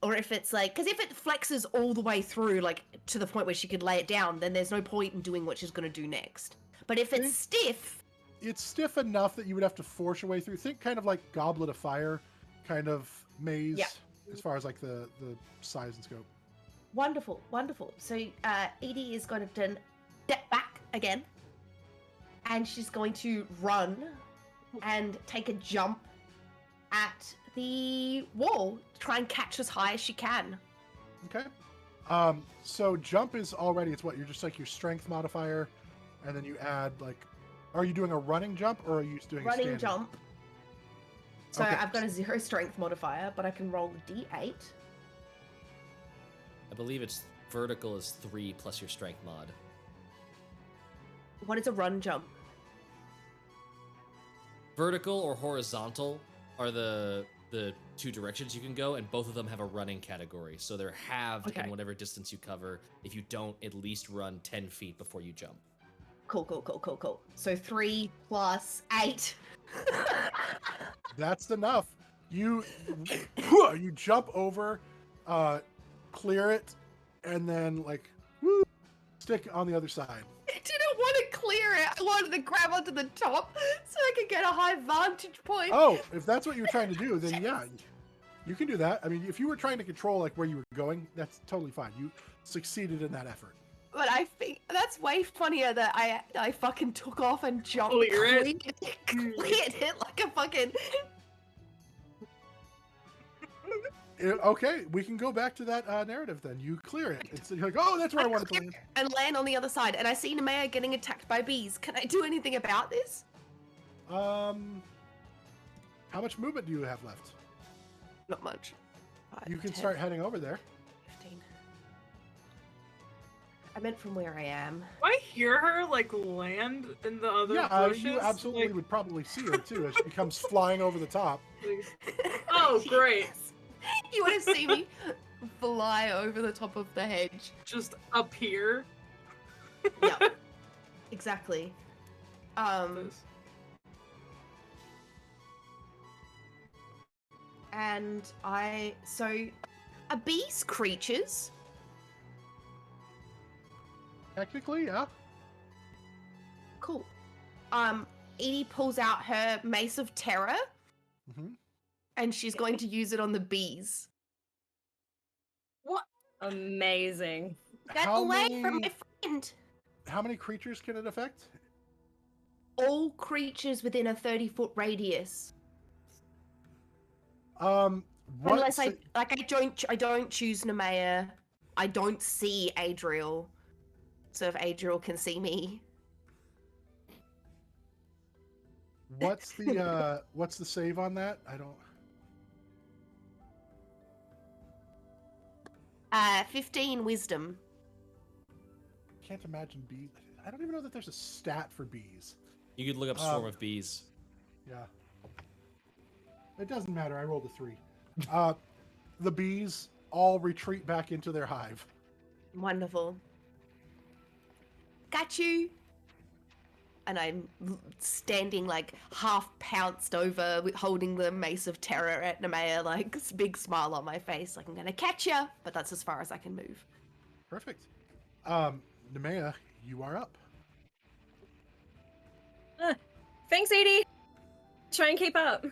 or if it's like, because if it flexes all the way through like to the point where she could lay it down, then there's no point in doing what she's going to do next. But if it's stiff, It's stiff enough that you would have to force your way through. Think kind of like Goblet of Fire kind of maze, Yeah. as far as like the size and scope. wonderful. So Edie is going to step back again, and she's going to run and take a jump at the wall, try and catch as high as she can. Okay. So jump is already, it's what, you're just like your strength modifier, and then you add like, are you doing a running jump or are you doing a Running standing? jump. So Okay. I've got a 0 strength modifier, but I can roll a d8. I believe it's vertical is 3 plus your strength mod. What is a run jump? Vertical or horizontal are the two directions you can go, and both of them have a running category. So they're halved Okay. in whatever distance you cover. If you don't at least run 10 feet before you jump. Cool. So 3 plus 8. That's enough. You you jump over, clear it, and then like woo, stick on the other side. I didn't want to clear it. I wanted to grab onto the top so I could get a high vantage point. Oh, if that's what you're trying to do, then yeah, you can do that. I mean, if you were trying to control like where you were going, that's totally fine. You succeeded in that effort. But I think that's way funnier that I fucking took off and jumped. Clear it. Cleared it like a fucking... Okay, we can go back to that narrative then. You clear it. It's like, oh, that's where I wanted to land. And land on the other side. And I see Nemeia getting attacked by bees. Can I do anything about this? How much movement do you have left? Not much. 5, You can 10, start heading over there. 15. I meant from where I am. I hear her like land in the other Yeah, bushes. you absolutely like, would probably see her too as she comes flying over the top. Oh, great. You want to see me fly over the top of the hedge? Just up here. Yeah, exactly. And so are bees creatures? Technically, yeah. Cool. Edie pulls out her Mace of Terror, hmm and she's going to use it on the bees. What? Amazing. Get away from my friend! How many creatures can it affect? All creatures within a 30-foot radius. Unless I don't choose Nemeia. I don't see Adriell. So if Adriell can see me. What's the save on that? I don't. 15 wisdom. Can't imagine bees. I don't even know that there's a stat for bees. You could look up swarm of bees. Yeah. It doesn't matter. I rolled a 3. The bees all retreat back into their hive. Wonderful. Got you. And I'm standing like half pounced over, holding the mace of terror at Nemeia, like big smile on my face, like I'm gonna catch ya. But that's as far as I can move. Perfect. Nemeia, you are up. Thanks, Edie. Try and keep up.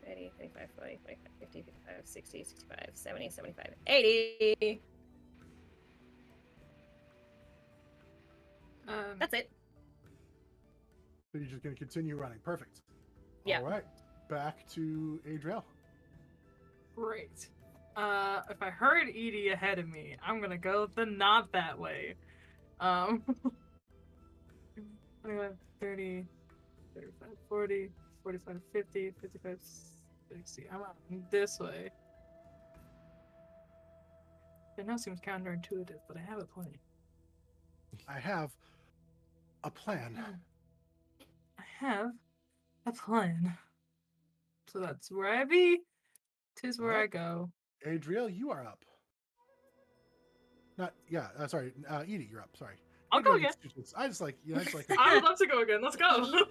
30, 35, 40, 45, 50, 55, 60, 65, 70, 75, 80. That's it. So you're just going to continue running. Perfect. Yeah. All right. Back to Adriell. Great. If I heard Edie ahead of me, I'm gonna go the not that way. 25, 30, 35, 40, 45, 50, 55, 60. I'm out this way. I know it seems counterintuitive, but I have a plan. I have a plan. I have a plan. So that's where I be. 'Tis where I go. Adriell, you are up. Sorry. Edie, you're up. Sorry. I'll go Adriell again. gets 2 hits. I just like. I would love to go again. Let's go.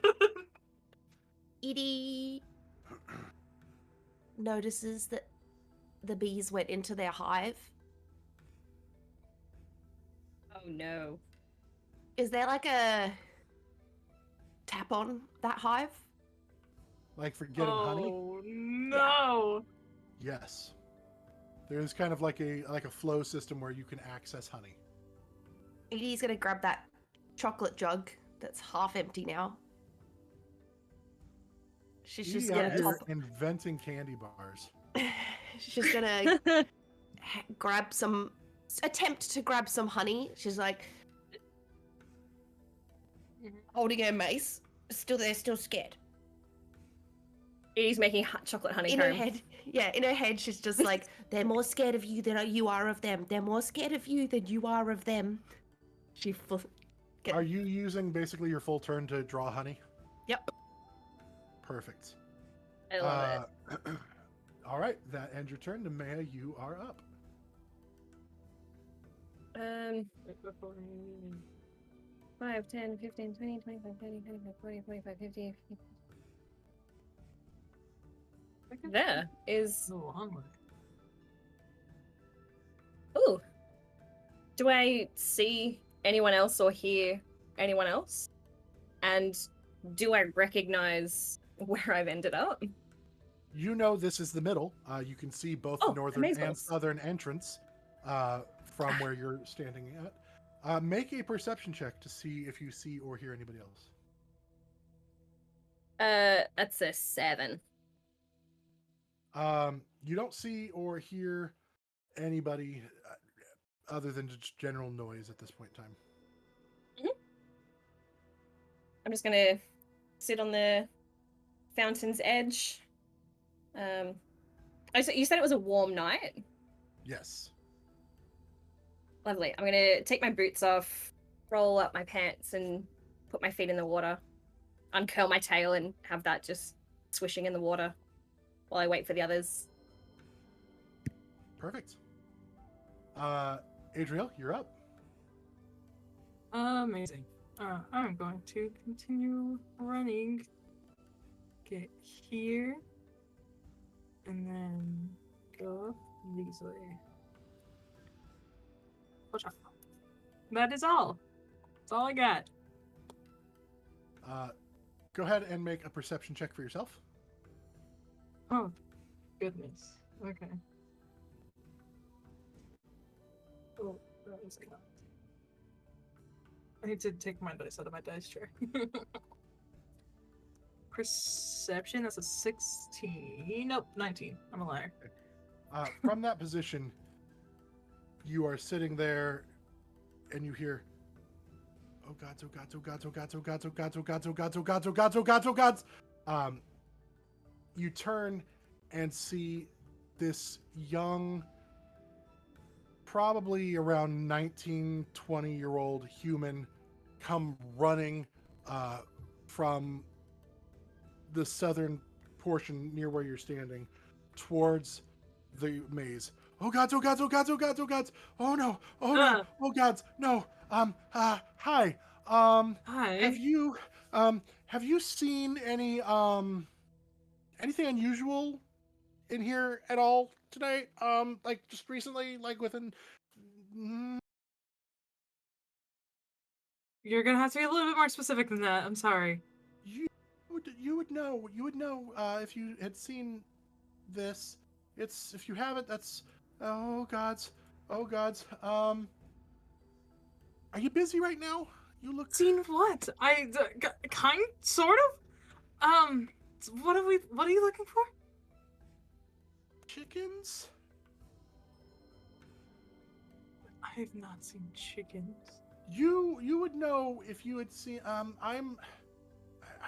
Edie notices that the bees went into their hive. Oh no. Is there like a tap on that hive? Like for getting honey? Oh no. Yes. There's kind of like a flow system where you can access honey. Edie's gonna grab that chocolate jug that's half empty now. She's just Edie out gonna here inventing candy bars. she's gonna attempt to grab some honey. She's like holding her mace, still scared. Edie's making chocolate honeycomb. In her head, she's just like, they're more scared of you than you are of them. They're more scared of you than you are of them. Are you using basically your full turn to draw honey? Yep. Perfect. I love it. All right, that ends your turn. Nemeia, you are up. 5, 10, 15, 20, 25, 30, 35, 40, 45, 50. There is. Ooh. Do I see anyone else or hear anyone else? And do I recognize where I've ended up? You know this is the middle. You can see both the northern and southern entrance from where you're standing at. Make a perception check to see if you see or hear anybody else. That's a 7. You don't see or hear anybody other than just general noise at this point in time. Mm-hmm. I'm just gonna sit on the fountain's edge. You said it was a warm night? Yes. Lovely. I'm gonna take my boots off, roll up my pants, and put my feet in the water. Uncurl my tail and have that just swishing in the water while I wait for the others. Perfect. Adriell, you're up. Amazing. I'm going to continue running. Get here. And then go this way. That is all. That's all I got. Go ahead and make a perception check for yourself. Oh, goodness. Okay. Oh, that was a lot. I need to take my dice out of my dice tray. Perception, that's a 16. Nope, 19. I'm a liar. From that position, you are sitting there and you hear, oh gods, oh gods, oh gods, oh gods, oh gods, oh gods, oh gods, oh gods, oh gods, oh gods, oh gods, oh gods. You turn and see this young, probably around 19, 20-year-old human come running from the southern portion near where you're standing towards the maze. Oh gods, oh gods, oh gods, oh gods, oh gods. Oh no, oh no, oh gods, no. Hi. Hi. Have you seen any anything unusual in here at all tonight? Like just recently, like within. You're gonna have to be a little bit more specific than that. I'm sorry. You would know if you had seen this. It's if you haven't, that's oh gods, oh gods. Are you busy right now? You look. Seen what? Kind, sort of. What are you looking for? Chickens? I have not seen chickens. You would know if you had seen. I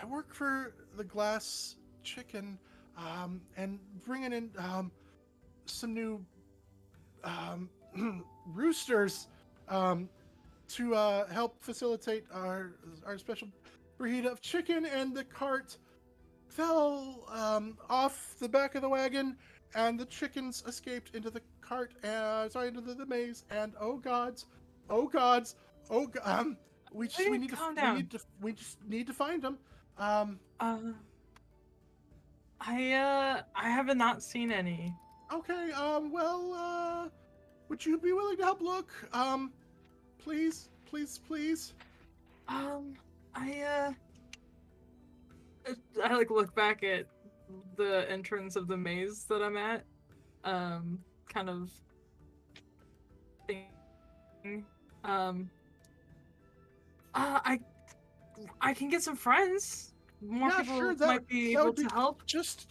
work for the Glass Chicken, and bringing in some new roosters to help facilitate our special breed of chicken, and the cart fell off the back of the wagon, and the chickens escaped into the cart, into the maze, and oh gods, oh gods, we just need to find them. I have not seen any. Okay, would you be willing to help look? Please. I like look back at the entrance of the maze that I'm at, kind of thinking, I can get some friends. More people might be able to help. Just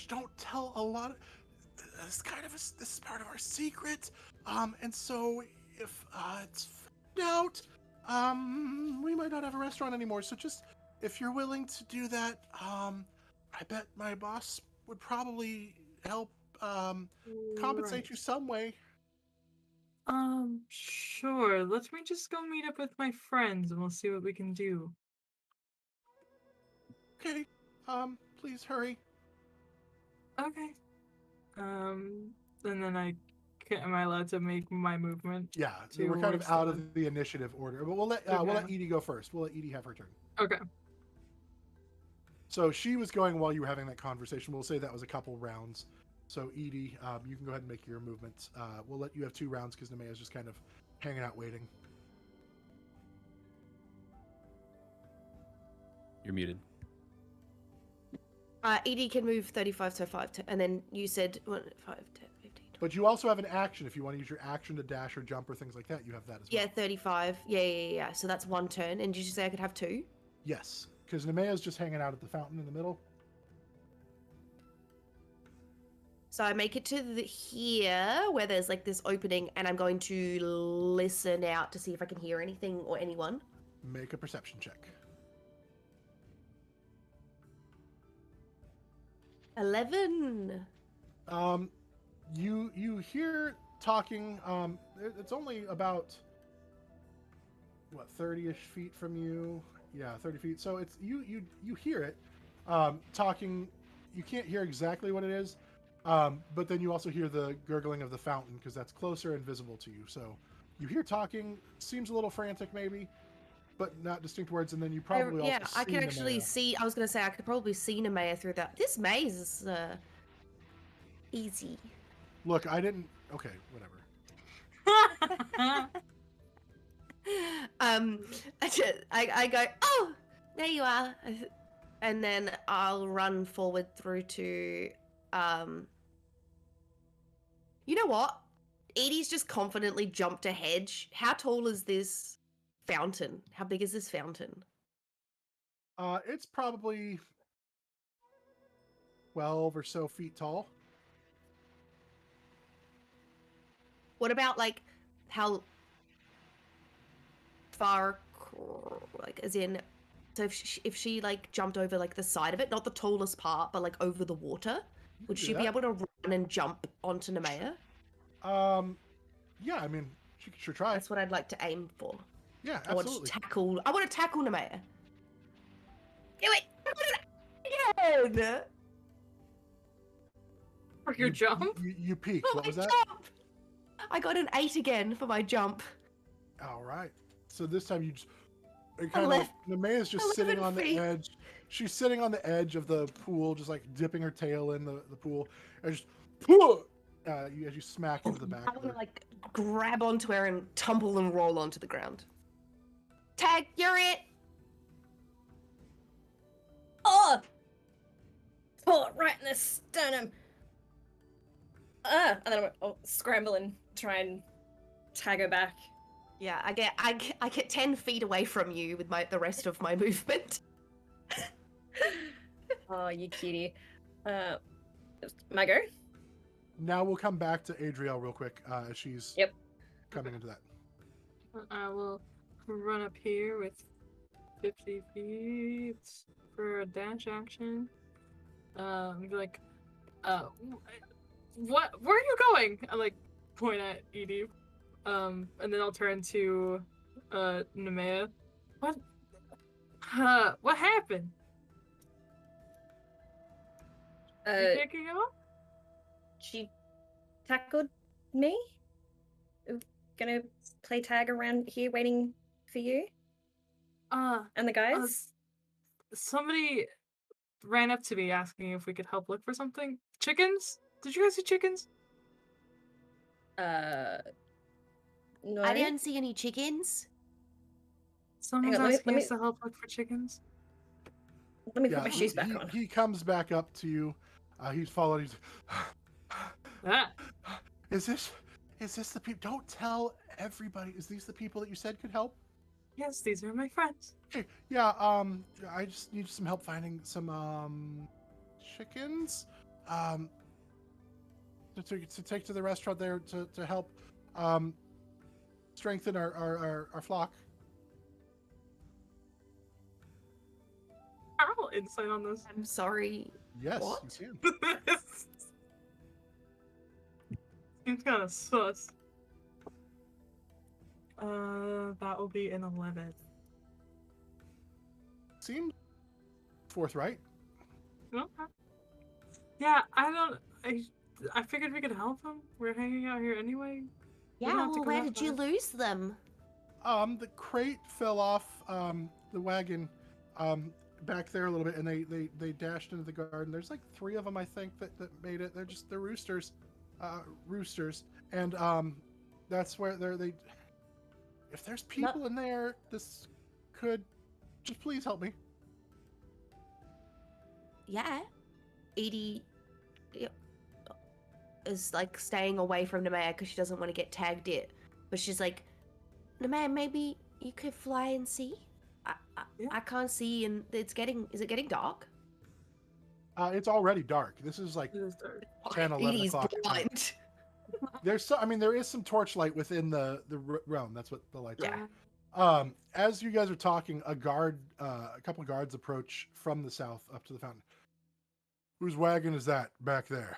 don't tell a lot of. This is part of our secret. And so if it's found out, we might not have a restaurant anymore. So just if you're willing to do that, I bet my boss would probably help compensate you some way. Sure. Let me just go meet up with my friends and we'll see what we can do. Okay. Please hurry. Okay. And then am I allowed to make my movement? Yeah, we're kind of out of the initiative order, but we'll let Edie go first. We'll let Edie have her turn. Okay. So she was going while you were having that conversation. We'll say that was a couple rounds. So Edie, you can go ahead and make your movement. We'll let you have 2 rounds because Nemeia's just kind of hanging out waiting. You're muted. Edie can move 35 to 5, and then you said 5, 10, 15. 20. But you also have an action if you want to use your action to dash or jump or things like that. You have that as well. Yeah, 35. Yeah. So that's 1 turn. And did you say I could have 2? Yes, because Nemeia's just hanging out at the fountain in the middle. So I make it to here where there's like this opening, and I'm going to listen out to see if I can hear anything or anyone. Make a perception check. 11. You hear talking. It's only about 30-ish feet from you. Yeah, 30 feet. So it's you hear it talking. You can't hear exactly what it is, but then you also hear the gurgling of the fountain because that's closer and visible to you. So you hear talking. Seems a little frantic, maybe, but not distinct words. And then you probably also see I can actually Nemeia. see. I was gonna say I could probably see Nemeia through that. This maze is easy. Look, I didn't. Okay, whatever. I go, oh, there you are, and then I'll run forward through to, you know what? Edie's just confidently jumped a hedge. How tall is this fountain? How big is this fountain? It's probably 12 or so feet tall. What about like how far like as in, so if she like jumped over like the side of it, not the tallest part, but like over the water, would do she be that. able to run and jump onto Nemeia? Yeah, I mean, she could sure try. That's what I'd like to aim for. Yeah, I want to absolutely. tackle. I want to tackle Nemeia. Do it again. For your jump? You peaked. For What my was that? jump! I got an 8 again for my jump. All right. So this time you just it I kind of left- Nemeia's just 11 sitting on the feet. edge. She's sitting on the edge of the pool, just like dipping her tail in the pool, and just as you smack into the back I of want her. to like grab onto her and tumble and roll onto the ground. Tag, you're it. Oh! Pull it right in the sternum. And then I'll scramble and try and tag her back. Yeah, I get 10 feet away from you with the rest of my movement. Oh, you cutie. My go? Now we'll come back to Adriell real quick as she's Yep. coming into that. I will run up here with 50 feet for a dash action. Be like, what? Where are you going? I like point at Edie. And then I'll turn to Nemeia. What? What happened? You taking off? She tackled me? Gonna play tag around here waiting for you and the guys? Somebody ran up to me asking if we could help look for something. Chickens? Did you guys see chickens? No. I didn't see any chickens. Someone's on, let me- asking let us to help look for chickens. Let me put my he- shoes back he, on. He comes back up to you. He's followed. He's. Ah, Is this the people? Don't tell everybody. Is these the people that you said could help? yes, these are my friends. Okay. Yeah. I just need some help finding some chickens. To take to the restaurant there to help strengthen our flock. Carl, insight on this. I'm sorry. Yes, What? you can. Seems kind of sus. That will be an 11. Seems forthright. Okay. Yeah, I figured we could help them. We're hanging out here anyway. We don't Yeah, have to well, go where that did you far. lose them? The crate fell off the wagon back there a little bit, and they dashed into the garden. There's like 3 of them, I think, that made it. They're roosters, and that's where they. If there's people in there, this could just please help me. Yeah. Edie is like staying away from Nemeia because she doesn't want to get tagged in. But she's like, Nemeia, maybe you could fly and see? Yeah. I can't see, and is it getting dark? It's already dark. This is like It is dark. 10, 11 Edie's o'clock at night. blind. There is some torchlight within the realm. That's what the lights Yeah. are. As you guys are talking, a couple of guards approach from the south up to the fountain. Whose wagon is that back there?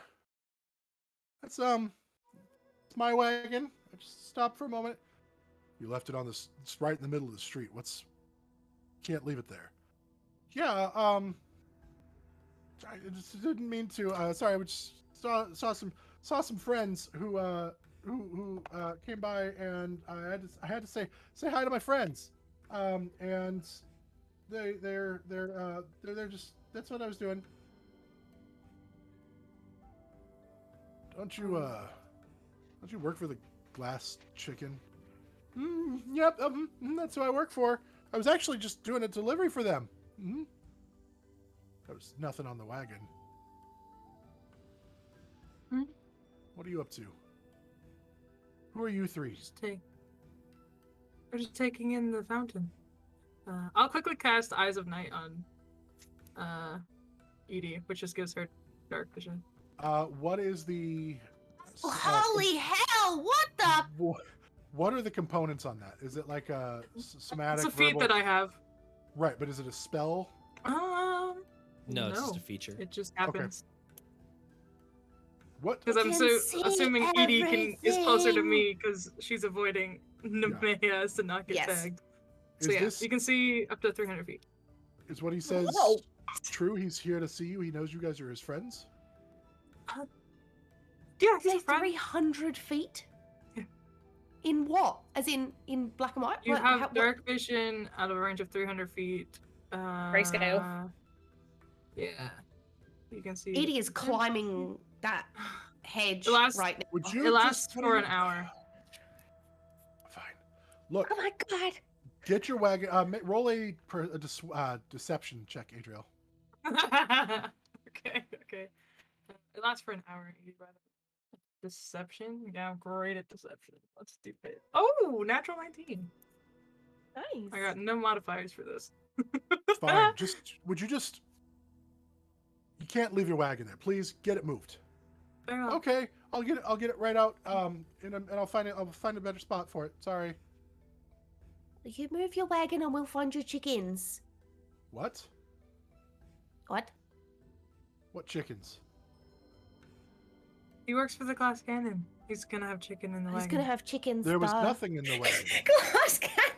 That's it's my wagon. I just stopped for a moment. You left it on this. It's right in the middle of the street. Can't leave it there. Yeah. I just didn't mean to. Sorry. I just saw some friends who came by, and I had to say hi to my friends. And they're just, that's what I was doing. Don't you work for the glass chicken? Yep, that's who I work for. I was actually just doing a delivery for them. There was nothing on the wagon. What are you up to? Who are you 3? We're just taking in the fountain. I'll quickly cast Eyes of Night on Edie, which just gives her dark vision. What is the Holy hell! What the? What are the components on that? Is it like a somatic? It's a feat verbal? that I have. Right, but is it a spell? No, it's just a feature. It just happens. What? Because I'm can so see assuming Edie is closer to everything. me because she's avoiding Nemeia to not get Yes. tagged. Is So yeah, this you can see up to 300 feet. is what he says Whoa. true? He's here to see you. He knows you guys are his friends. Yeah, he's Say a friend. 300 feet? Yeah. In what? As in black and white? You What- have how- what- dark vision out of a range of 300 feet. Grayscale. Yeah. You can see. Edie is climbing that hedge It lasts- right now. Would you? It lasts just- for an hour. Fine. Look, Oh my god. get your wagon. Roll a deception check, Adriell. Okay. It lasts for an hour. Edie, by the way. Deception? Yeah, I'm great at deception. Let's do it. Oh, natural 19. Nice. I got no modifiers for this. Fine. Would you just? You can't leave your wagon there. Please get it moved. Fair enough. Okay, I'll get it right out. And I'll find a better spot for it. Sorry. You move your wagon and we'll find your chickens. What? What? What chickens? He works for the glass cannon. He's gonna have chicken in the He's wagon. gonna have chickens. There was duh. nothing in the wagon. Glass cannon.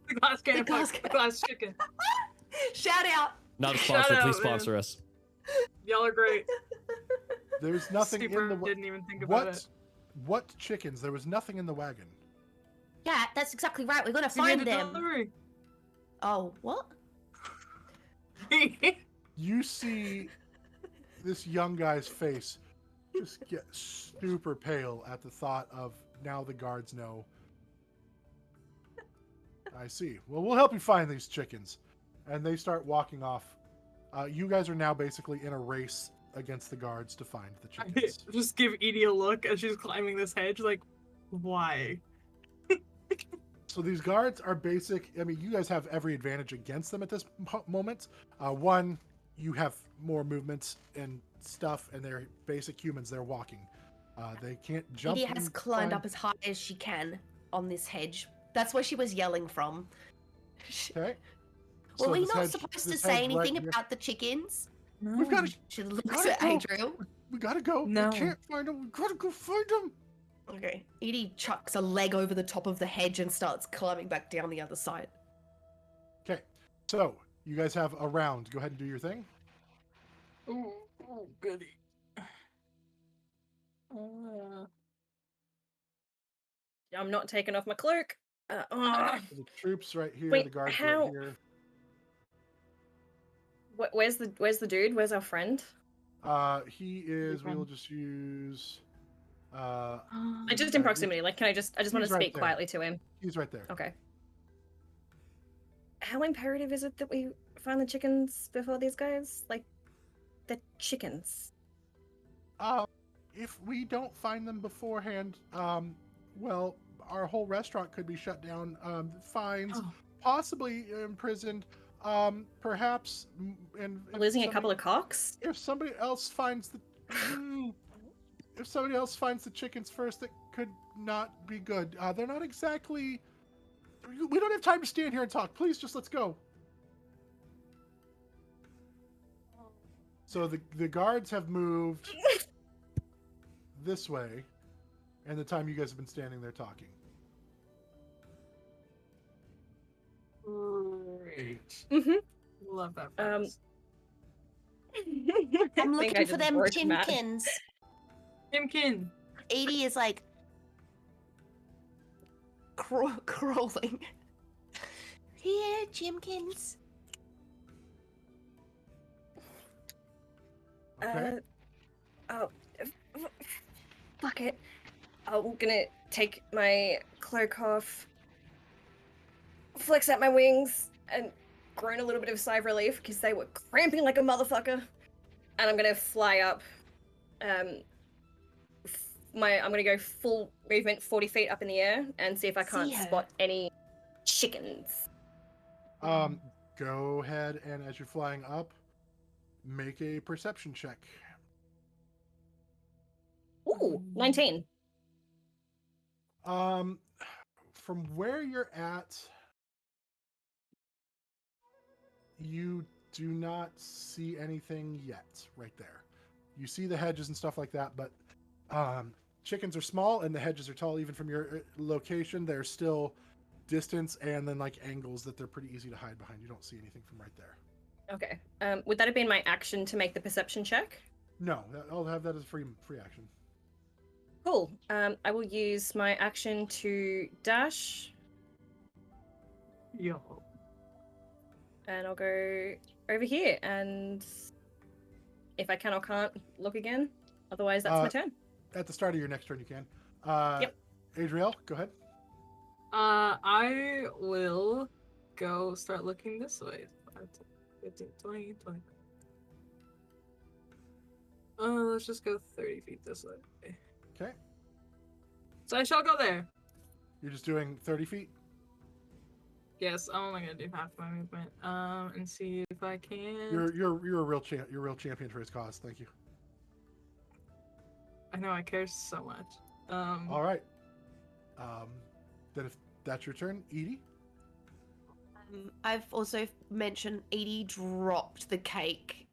The glass cannon. glass The glass chicken. Shout out. Not a Shout sponsor. out, Please man. sponsor us. Y'all are great. There's nothing Super in the didn't even think about what? it. What chickens? There was nothing in the wagon. Yeah, that's exactly right. We're gonna We made find a them. delivery. Oh, what? You see this young guy's face just get super pale at the thought of now the guards know. I see. Well, we'll help you find these chickens. And they start walking off. You guys are now basically in a race against the guards to find the chickens. Just give Edie a look as she's climbing this hedge. Like, why? So these guards are basic. I mean, you guys have every advantage against them at this moment. One, you have more movements and stuff, and they're basic humans. They're walking. They can't jump. Edie has and climbed climb. up as high as she can on this hedge. That's where she was yelling from. Okay. Were So we this not hedge- supposed to this say hedge right anything here- about the chickens? We've got to. She looks gotta at go. Adriell. We gotta go. No. We can't find them. We gotta go find them. Okay. Edie chucks a leg over the top of the hedge and starts climbing back down the other side. Okay. So you guys have a round. Go ahead and do your thing. Oh, goody. I'm not taking off my cloak. The troops right here. Wait, the guards how- right here. Where's the dude? Where's our friend? He is. We will just use. Like just in proximity. Like, can I just want to He's right speak there. quietly to him. He's right there. Okay. How imperative is it that we find the chickens before these guys? Like, the chickens. If we don't find them beforehand, well, our whole restaurant could be shut down. Fines, Oh. possibly imprisoned. Perhaps, and if Losing a couple somebody- of cocks? If somebody else finds the, if somebody else finds the chickens first, that could not be good. They're not exactly. We don't have time to stand here and talk. Please, just let's go. So the guards have moved this way, and the time you guys have been standing there talking. Great. Mm-hmm. Love that. Um, phrase. I'm looking for them Matt. chimkins. Timkin. Edie is like crawling. Here, chimkins. Okay. Fuck it. I'm gonna take my cloak off, flex out my wings, and groan a little bit of sigh of relief because they were cramping like a motherfucker. And I'm gonna fly up. I'm gonna go full movement, 40 feet up in the air, and see if I can't See her. spot any chickens. Go ahead and as you're flying up, make a perception check. Ooh, 19. from where you're at, you do not see anything yet right there. You see the hedges and stuff like that, but chickens are small and the hedges are tall. Even from your location, there's still distance and then like angles that they're pretty easy to hide behind. You don't see anything from right there. Okay. Would that have been my action to make the perception check? No, I'll have that as free action. Cool. I will use my action to dash, Yo. and I'll go over here. And if I can or can't, look again. Otherwise, that's my turn. At the start of your next turn, you can. Yep. Adriell, go ahead. I will go start looking this way. 5, 10, 15, 20, 20. Let's just go 30 feet this way. Okay. So I shall go there. You're just doing 30 feet. Yes, I'm only gonna do half my movement. And see if I can. You're a real champion for his cause. Thank you. I know I care so much. All right. Then if that's your turn, Edie. I've also mentioned Edie dropped the cake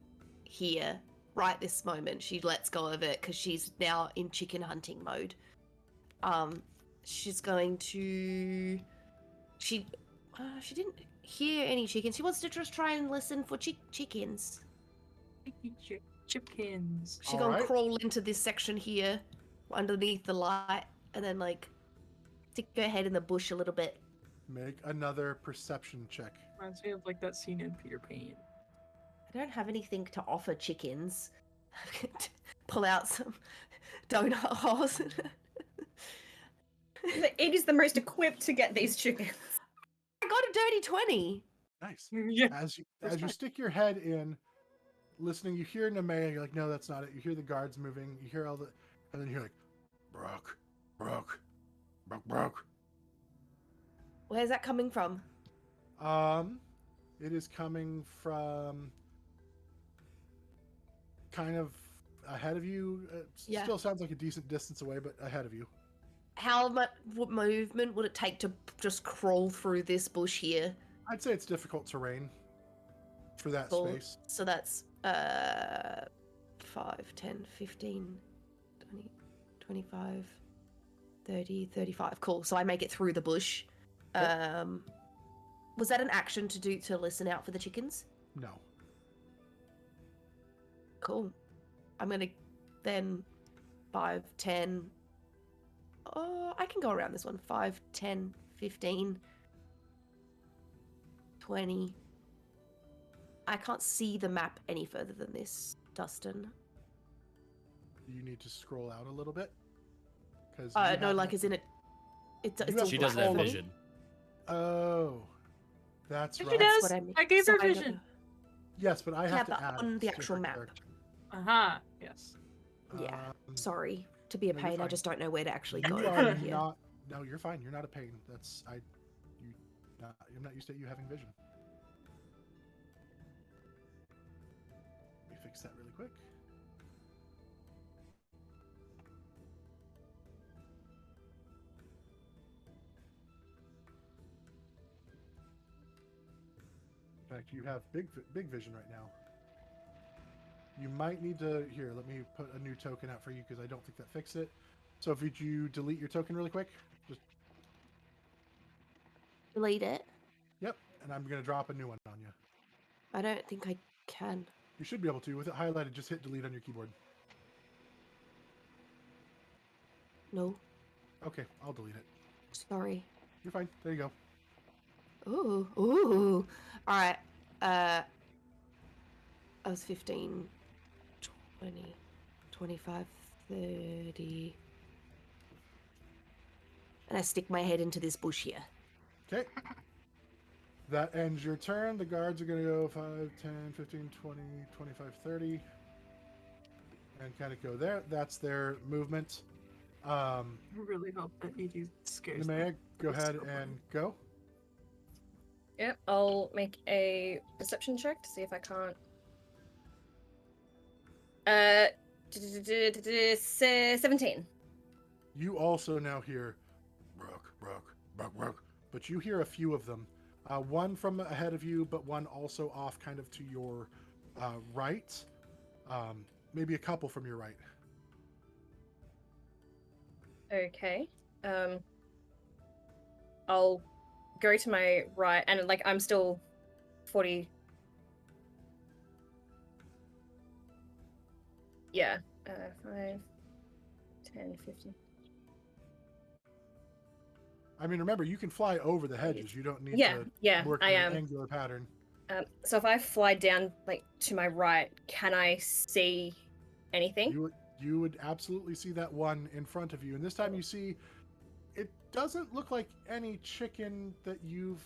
here right this moment. She lets go of it because she's now in chicken hunting mode. She's going to. She didn't hear any chickens. She wants to just try and listen for chickens. Chipkins. She's gonna crawl into this section here, underneath the light, and then like stick her head in the bush a little bit. Make another perception check. Reminds me of like that scene in Peter Pan. I don't have anything to offer chickens. Pull out some donut holes. It is the most equipped to get these chickens. I got a dirty 20. Nice. Yeah. As you stick your head in, listening, you hear Nemeia. You're like, no, that's not it. You hear the guards moving. You hear all the, and then you hear like, Brook. Where's that coming from? It is coming from kind of ahead of you. Yeah. Still sounds like a decent distance away, but ahead of you. How much movement would it take to just crawl through this bush here? I'd say it's difficult terrain for that space. So that's 5, 10, 15, 20, 25, 30, 35. Cool. So I make it through the bush. Yep. Was that an action to listen out for the chickens? No. Cool. I'm gonna then 5, 10. Oh, I can go around this one. 5, 10, 15, 20. I can't see the map any further than this, Dustin. You need to scroll out a little bit. Because no, like is in it. It's She doesn't have vision. Oh, that's She right. does. What I mean. I gave her So I vision. Yes, but I have to but add on it the to actual her map. character. Yes. Yeah. Um, Sorry to be a no, you're pain. I fine. just don't know where to actually go You from are here. not. No, you're fine. You're not a pain. I'm not used to you having vision. Let me fix that really quick. In fact, you have big vision right now. You might need to here. Let me put a new token out for you because I don't think that fixed it. So, if you delete your token really quick, just Delete it. yep, and I'm gonna drop a new one on you. I don't think I can. You should be able to with it highlighted. Just hit delete on your keyboard. No. Okay, I'll delete it. Sorry. You're fine. There you go. Ooh. All right. I was 15, 20, 25, 30. And I stick my head into this bush here. Okay. That ends your turn. The guards are going to go 5, 10, 15, 20, 25, 30. And kind of go there. That's their movement. I really hope that Edie scares Nemeia, them. go It's ahead so funny. and go. Yep, I'll make a perception check to see if I can't. 17. You also now hear but you hear a few of them. One from ahead of you, but one also off kind of to your right. Maybe a couple from your right. Okay. I'll go to my right, and like I'm still 40. Yeah. 5, 10, 15. I mean, remember, you can fly over the hedges. You don't need Yeah, to yeah, work I in an am. angular pattern. So if I fly down like to my right, can I see anything? You would absolutely see that one in front of you, and this time you see it doesn't look like any chicken that you've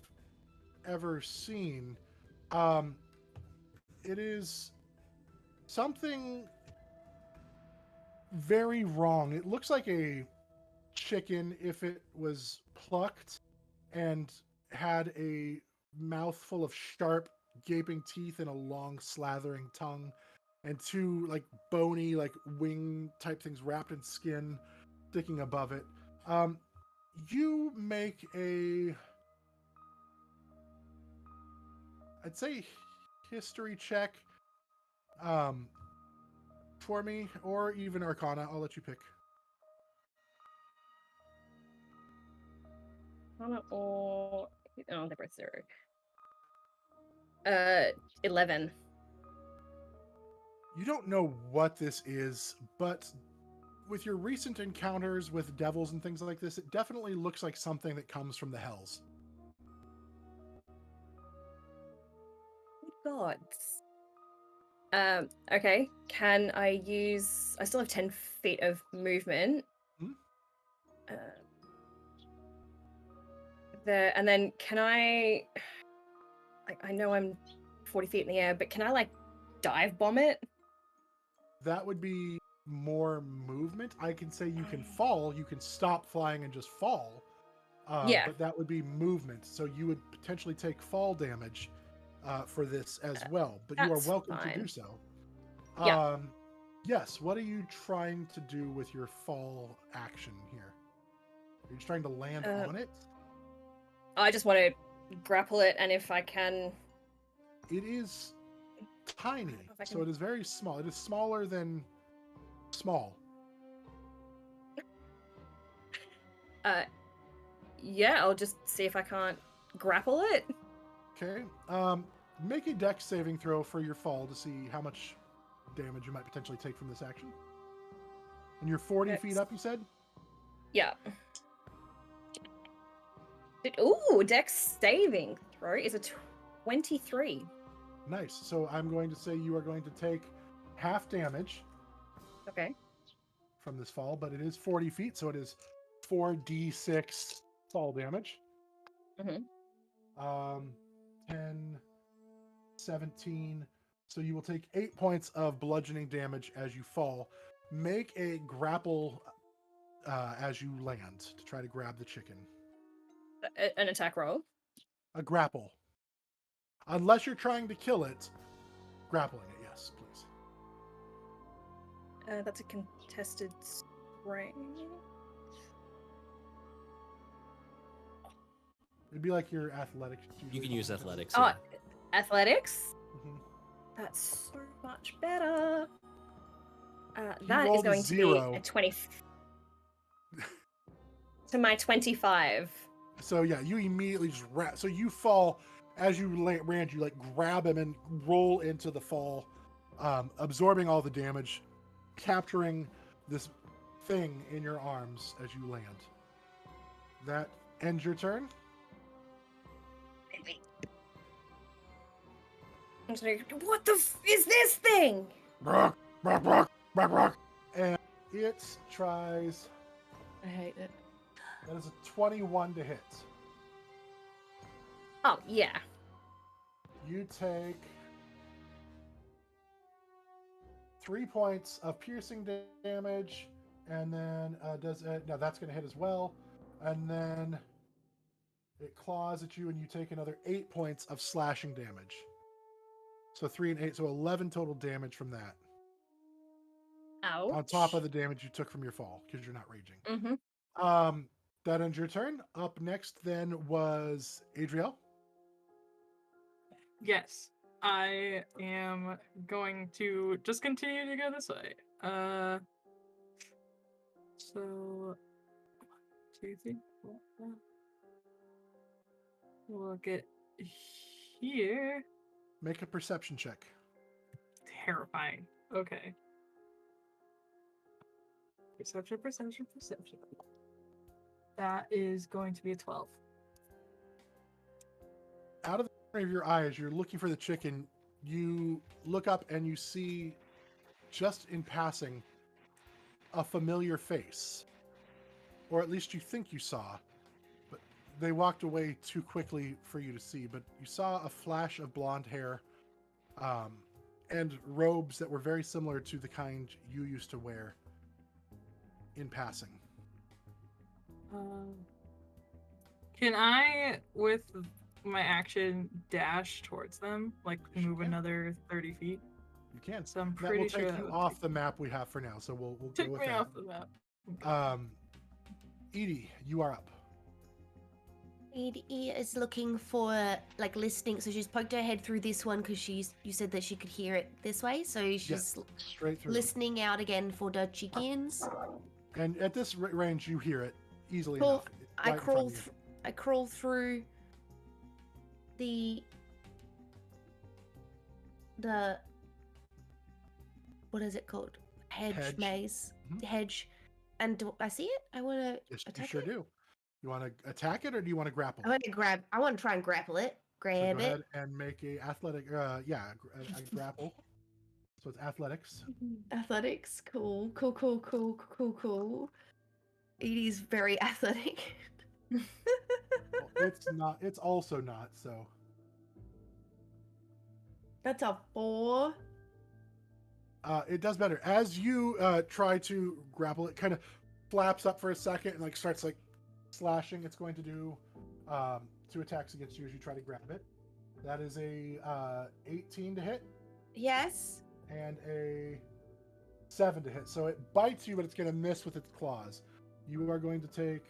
ever seen. It is something very wrong. It looks like a chicken if it was plucked and had a mouthful of sharp, gaping teeth and a long, slathering tongue, and two like bony, like wing type things wrapped in skin sticking above it. You make I'd say, history check for me, or even Arcana. I'll let you pick. Or oh, they're both 0. 11. You don't know what this is, but with your recent encounters with devils and things like this, it definitely looks like something that comes from the hells. Gods. Okay. Can I use? I still have 10 feet of movement. Hmm? And then can I? I know I'm 40 feet in the air, but can I like dive bomb it? That would be more movement. I can say you can fall, you can stop flying and just fall. Yeah. But that would be movement. So you would potentially take fall damage for this as well. But you are That's welcome fine. to do so. Yeah. Yes, what are you trying to do with your fall action here? Are you just trying to land on it? I just want to grapple it, and if I can. It is tiny, I so can- it is very small. It is smaller than small. Yeah, I'll just see if I can't grapple it. Okay. Make a dex saving throw for your fall to see how much damage you might potentially take from this action. And you're 40 feet up, you said? Yeah. Ooh, dex saving throw is a 23. Nice. So I'm going to say you are going to take half damage Okay. from this fall, but it is 40 feet, so it is 4d6 fall damage. Mm-hmm. 10, 17. So you will take 8 points of bludgeoning damage as you fall. Make a grapple as you land to try to grab the chicken. An attack roll? A grapple. Unless you're trying to kill it, grappling it, yes, please. That's a contested strength. It'd be like your athletics. You can use athletics. Oh, Yeah. athletics? Mm-hmm. That's so much better. You That is rolled a going to be 0. a 20. To my 25. So yeah, you immediately just so you fall as you land. You like grab him and roll into the fall, absorbing all the damage, capturing this thing in your arms as you land. That ends your turn. I'm just like, what the is this thing? Brock, Brock, Brock, Brock, Brock. And it tries. I hate it. That is a 21 to hit. Oh, yeah. You take 3 points of piercing damage, and then no, that's going to hit as well, and then it claws at you, and you take another 8 points of slashing damage. So 3 and 8, so 11 total damage from that. Ouch. On top of the damage you took from your fall, because you're not raging. Mm-hmm. That ends your turn. Up next then was Adriell. Yes, I am going to just continue to go this way. So 2, 3, 4, 5. We'll get here. Make a perception check. Terrifying. Okay. Perception, perception, perception. That is going to be a 12. Out of the corner of your eye, as you're looking for the chicken, you look up and you see, just in passing, a familiar face. Or at least you think you saw. But they walked away too quickly for you to see. But you saw a flash of blonde hair and robes that were very similar to the kind you used to wear in passing. Can I, with my action, dash towards them? Like, Yes, you move can. another 30 feet? You can. So I'm That pretty will sure take that you would off the map we have for now, so we'll go take with me that. off the map. Edie, you are up. Edie is looking for, like, listening. So she's poked her head through this one because you said that she could hear it this way. So she's Yes, straight through. listening out again for the chickens. And at this range, you hear it easily Cool. enough. I right in front crawl. of you. I crawl through the what is it called? Hedge. Maze. Mhm. Hedge. And do I see it? I want to Yes, you attack sure it. do. You want to attack it or do you want to grapple? I want to grab. I want to try and grapple it. So Grab go it. ahead and make a athletic. A grapple. So it's athletics. Athletics. Cool. Cool. Cool. Cool. Cool. Cool. Edie's very athletic. Well, it's not. It's also not. So That's a 4. it does better as you try to grapple. It kind of flaps up for a second and like starts like slashing. It's going to do 2 attacks against you as you try to grab it. That is a 18 to hit Yes. and a 7 to hit. So it bites you, but it's going to miss with its claws. You are going to take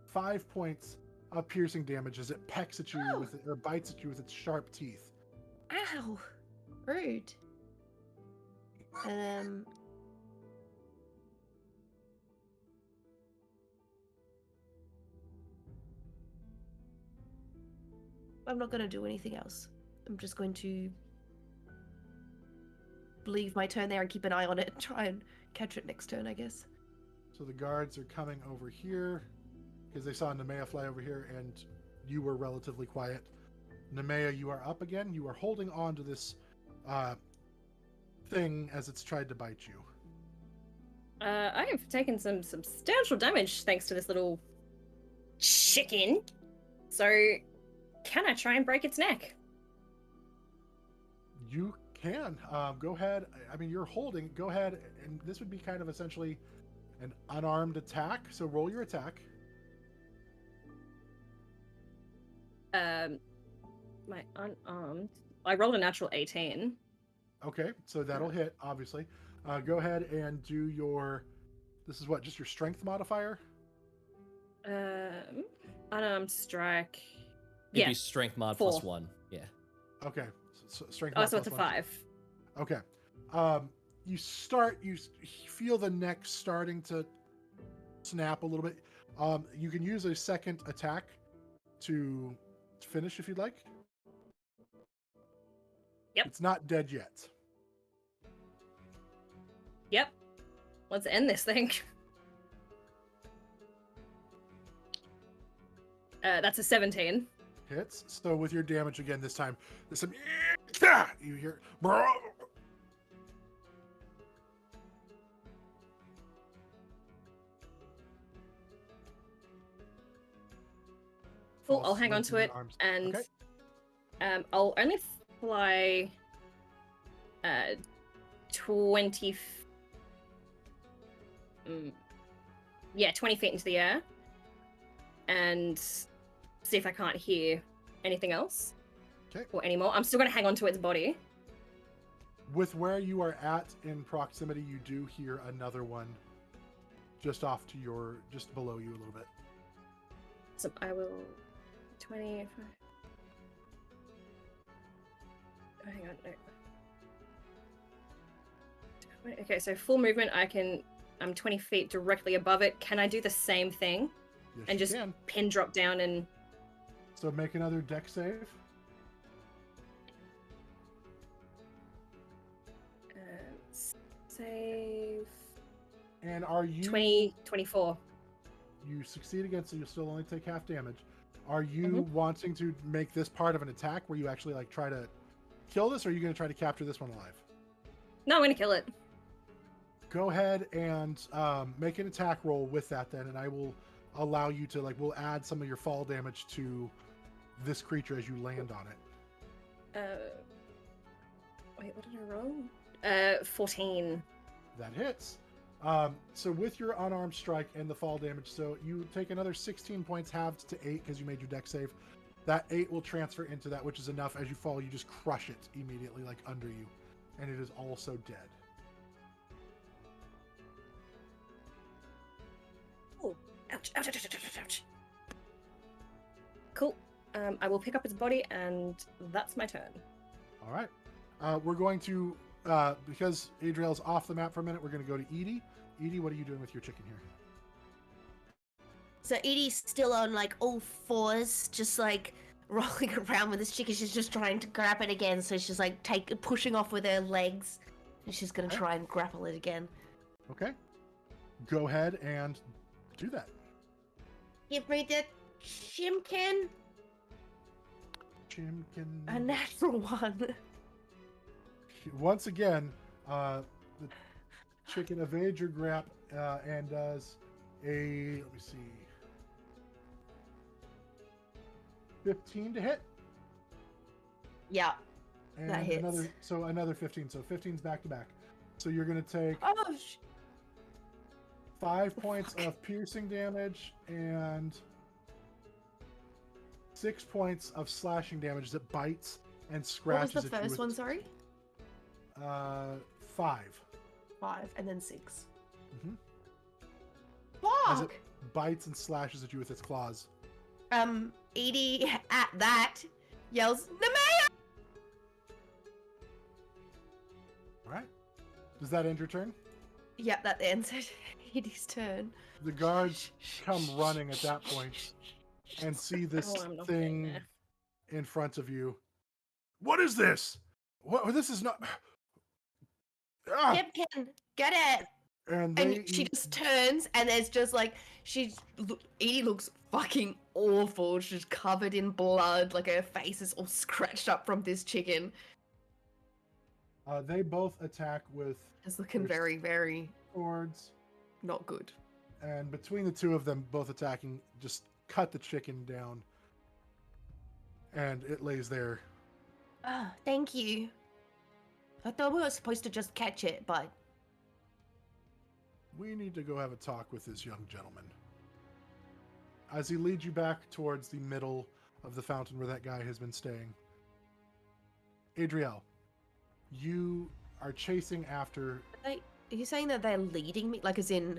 5 points of piercing damage as it pecks at you with it, or bites at you with its sharp teeth. Ow. Rude. I'm not going to do anything else. I'm just going to leave my turn there and keep an eye on it and try and catch it next turn, I guess. So the guards are coming over here because they saw Nemeia fly over here and you were relatively quiet. Nemeia, you are up again. You are holding on to this thing as it's tried to bite you. I have taken some substantial damage thanks to this little chicken. So, can I try and break its neck? You can. Go ahead. I mean, you're holding. Go ahead. And this would be kind of essentially an unarmed attack. So roll your attack. My unarmed. I rolled a natural 18. Okay. So that'll hit, obviously. Go ahead and do your... This is what? Just your strength modifier? Unarmed strike. It'd Yeah. be strength mod 4. plus 1. Yeah. Okay. So strength Oh, mod so it's a plus 1. 5. Okay. You feel the neck starting to snap a little bit. You can use a second attack to finish if you'd like. Yep. It's not dead yet. Yep. Let's end this thing. That's a 17. Hits. So with your damage again this time, there's some... You hear... Cool, I'll hang on to it, Arms. and Okay. I'll only fly 20 20 feet into the air and see if I can't hear anything else. Okay. Or anymore. I'm still going to hang on to its body. With where you are at in proximity, you do hear another one just off to your, just below you a little bit. So I will 20. Oh, hang on, no. Okay, so full movement. I'm 20 feet directly above it. Can I do the same thing Yes, and you just can. pin drop down and? So make another deck save. Save. And are you 24. You succeed again, so you'll still only take half damage. Are you wanting to make this part of an attack where you actually like try to kill this, or are you going to try to capture this one alive? No, I'm gonna kill it. Go ahead and make an attack roll with that then, and I will allow you to we'll add some of your fall damage to this creature as you land on it. Wait, what did I roll? 14. That hits. So with your unarmed strike and the fall damage, so you take another 16 points halved to 8 because you made your deck save. That 8 will transfer into that, which is enough. As you fall, you just crush it immediately, like under you, and it is also dead. Oh, ouch, ouch, ouch, ouch, ouch, ouch. Cool. I will pick up its body, and that's my turn. All right. We're going to, because Adriell's off the map for a minute, we're going to go to Edie. Edie, what are you doing with your chicken here? So Edie's still on like all fours, just like rolling around with this chicken. She's just trying to grab it again. So she's like pushing off with her legs, and she's gonna try and grapple it again. Okay. Go ahead and do that. Give me the chimkin. Chimkin. A natural one. Once again, the chicken evades your grab and does a, let me see, 15 to hit. Yeah, And that hits. another 15. So 15's back to back. So you're going to take Oh, 5 points of piercing damage and 6 points of slashing damage that bites and what was scratches the at you first with one? its- Sorry. 5. 5 and then 6. Mhm. As it Fuck. bites and slashes at you with its claws. Edie at that yells, Nemeia! All right. Does that end your turn? Yep, that ends it. Edie's turn. The guards come running at that point and see this Oh, I'm not getting thing there. in front of you. What is this? What? This is not. Ah! Chimkin, get it! And they And she eat- just turns, and there's just like Edie looks fucking awful. She's covered in blood, like her face is all scratched up from this chicken. they both attack with It's looking There's- very, very swords, not good. and between the two of them, both attacking, just cut the chicken down, and it lays there. Ah, thank you. I thought we were supposed to just catch it, but We need to go have a talk with this young gentleman. As he leads you back towards the middle of the fountain where that guy has been staying. Adriell, you are chasing after. are you saying that they're leading me, like as in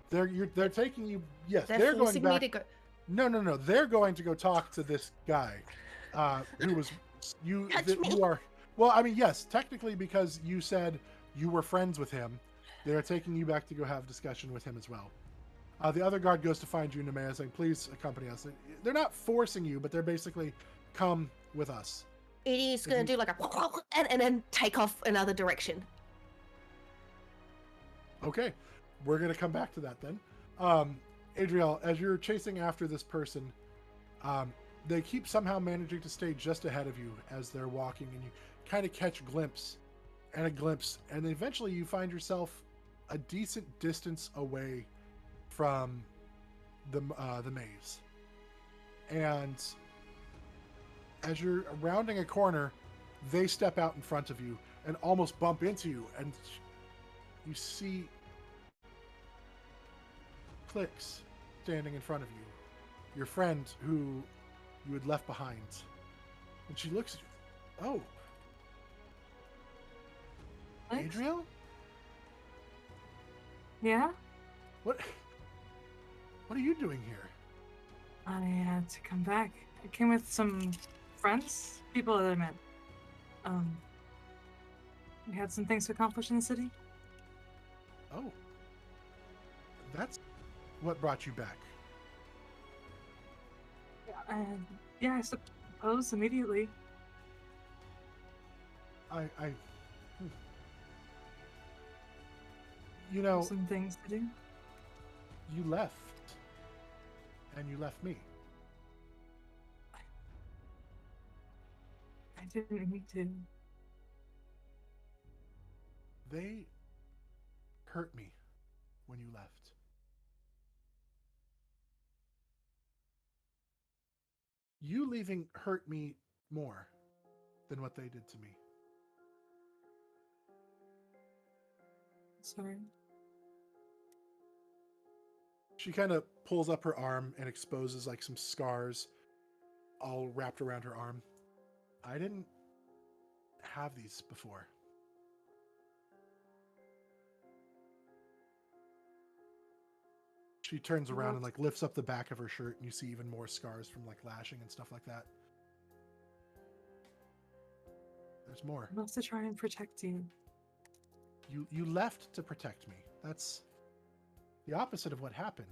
They're taking you. Yes, they're they're going forcing back. me to go? No. They're going to go talk to this guy, who was you. Touch that me. You are. Well, I mean, yes, technically, because you said you were friends with him, they're taking you back to go have discussion with him as well. The other guard goes to find you, Nemeia, saying, "Please accompany us." They're not forcing you, but they're basically, "Come with us." Edie's If gonna you- do like a and then take off another direction. Okay, we're gonna come back to that then. Adriell, as you're chasing after this person, they keep somehow managing to stay just ahead of you as they're walking, and you kind of catch a glimpse, and eventually you find yourself a decent distance away from the maze. And as you're rounding a corner, they step out in front of you and almost bump into you, and you see Clix standing in front of you, your friend who you had left behind. And she looks at you. Oh, Clix? Adriell? Yeah? What are you doing here? I had to come back. I came with some friends, people that I met. We had some things to accomplish in the city. Oh. That's what brought you back. Yeah, I suppose immediately. I you know, Some things to do. you left. And you left me. I didn't need to. They hurt me when you left. You leaving hurt me more than what they did to me. Sorry. She kind of pulls up her arm and exposes like some scars all wrapped around her arm. I didn't have these before. She turns around and like lifts up the back of her shirt, and you see even more scars from like lashing and stuff like that. There's more. I'd love to try and protect you. You left to protect me. That's the opposite of what happened.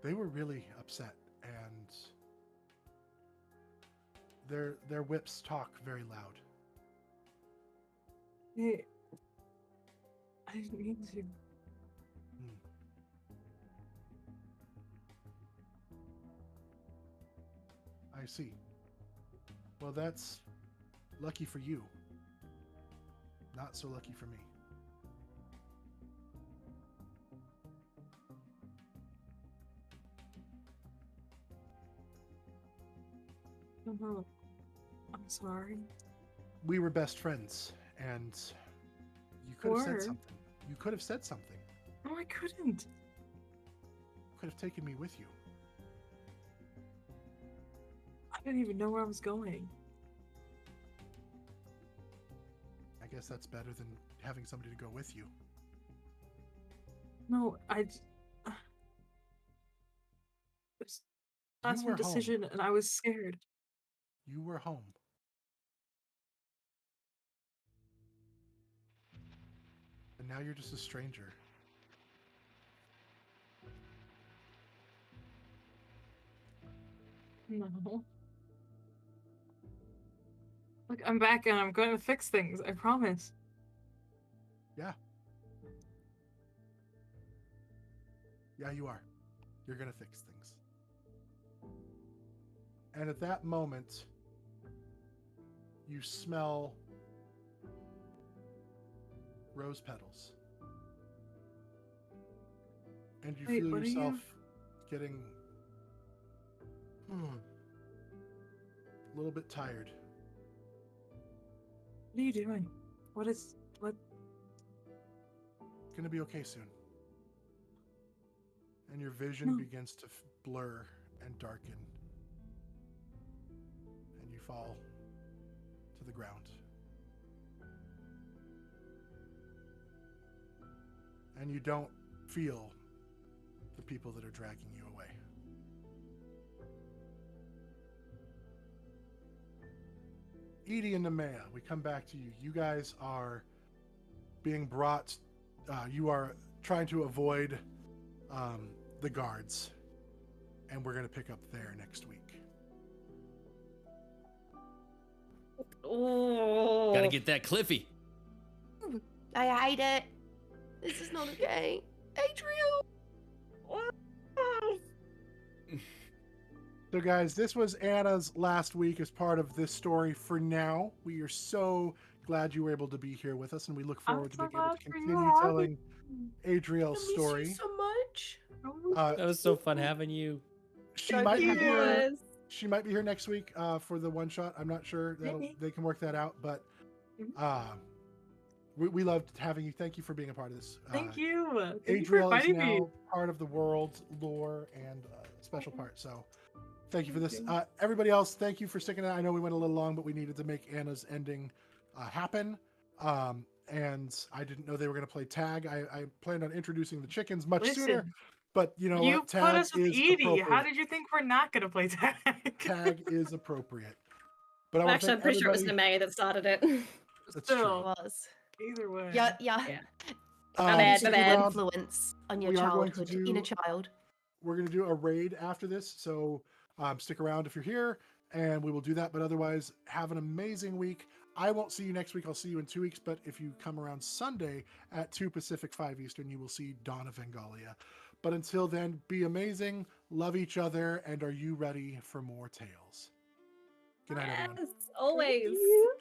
They were really upset, and their whips talk very loud. Hey, I didn't mean to. I see. Well, that's lucky for you. Not so lucky for me. Oh, I'm sorry. We were best friends, and you could have said Or- something. You could have said something. No, I couldn't. You could have taken me with you. I didn't even know where I was going. I guess that's better than having somebody to go with you. No, it was last were minute home. decision, and I was scared. You were home. And now you're just a stranger. No. Look, I'm back and I'm going to fix things. I promise. Yeah. Yeah, you are. You're going to fix things. And at that moment, you smell rose petals. And you Wait, feel what are yourself you- getting a little bit tired. What are you doing? What? It's going to be okay soon. And your vision No. begins to blur and darken. And you fall to the ground. And you don't feel the people that are dragging you away. Edie and Nemeia, we come back to you. You guys are being brought, you are trying to avoid the guards. And we're going to pick up there next week. Oh. Gotta get that Cliffy. I hate it. This is not okay. Adriell! So guys, this was Anna's last week as part of this story for now. We are so glad you were able to be here with us, and we look forward to being able to continue telling Adriel's story. so much. That was so fun having you. She might be here. Yes. She might be here next week for the one shot. I'm not sure. They can work that out, but we loved having you. Thank you for being a part of this. Thank you. Thank you for Adriell is inviting me. now part of the world's lore and special part. So thank you for this. Everybody else, thank you for sticking out. I know we went a little long, but we needed to make Anna's ending happen. and I didn't know they were going to play tag. I planned on introducing the chickens much sooner, Listen, but you know you what? put Tag us with is Edie. How appropriate. did you think we're not gonna play tag? Tag is appropriate. But I Well, want to actually, thank I'm pretty sure it was everybody. Nemeia that started it. That's Still, Was. either way. Yeah, yeah. Yeah. true. bad, Use my a bad. good around. influence on your We are going to childhood, inner do- child. We're going to do a raid after this, so stick around if you're here, and we will do that. But otherwise, have an amazing week. I won't see you next week. I'll see you in 2 weeks. But if you come around Sunday at 2 Pacific, 5 Eastern, you will see Dawn of Vengalia. But until then, be amazing, love each other, and are you ready for more tales? Good night, everyone. Yes, always. you.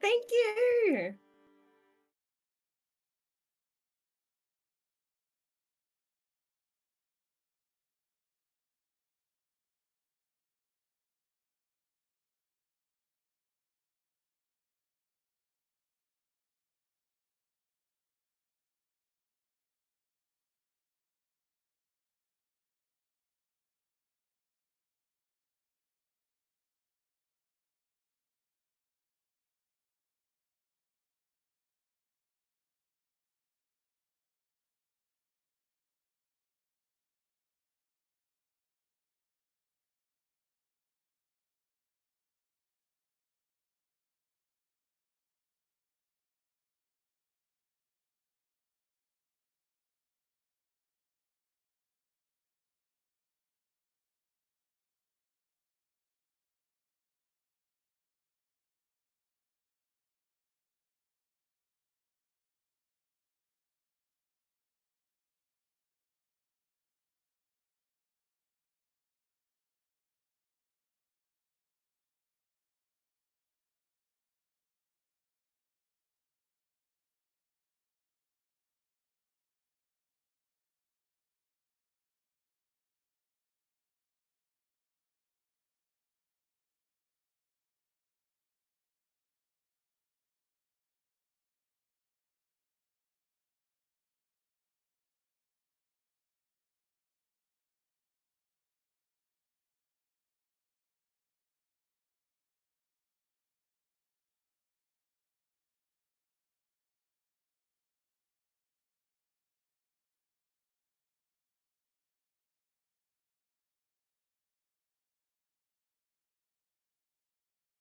Thank you.